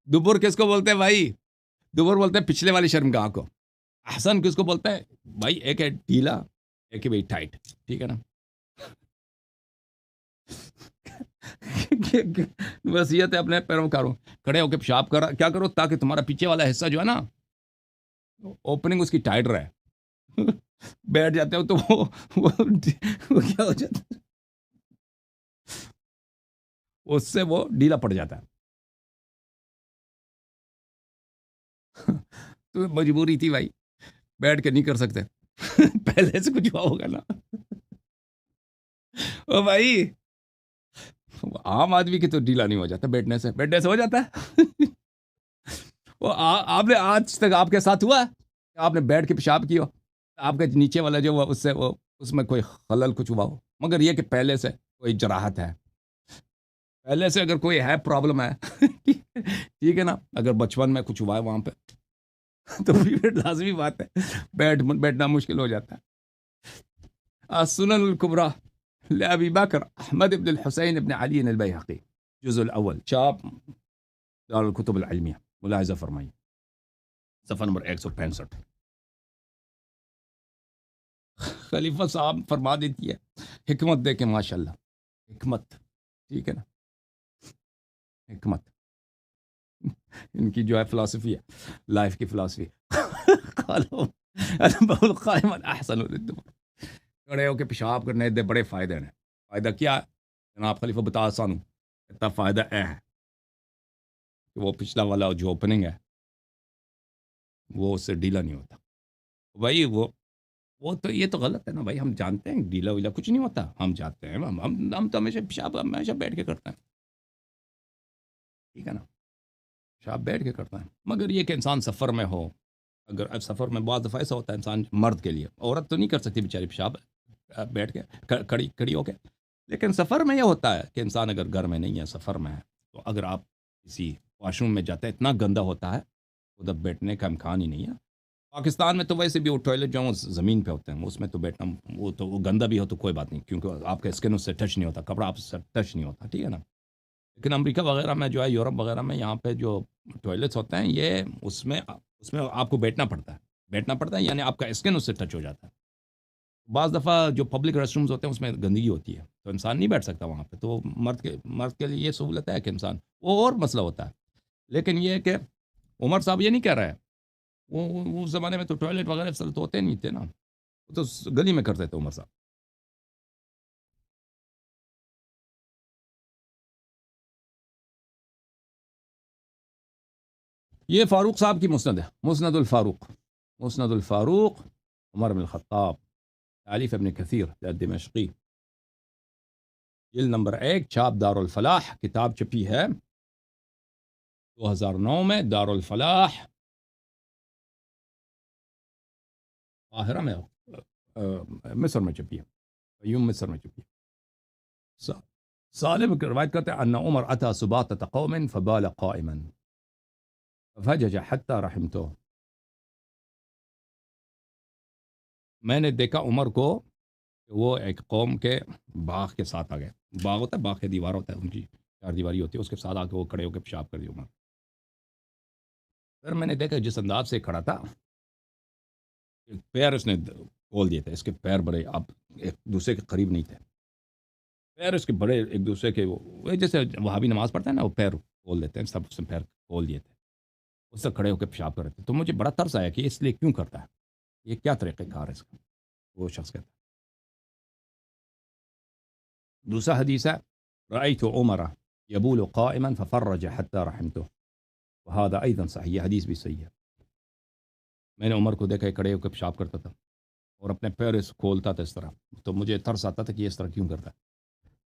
دبر کس کو بولتے ہیں بھائی؟ دبر بولتے ہیں پچھلے والی شرمگاہ کو۔ احسن کس کو بولتے ہیں بھائی؟ ایک ہے ڈھیلا، ایک ہے بھائی ٹائٹ، ٹھیک ہے نا؟ وصیت ہے اپنے پیروکاروں، کھڑے ہو کے پیشاب کیا کرو تاکہ تمہارا پیچھے والا حصہ جو ہے نا، اوپننگ اس کی ٹائٹ رہے۔ بیٹھ جاتے ہو تو وہ کیا ہو جاتا ہے، اس سے وہ ڈھیلا پڑ جاتا ہے۔ تو مجبوری تھی بھائی، بیٹھ کے نہیں کر سکتے۔ پہلے سے کچھ ہوا ہوگا نا۔ او بھائی، عام آدمی کی تو ڈھیلا نہیں ہو جاتا، بیٹھنے سے ہو جاتا ہے۔ وہ آپ نے آج تک آپ کے ساتھ ہوا ہے کہ آپ نے بیٹھ کے پیشاب کیا ہو، آپ کے نیچے والا جو اس سے اس میں کوئی خلل کچھ ہوا ہو؟ مگر یہ کہ پہلے سے کوئی جراحت ہے، پہلے سے اگر کوئی ہے پرابلم ہے، ٹھیک ہے نا، اگر بچپن میں کچھ ہوا ہے وہاں پہ تو پھر لازمی بات ہے بیٹھنا مشکل ہو جاتا ہے۔ السنن الکبریٰ لأبی بکر احمد بن الحسین بن علی البیہقی، جزء الاول، چھاپ دار الکتب العلمیہ۔ ملاحظہ فرمائیے صفحہ نمبر 165۔ خلیفہ صاحب فرما دیتی ہے، حکمت دے کے ماشاءاللہ، حکمت، ٹھیک ہے نا، حکمت ان کی جو ہے فلسفی ہے، لائف کی فلسفی۔ البول قائما احسن للدبر، کھڑے ہو کے پیشاب کرنے دے بڑے فائدے ہیں۔ فائدہ کیا ہے جناب خلیفہ بتا سانو؟ اتنا فائدہ اے ہے کہ وہ پچھلا والا جو اوپننگ ہے وہ اس سے ڈھیلا نہیں ہوتا بھائی۔ وہ تو یہ تو غلط ہے نا بھائی، ہم جانتے ہیں ڈھیلا ویلا کچھ نہیں ہوتا، ہم جانتے ہیں، ہم تو ہمیشہ پیشاب ہمیشہ بیٹھ کے کرتے ہیں، ٹھیک ہے نا، پیشاب بیٹھ کے کرتا ہے۔ مگر یہ کہ انسان سفر میں ہو، اگر سفر میں بعض دفعہ ایسا ہوتا ہے انسان مرد کے لیے، عورت تو نہیں کر سکتی بیچاری پیشاب بیٹھ کے کھڑی ہو کے، لیکن سفر میں یہ ہوتا ہے کہ انسان اگر گھر میں نہیں ہے، سفر میں ہے، تو اگر آپ کسی واش روم میں جاتے ہیں اتنا گندا ہوتا ہے ادھر بیٹھنے کا امکان ہی نہیں ہے، پاکستان میں تو ویسے بھی وہ ٹوائلٹ جو ہیں وہ زمین پہ ہوتے ہیں، اس میں تو بیٹھنا وہ گندا بھی ہو تو کوئی بات نہیں، کیونکہ آپ کا اسکن اس سے ٹچ نہیں ہوتا، کپڑا آپ سے ٹچ نہیں ہوتا، ٹھیک ہے نا؟ لیکن امریکہ وغیرہ میں جو ہے، یورپ وغیرہ میں، یہاں پہ جو ٹوائلٹس ہوتے ہیں، یہ اس میں آپ کو بیٹھنا پڑتا ہے، یعنی آپ کا اسکن اس سے ٹچ ہو جاتا ہے۔ بعض دفعہ جو پبلک ریسٹ رومز ہوتے ہیں اس میں گندگی ہوتی ہے، تو انسان نہیں بیٹھ سکتا وہاں پہ، تو مرد کے لیے یہ سہولت ہے کہ انسان، وہ اور مسئلہ ہوتا ہے۔ لیکن یہ ہے کہ عمر صاحب یہ نہیں کہہ رہا ہے، وہ اس زمانے میں تو ٹوائلٹ وغیرہ اصل تو ہوتے نہیں تھے نا، وہ تو گلی میں کرتے تھے عمر صاحب۔ یہ فاروق صاحب کی مسند ہے، مسند الفاروق عمر بن الخطاب، تعلیف ابن کثیر دمشقی، جلد نمبر 1، چھاپ دارالفلاح، کتاب چھپی ہے 2009 میں، دارالفلاح قاہرہ میں، مصر میں چھپی ہے، فیوم مصر میں چھپی ہے۔ سالم روایت کرتے ہیں ان عمر اتى سباطة قوم فبال قائما ففجج حتى رحمته، میں نے دیکھا عمر کو کہ وہ ایک قوم کے باغ کے ساتھ آ گئے، باغ ہوتا ہے، باغ کے دیوار ہوتا ہے، ان کی چار دیواری ہوتی ہے، اس کے ساتھ آ کے وہ کھڑے ہو کے پیشاب کر دی عمر۔ پھر میں نے دیکھا جس انداز سے کھڑا تھا، پیر اس نے کھول دیے تھے، اس کے پیر بڑے اب ایک دوسرے کے قریب نہیں تھے، پیر اس کے بڑے ایک دوسرے کے، وہ جیسے وہابی نماز پڑھتے ہیں نا، وہ پیر کھول دیتے ہیں، سب اس نے پیر کھول دیے تھے، اس سے کھڑے ہو کے پیشاب کر رہے تھے، تو مجھے بڑا ترس آیا کہ اس لیے کیوں کرتا ہے، یہ کیا طریقہ کار ہے اس کا؟ وہ شخص کہتا ہے۔ دوسرا حدیث ہے، رأيت عمر يبول قائما ففرج حتى رحمته، وهذا ايضا صحیح، یہ حدیث بھی صحیح ہے۔ میں نے عمر کو دیکھا کھڑے ہو کے پیشاب کرتا تھا اور اپنے پیر اس کھولتا تھا اس طرح، تو مجھے ترس آتا تھا کہ یہ اس طرح کیوں کرتا ہے۔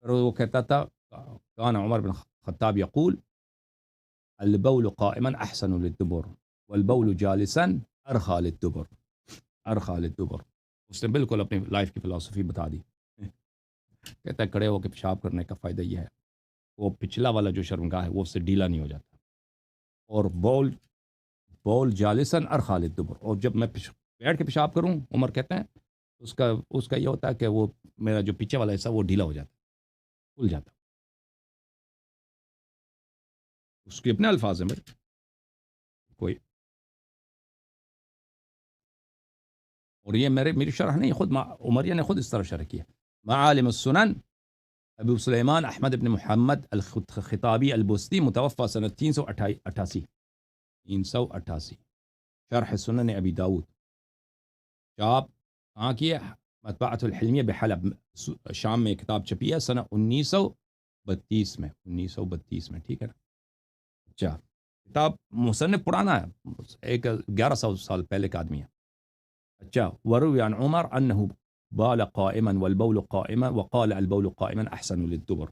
پھر وہ کہتا تھا، کان عمر بن خطاب یقول البول قائما احسن للدبر والبول جالسا ارخى للدبر، ارخى للدبر، اس نے بالکل اپنی لائف کی فلسفی بتا دی۔ کہتا ہے کھڑے ہو کے پیشاب کرنے کا فائدہ یہ ہے، وہ پچھلا والا جو شرمگاہ ہے وہ اس سے ڈھیلا نہیں ہو جاتا، اور بول جالسن ارخى للدبر، اور جب میں بیٹھ کے پیشاب کروں، عمر کہتے ہیں، اس کا یہ ہوتا ہے کہ وہ میرا جو پیچھے والا حصہ وہ ڈھیلا ہو جاتا ہے، کھل جاتا ہے۔ اس کے اپنے الفاظ ہیں میرے، کوئی، اور یہ میری شرح نہیں، خود عمریہ نے خود اس طرح شرح کیا۔ معالم السنن ابو سلیمان احمد ابن محمد الخطابی البستی، متوفى سنة 388، شرح سنن ابی داود، چاپ کہاں کی ہے؟ مطبعۃ الحلمیہ بحلب، شام میں کتاب چھپی ہے سنہ 1932 میں، 1932 میں، ٹھیک ہے نا؟ اچھا، کتاب مصنف پرانا ہے، ایک 1100 سال پہلے کا آدمی ہے۔ اچھا، وروي عن عمر انه بال قائما والبول قائما وقال البول قائما احسن للدبر،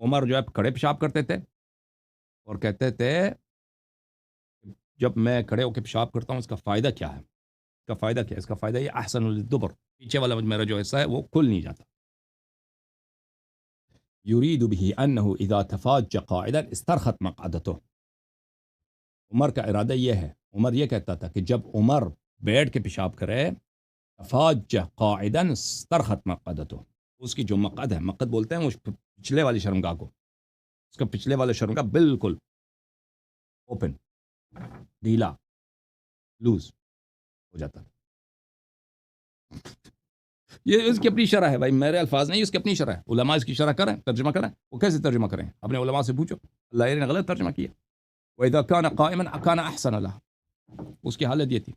عمر جو ہے کھڑے پیشاب کرتے تھے اور کہتے تھے جب میں کھڑے ہو کے پیشاب کرتا ہوں اس کا فائدہ کیا ہے، اس کا فائدہ کیا ہے، اس کا فائدہ یہ احسن للدبر، پیچھے والا میرا جو حصہ ہے وہ کھل نہیں جاتا۔ يريد به انه اذا تفاج قاعدا استرخت مقعدته، عمر کا ارادہ یہ ہے، عمر یہ کہتا تھا کہ جب عمر بیٹھ کے پیشاب کرے، فاج قاعدا استرخت مقعدته، اس کی جو مقعد ہے، مقعد بولتے ہیں وہ پچھلے والی شرمگاہ کو، اس کا پچھلے والا شرمگاہ بالکل اوپن، ڈھیلا، لوز ہو جاتا ہے۔ یہ اس کی اپنی شرح ہے بھائی، میرے الفاظ نہیں، اس کی اپنی شرح ہے، علماء اس کی شرح کریں، ترجمہ کریں، وہ کیسے ترجمہ کریں؟ اپنے علماء سے پوچھو، اللہ نے غلط ترجمہ کیا۔ وَإِذَا كَانَ قَائِمًا كَانَ أَحْسَنَ لَهُ، اس کی حالت یہ تھی،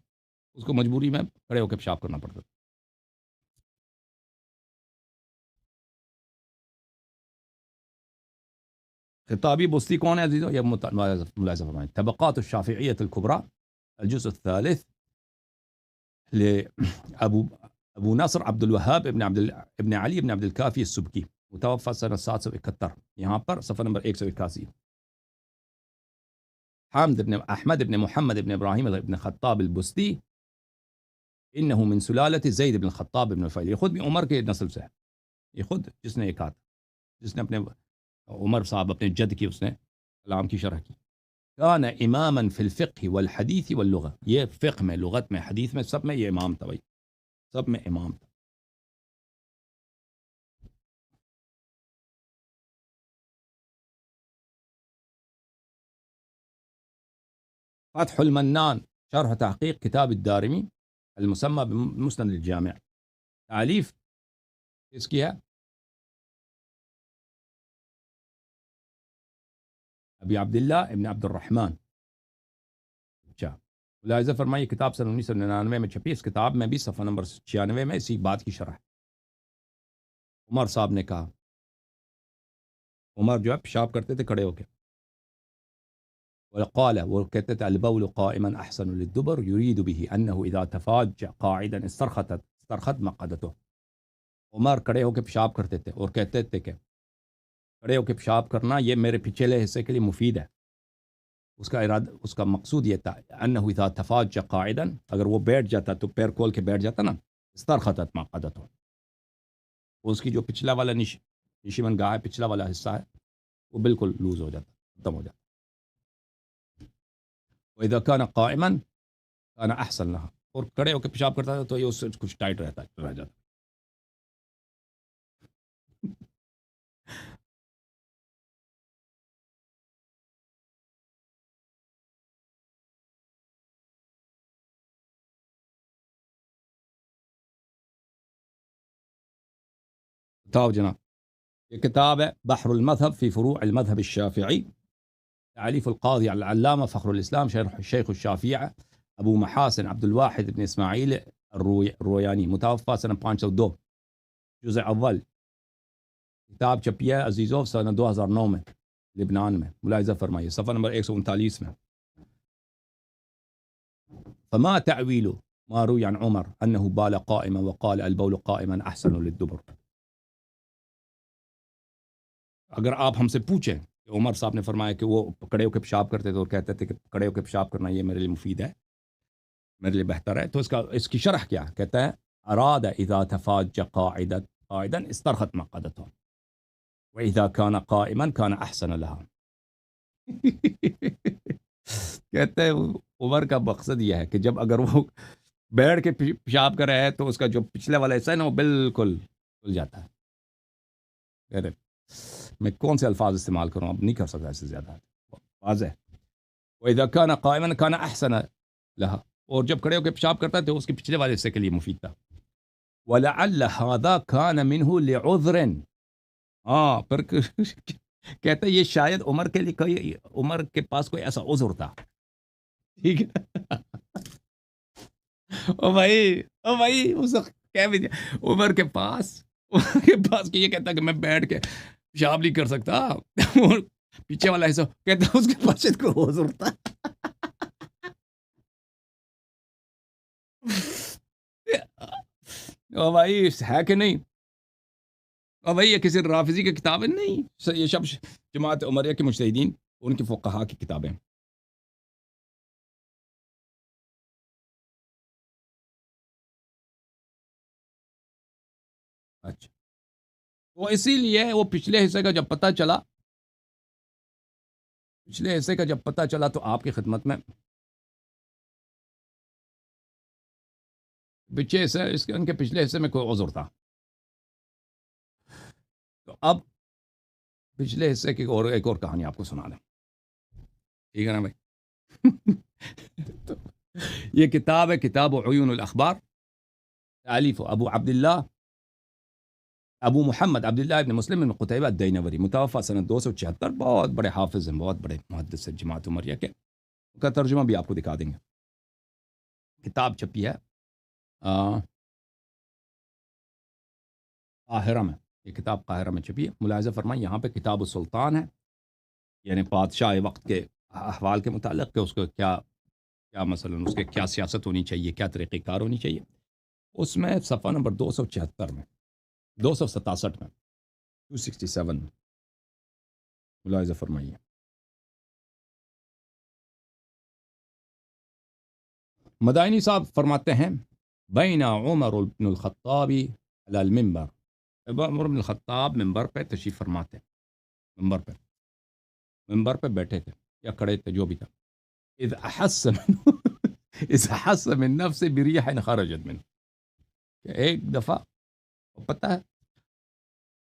اس کو مجبوری میں کھڑے ہو کے پیشاب کرنا پڑتا تھا۔ خطابی بستی کون ہے عزیزو؟ یہ ملاحظہ فرمائیں، طبقات الشافعیۃ الکبریٰ، الجزء الثالث، ابو نصر عبد الوهاب ابن علی ابن عبد الکافی السبکی، متوفى سنہ 771، یہاں پر صفحہ نمبر 181۔ حامد ابن احمد ابن محمد ابن ابراہیم ابن خطاب البستی، انه من سلالة زید بن خطاب ابن الفیل، یہ خود بھی عمر کے نسل سے ہے، یہ خود جس نے یہ کہا تھا، جس نے اپنے عمر صاحب اپنے جد کی اس نے کلام کی شرح کی۔ کان اماما فی الفقہ والحدیث واللغہ، یہ فقہ میں، لغت میں، حدیث میں، سب میں یہ امام تھا بھائی، سب میں امام تھا۔ فتح المنان شرح تحقیق کتاب الدارمی المسمى بمسند الجامع، تعلیف کس کی ہے؟ ابی عبداللہ ابن عبد الرحمن۔ اچھا، ملاحظہ فرمائیے کتاب سن 1999 میں چھپی، اس کتاب میں بھی صفحہ نمبر 96 میں اسی بات کی شرح ہے۔ عمر صاحب نے کہا، عمر جو ہے پیشاب کرتے تھے کھڑے ہو کے، وقال، وہ کہتے تھے البول قائما احسن للدبر يريد به انه اذا تفاج قاعدا استرخت مقعدته۔ عمر کھڑے ہو کے پیشاب کرتے تھے اور کہتے تھے کہ کھڑے ہو کے پیشاب کرنا یہ میرے پچھلے حصے کے لیے مفید ہے۔ اس کا ارادہ، اس کا مقصود یہ تھا انه اذا تفاج قاعدا، اگر وہ بیٹھ جاتا تو پیر کھول کے بیٹھ جاتا نا، استرخت مقعدته، اس کی جو پچھلا والا نشیمن گاہ ہے، پچھلا والا حصہ ہے، وہ بالکل لوز ہو جاتا، ختم ہو جاتا۔ وَإِذَا كَانَ قَائِمًا كَانَ أَحْسَنَ لَهَا، اور کھڑے ہو کے پیشاب کرتا تھا تو یہ اس سے کچھ ٹائٹ رہ جاتا۔ بتاؤ جناب، یہ کتاب ہے بحر المذہب فی فروع المذہب الشافعی، تعلیف القاضی العلامہ فخر الاسلام شیخ الشافعیہ ابو محاسن عبد الواحد بن اسماعیل الرویانی، متوفی سنہ 502، جزء اول، کتاب چھپی ہے عزیزو سنہ 2009 میں لبنان میں، ملاحظہ فرمائیے صفحہ نمبر 139 میں۔ فما تعویل ما روی عن عمر انه بال قائما وقال البول قائما احسن للدبر۔ اگر آپ ہم سے پوچھیں کہ عمر صاحب نے فرمایا کہ وہ کڑے ہو کے پیشاب کرتے تھے اور کہتے تھے کہ کڑے ہو کے پیشاب کرنا یہ میرے لیے مفید ہے، میرے لیے بہتر ہے، تو اس کی شرح کیا کہتا ہے؟ اراد اذا تفاج قاعدا استرخت مقعدته واذا كان قائما كان احسن لها۔ کہتے ہیں عمر کا مقصد یہ ہے کہ جب اگر وہ بیٹھ کے پیشاب کر رہا ہے تو اس کا جو پچھلے والا حصہ ہے نا وہ بالکل کھل جاتا ہے۔ میں کون سے الفاظ استعمال کروں، اب نہیں کر سکتا اس سے زیادہ، واضح ہے۔ وَإِذَا كَانَ قَائِمًا كَانَ أَحْسَنَ لَهَا، اور جب کھڑے ہو کے پیشاب کرتا ہے تو اس کے پچھلے والے حصے کے لیے مفید تھا۔ وَلَعَلَّ هَذَا كَانَ مِنْهُ لِعُذْرٍ، ہاں پھر کہتے ہیں یہ شاید عمر کے لیے کوئی، عمر کے پاس کوئی ایسا عذر تھا، ٹھیک ہے۔ او بھائی اس وقت کہہ بھی دیا عمر کے پاس کہ یہ کہتا کہ میں بیٹھ کے پیشاب نہیں کر سکتا، اور پیچھے والا حصہ کہتا اس کے پاس کو عذر تھا۔ او بھائی ہے کہ نہیں؟ او بھائی یہ کسی رافضی کی کتاب ہے نہیں، یہ سب جماعت عمریہ کے مجتہدین ان کی فقہا کی کتابیں۔ اچھا، وہ اسی لیے وہ پچھلے حصے کا جب پتہ چلا، پچھلے حصے کا جب پتہ چلا تو آپ کی خدمت میں پچھلے حصے ان کے پچھلے حصے میں کوئی عذر تھا، تو اب پچھلے حصے کی ایک اور کہانی آپ کو سنا دیں، ٹھیک ہے نا بھائی؟ تو یہ کتاب ہے کتاب عیون الاخبار، تالیف ابو عبداللہ ابو محمد عبداللہ ابن مسلم بن قتیبہ الدینوری، متوفی سنہ 276، بہت بڑے حافظ ہیں، بہت بڑے محدث ہیں جماعت عمریہ کے، ان کا ترجمہ بھی آپ کو دکھا دیں گے۔ کتاب چھپی ہے قاہرہ میں، یہ کتاب قاہرہ میں چھپی ہے، ملاحظہ فرمائیں یہاں پہ کتاب السلطان ہے، یعنی بادشاہ وقت کے احوال کے متعلق کہ اس کو کیا مثلا اس کے کیا سیاست ہونی چاہیے، کیا طریقہ کار ہونی چاہیے، اس میں صفحہ نمبر 276 میں، 267 میں، 267 میں ملاحظہ فرمائیے۔ مدائنی صاحب فرماتے ہیں بین عمر بن الخطاب علی المنبر، عمر بن الخطاب ممبر پہ تشریف فرماتے، ممبر پہ بیٹھے تھے، یا کھڑے تھے جو بھی تھا، اذ احس منه اذ احس من نفسه بریح خرجت منه، کہ ایک دفعہ پتہ ہے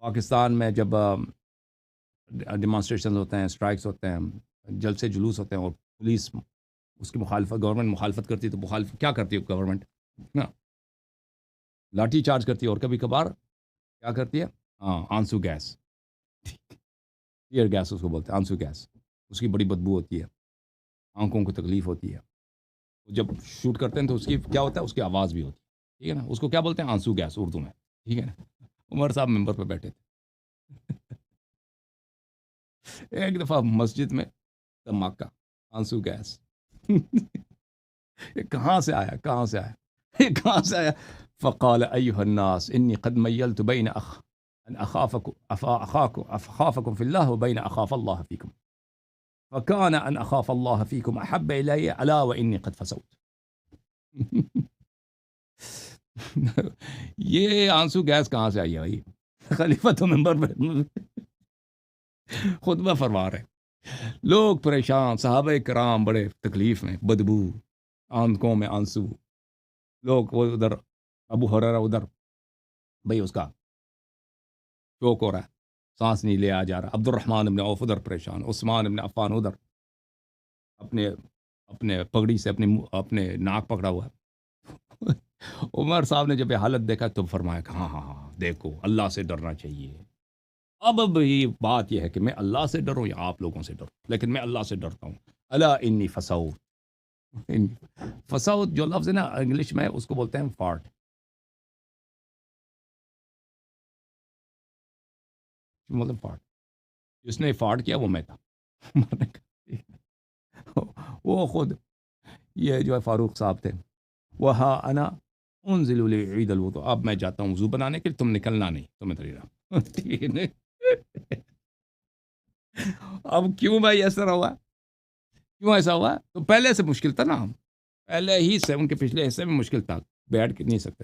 پاکستان میں جب ڈیمانسٹریشن ہوتے ہیں، اسٹرائکس ہوتے ہیں، جلسے جلوس ہوتے ہیں، اور پولیس اس کی مخالفت، گورنمنٹ مخالفت کرتی ہے، تو مخالفت کیا کرتی ہے گورنمنٹ؟ نا لاٹھی چارج کرتی ہے، اور کبھی کبھار کیا کرتی ہے؟ ہاں، آنسو گیس، ٹیئر گیس اس کو بولتے ہیں، آنسو گیس، اس کی بڑی بدبو ہوتی ہے، آنکھوں کو تکلیف ہوتی ہے، جب شوٹ کرتے ہیں تو اس کی کیا ہوتا ہے، اس کی آواز بھی ہوتی ہے، ٹھیک ہے نا، اس کو کیا بولتے ہیں؟ آنسو گیس اردو میں، ٹھیک ہے نا۔ عمر صاحب ممبر پہ بیٹھے تھے، ایک دفعہ مسجد میں دھماکہ، آنسو گیس یہ کہاں سے آیا، کہاں سے آیا، یہ کہاں سے آیا؟ فقال ایها الناس انی قد میلت بین ان اخافکم فی اللہ وبین اخاف اللہ فیکم فکان ان اخاف اللہ فیکم احب الی الا وانی قد فسوت یہ آنسو گیس کہاں سے آئی ہے بھائی؟ خلیفہ تو ممبر پہ خطبہ فرما رہے، لوگ پریشان، صحابہ کرام بڑے تکلیف میں، بدبو، آنکھوں میں آنسو، لوگ وہ ادھر، ابو ہریرہ ادھر، بھائی اس کا چوک ہو رہا ہے، سانس نہیں لیا جا رہا، عبد الرحمن بن عوف ادھر پریشان، عثمان بن عفان ادھر اپنے اپنے پگڑی سے اپنے ناک پکڑا ہوا ہے عمر صاحب نے جب یہ حالت دیکھا تو فرمایا کہ ہاں ہاں ہاں، دیکھو اللہ سے ڈرنا چاہیے۔ اب یہ بات یہ ہے کہ میں اللہ سے ڈروں یا آپ لوگوں سے ڈروں، لیکن میں اللہ سے ڈرتا ہوں۔ الا انی فسوت، فسوت جو لفظ ہے نا انگلش میں، اس کو بولتے ہیں فارٹ، مطلب فارٹ، جس نے فارٹ کیا وہ میں تھا وہ خود یہ جو ہے فاروق صاحب تھے، وہاں انا انزل لی عید الوضو، اب میں جاتا ہوں وضو بنانے کے لیے، تم نکلنا نہیں، تمہیں تو رہا ٹھیک ہے۔ اب کیوں بھائی ایسا ہوا، کیوں ایسا ہوا؟ تو پہلے سے مشکل تھا نا، پہلے ہی سے ان کے پچھلے حصے میں مشکل تھا، بیٹھ کے نہیں سکتے۔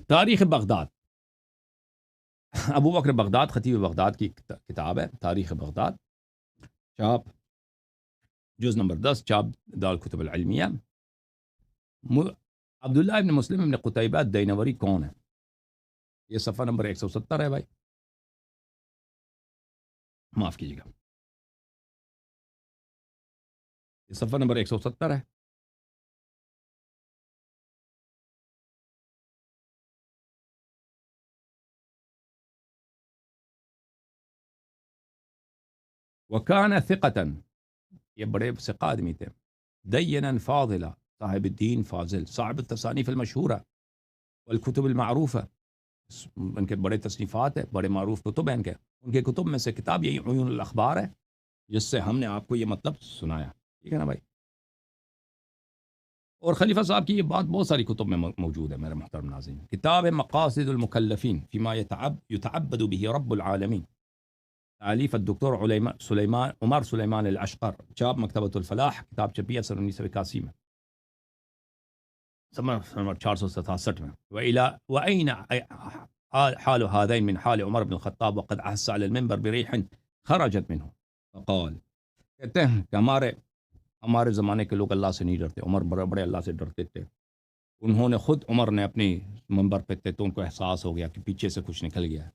تاریخ بغداد، ابو بکر بغداد خطیب بغداد کی کتاب ہے تاریخ بغداد، چاپ جز نمبر 10، چاپ دارالکتب العلمیہ۔ عبداللہ ابن مسلم ابن قتیبہ دینوری کون ہے؟ یہ صفحہ نمبر 170 ہے بھائی، معاف کیجیے گا، یہ صفحہ نمبر 170 ہے۔ وکان ثقتاً، یہ بڑے ثقہ آدمی تھے، دینا فاضلا، صاحب الدین فاضل، صاحب التصانیف المشہورہ والکتب المعروفہ، ان کے بڑے تصنیفات ہیں، بڑے معروف کتب ہیں ان کے کتب میں سے کتاب یہی عیون الاخبار ہے، جس سے ہم نے آپ کو یہ مطلب سنایا، ٹھیک ہے نا بھائی؟ اور خلیفہ صاحب کی یہ بات بہت ساری کتب میں موجود ہے میرے محترم ناظرین۔ کتاب مقاصد المکلفین فیما یتعبد به رب العالمین، تالیف الدکتور سلیمان عمر سلیمان الاشقر، چاپ مکتبۃ الفلاح، کتاب چھپی ہے سن 1981 میں، نمبر 467 میں۔ وأين حال هذين من حال عمر بن الخطاب وقد أحس على المنبر بريح خرجت منه فقال، کہتے ہیں کہ ہمارے زمانے کے لوگ اللہ سے نہیں ڈرتے، عمر بڑے اللہ سے ڈرتے تھے، انہوں نے خود، عمر نے اپنی منبر پہ تھے تو ان کو احساس ہو گیا کہ پیچھے سے کچھ نکل گیا ہے،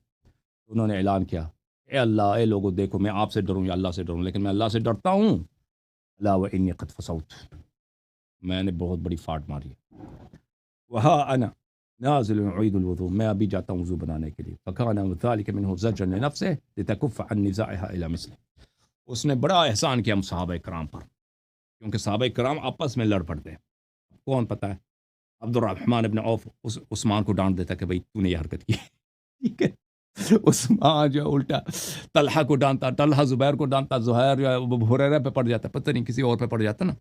انہوں نے اعلان کیا، اے اللہ، اے لوگوں دیکھو، میں آپ سے ڈروں یا اللہ سے ڈروں، لیکن میں اللہ سے ڈرتا ہوں، الا وانی قد فسوت، میں نے بہت بڑی فاٹ ماری ہے، وہا انا نازل اعید الوضو، میں ابھی جاتا ہوں وضو بنانے کے لیے، فکان ذلك منه زجرا لنفسه لتكف عن نزاعها الى مثله، اس نے بڑا احسان کیا صحابہ کرام پر، کیونکہ صحابہ کرام آپس میں لڑ پڑتے ہیں، کون پتہ ہے عبد الرحمن ابن عوف عثمان کو ڈانٹ دیتا کہ بھائی تو نے یہ حرکت کی، ٹھیک ہے، عثمان جو الٹا طلحہ کو ڈانتا، طلحہ زبیر کو ڈانتا، زہیر جو ہے ابو ہریرہ پہ پڑ جاتا، پتہ نہیں کسی اور پہ پڑ جاتا نا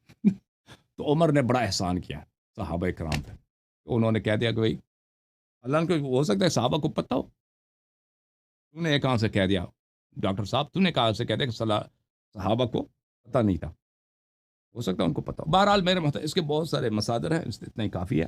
تو عمر نے بڑا احسان کیا صحابہ کرام پہ، انہوں نے کہہ دیا کہ بھائی اللہ کو ہو سکتا ہے صحابہ کو پتہ ہو، تو نے کہاں سے کہہ دیا ڈاکٹر صاحب، تو نے کہاں سے کہہ دیا کہ صحابہ کو پتہ نہیں تھا، ہو سکتا ہے ان کو پتہ ہو۔ بہرحال میرے اس کے بہت سارے مصادر ہیں، اتنا ہی کافی ہے۔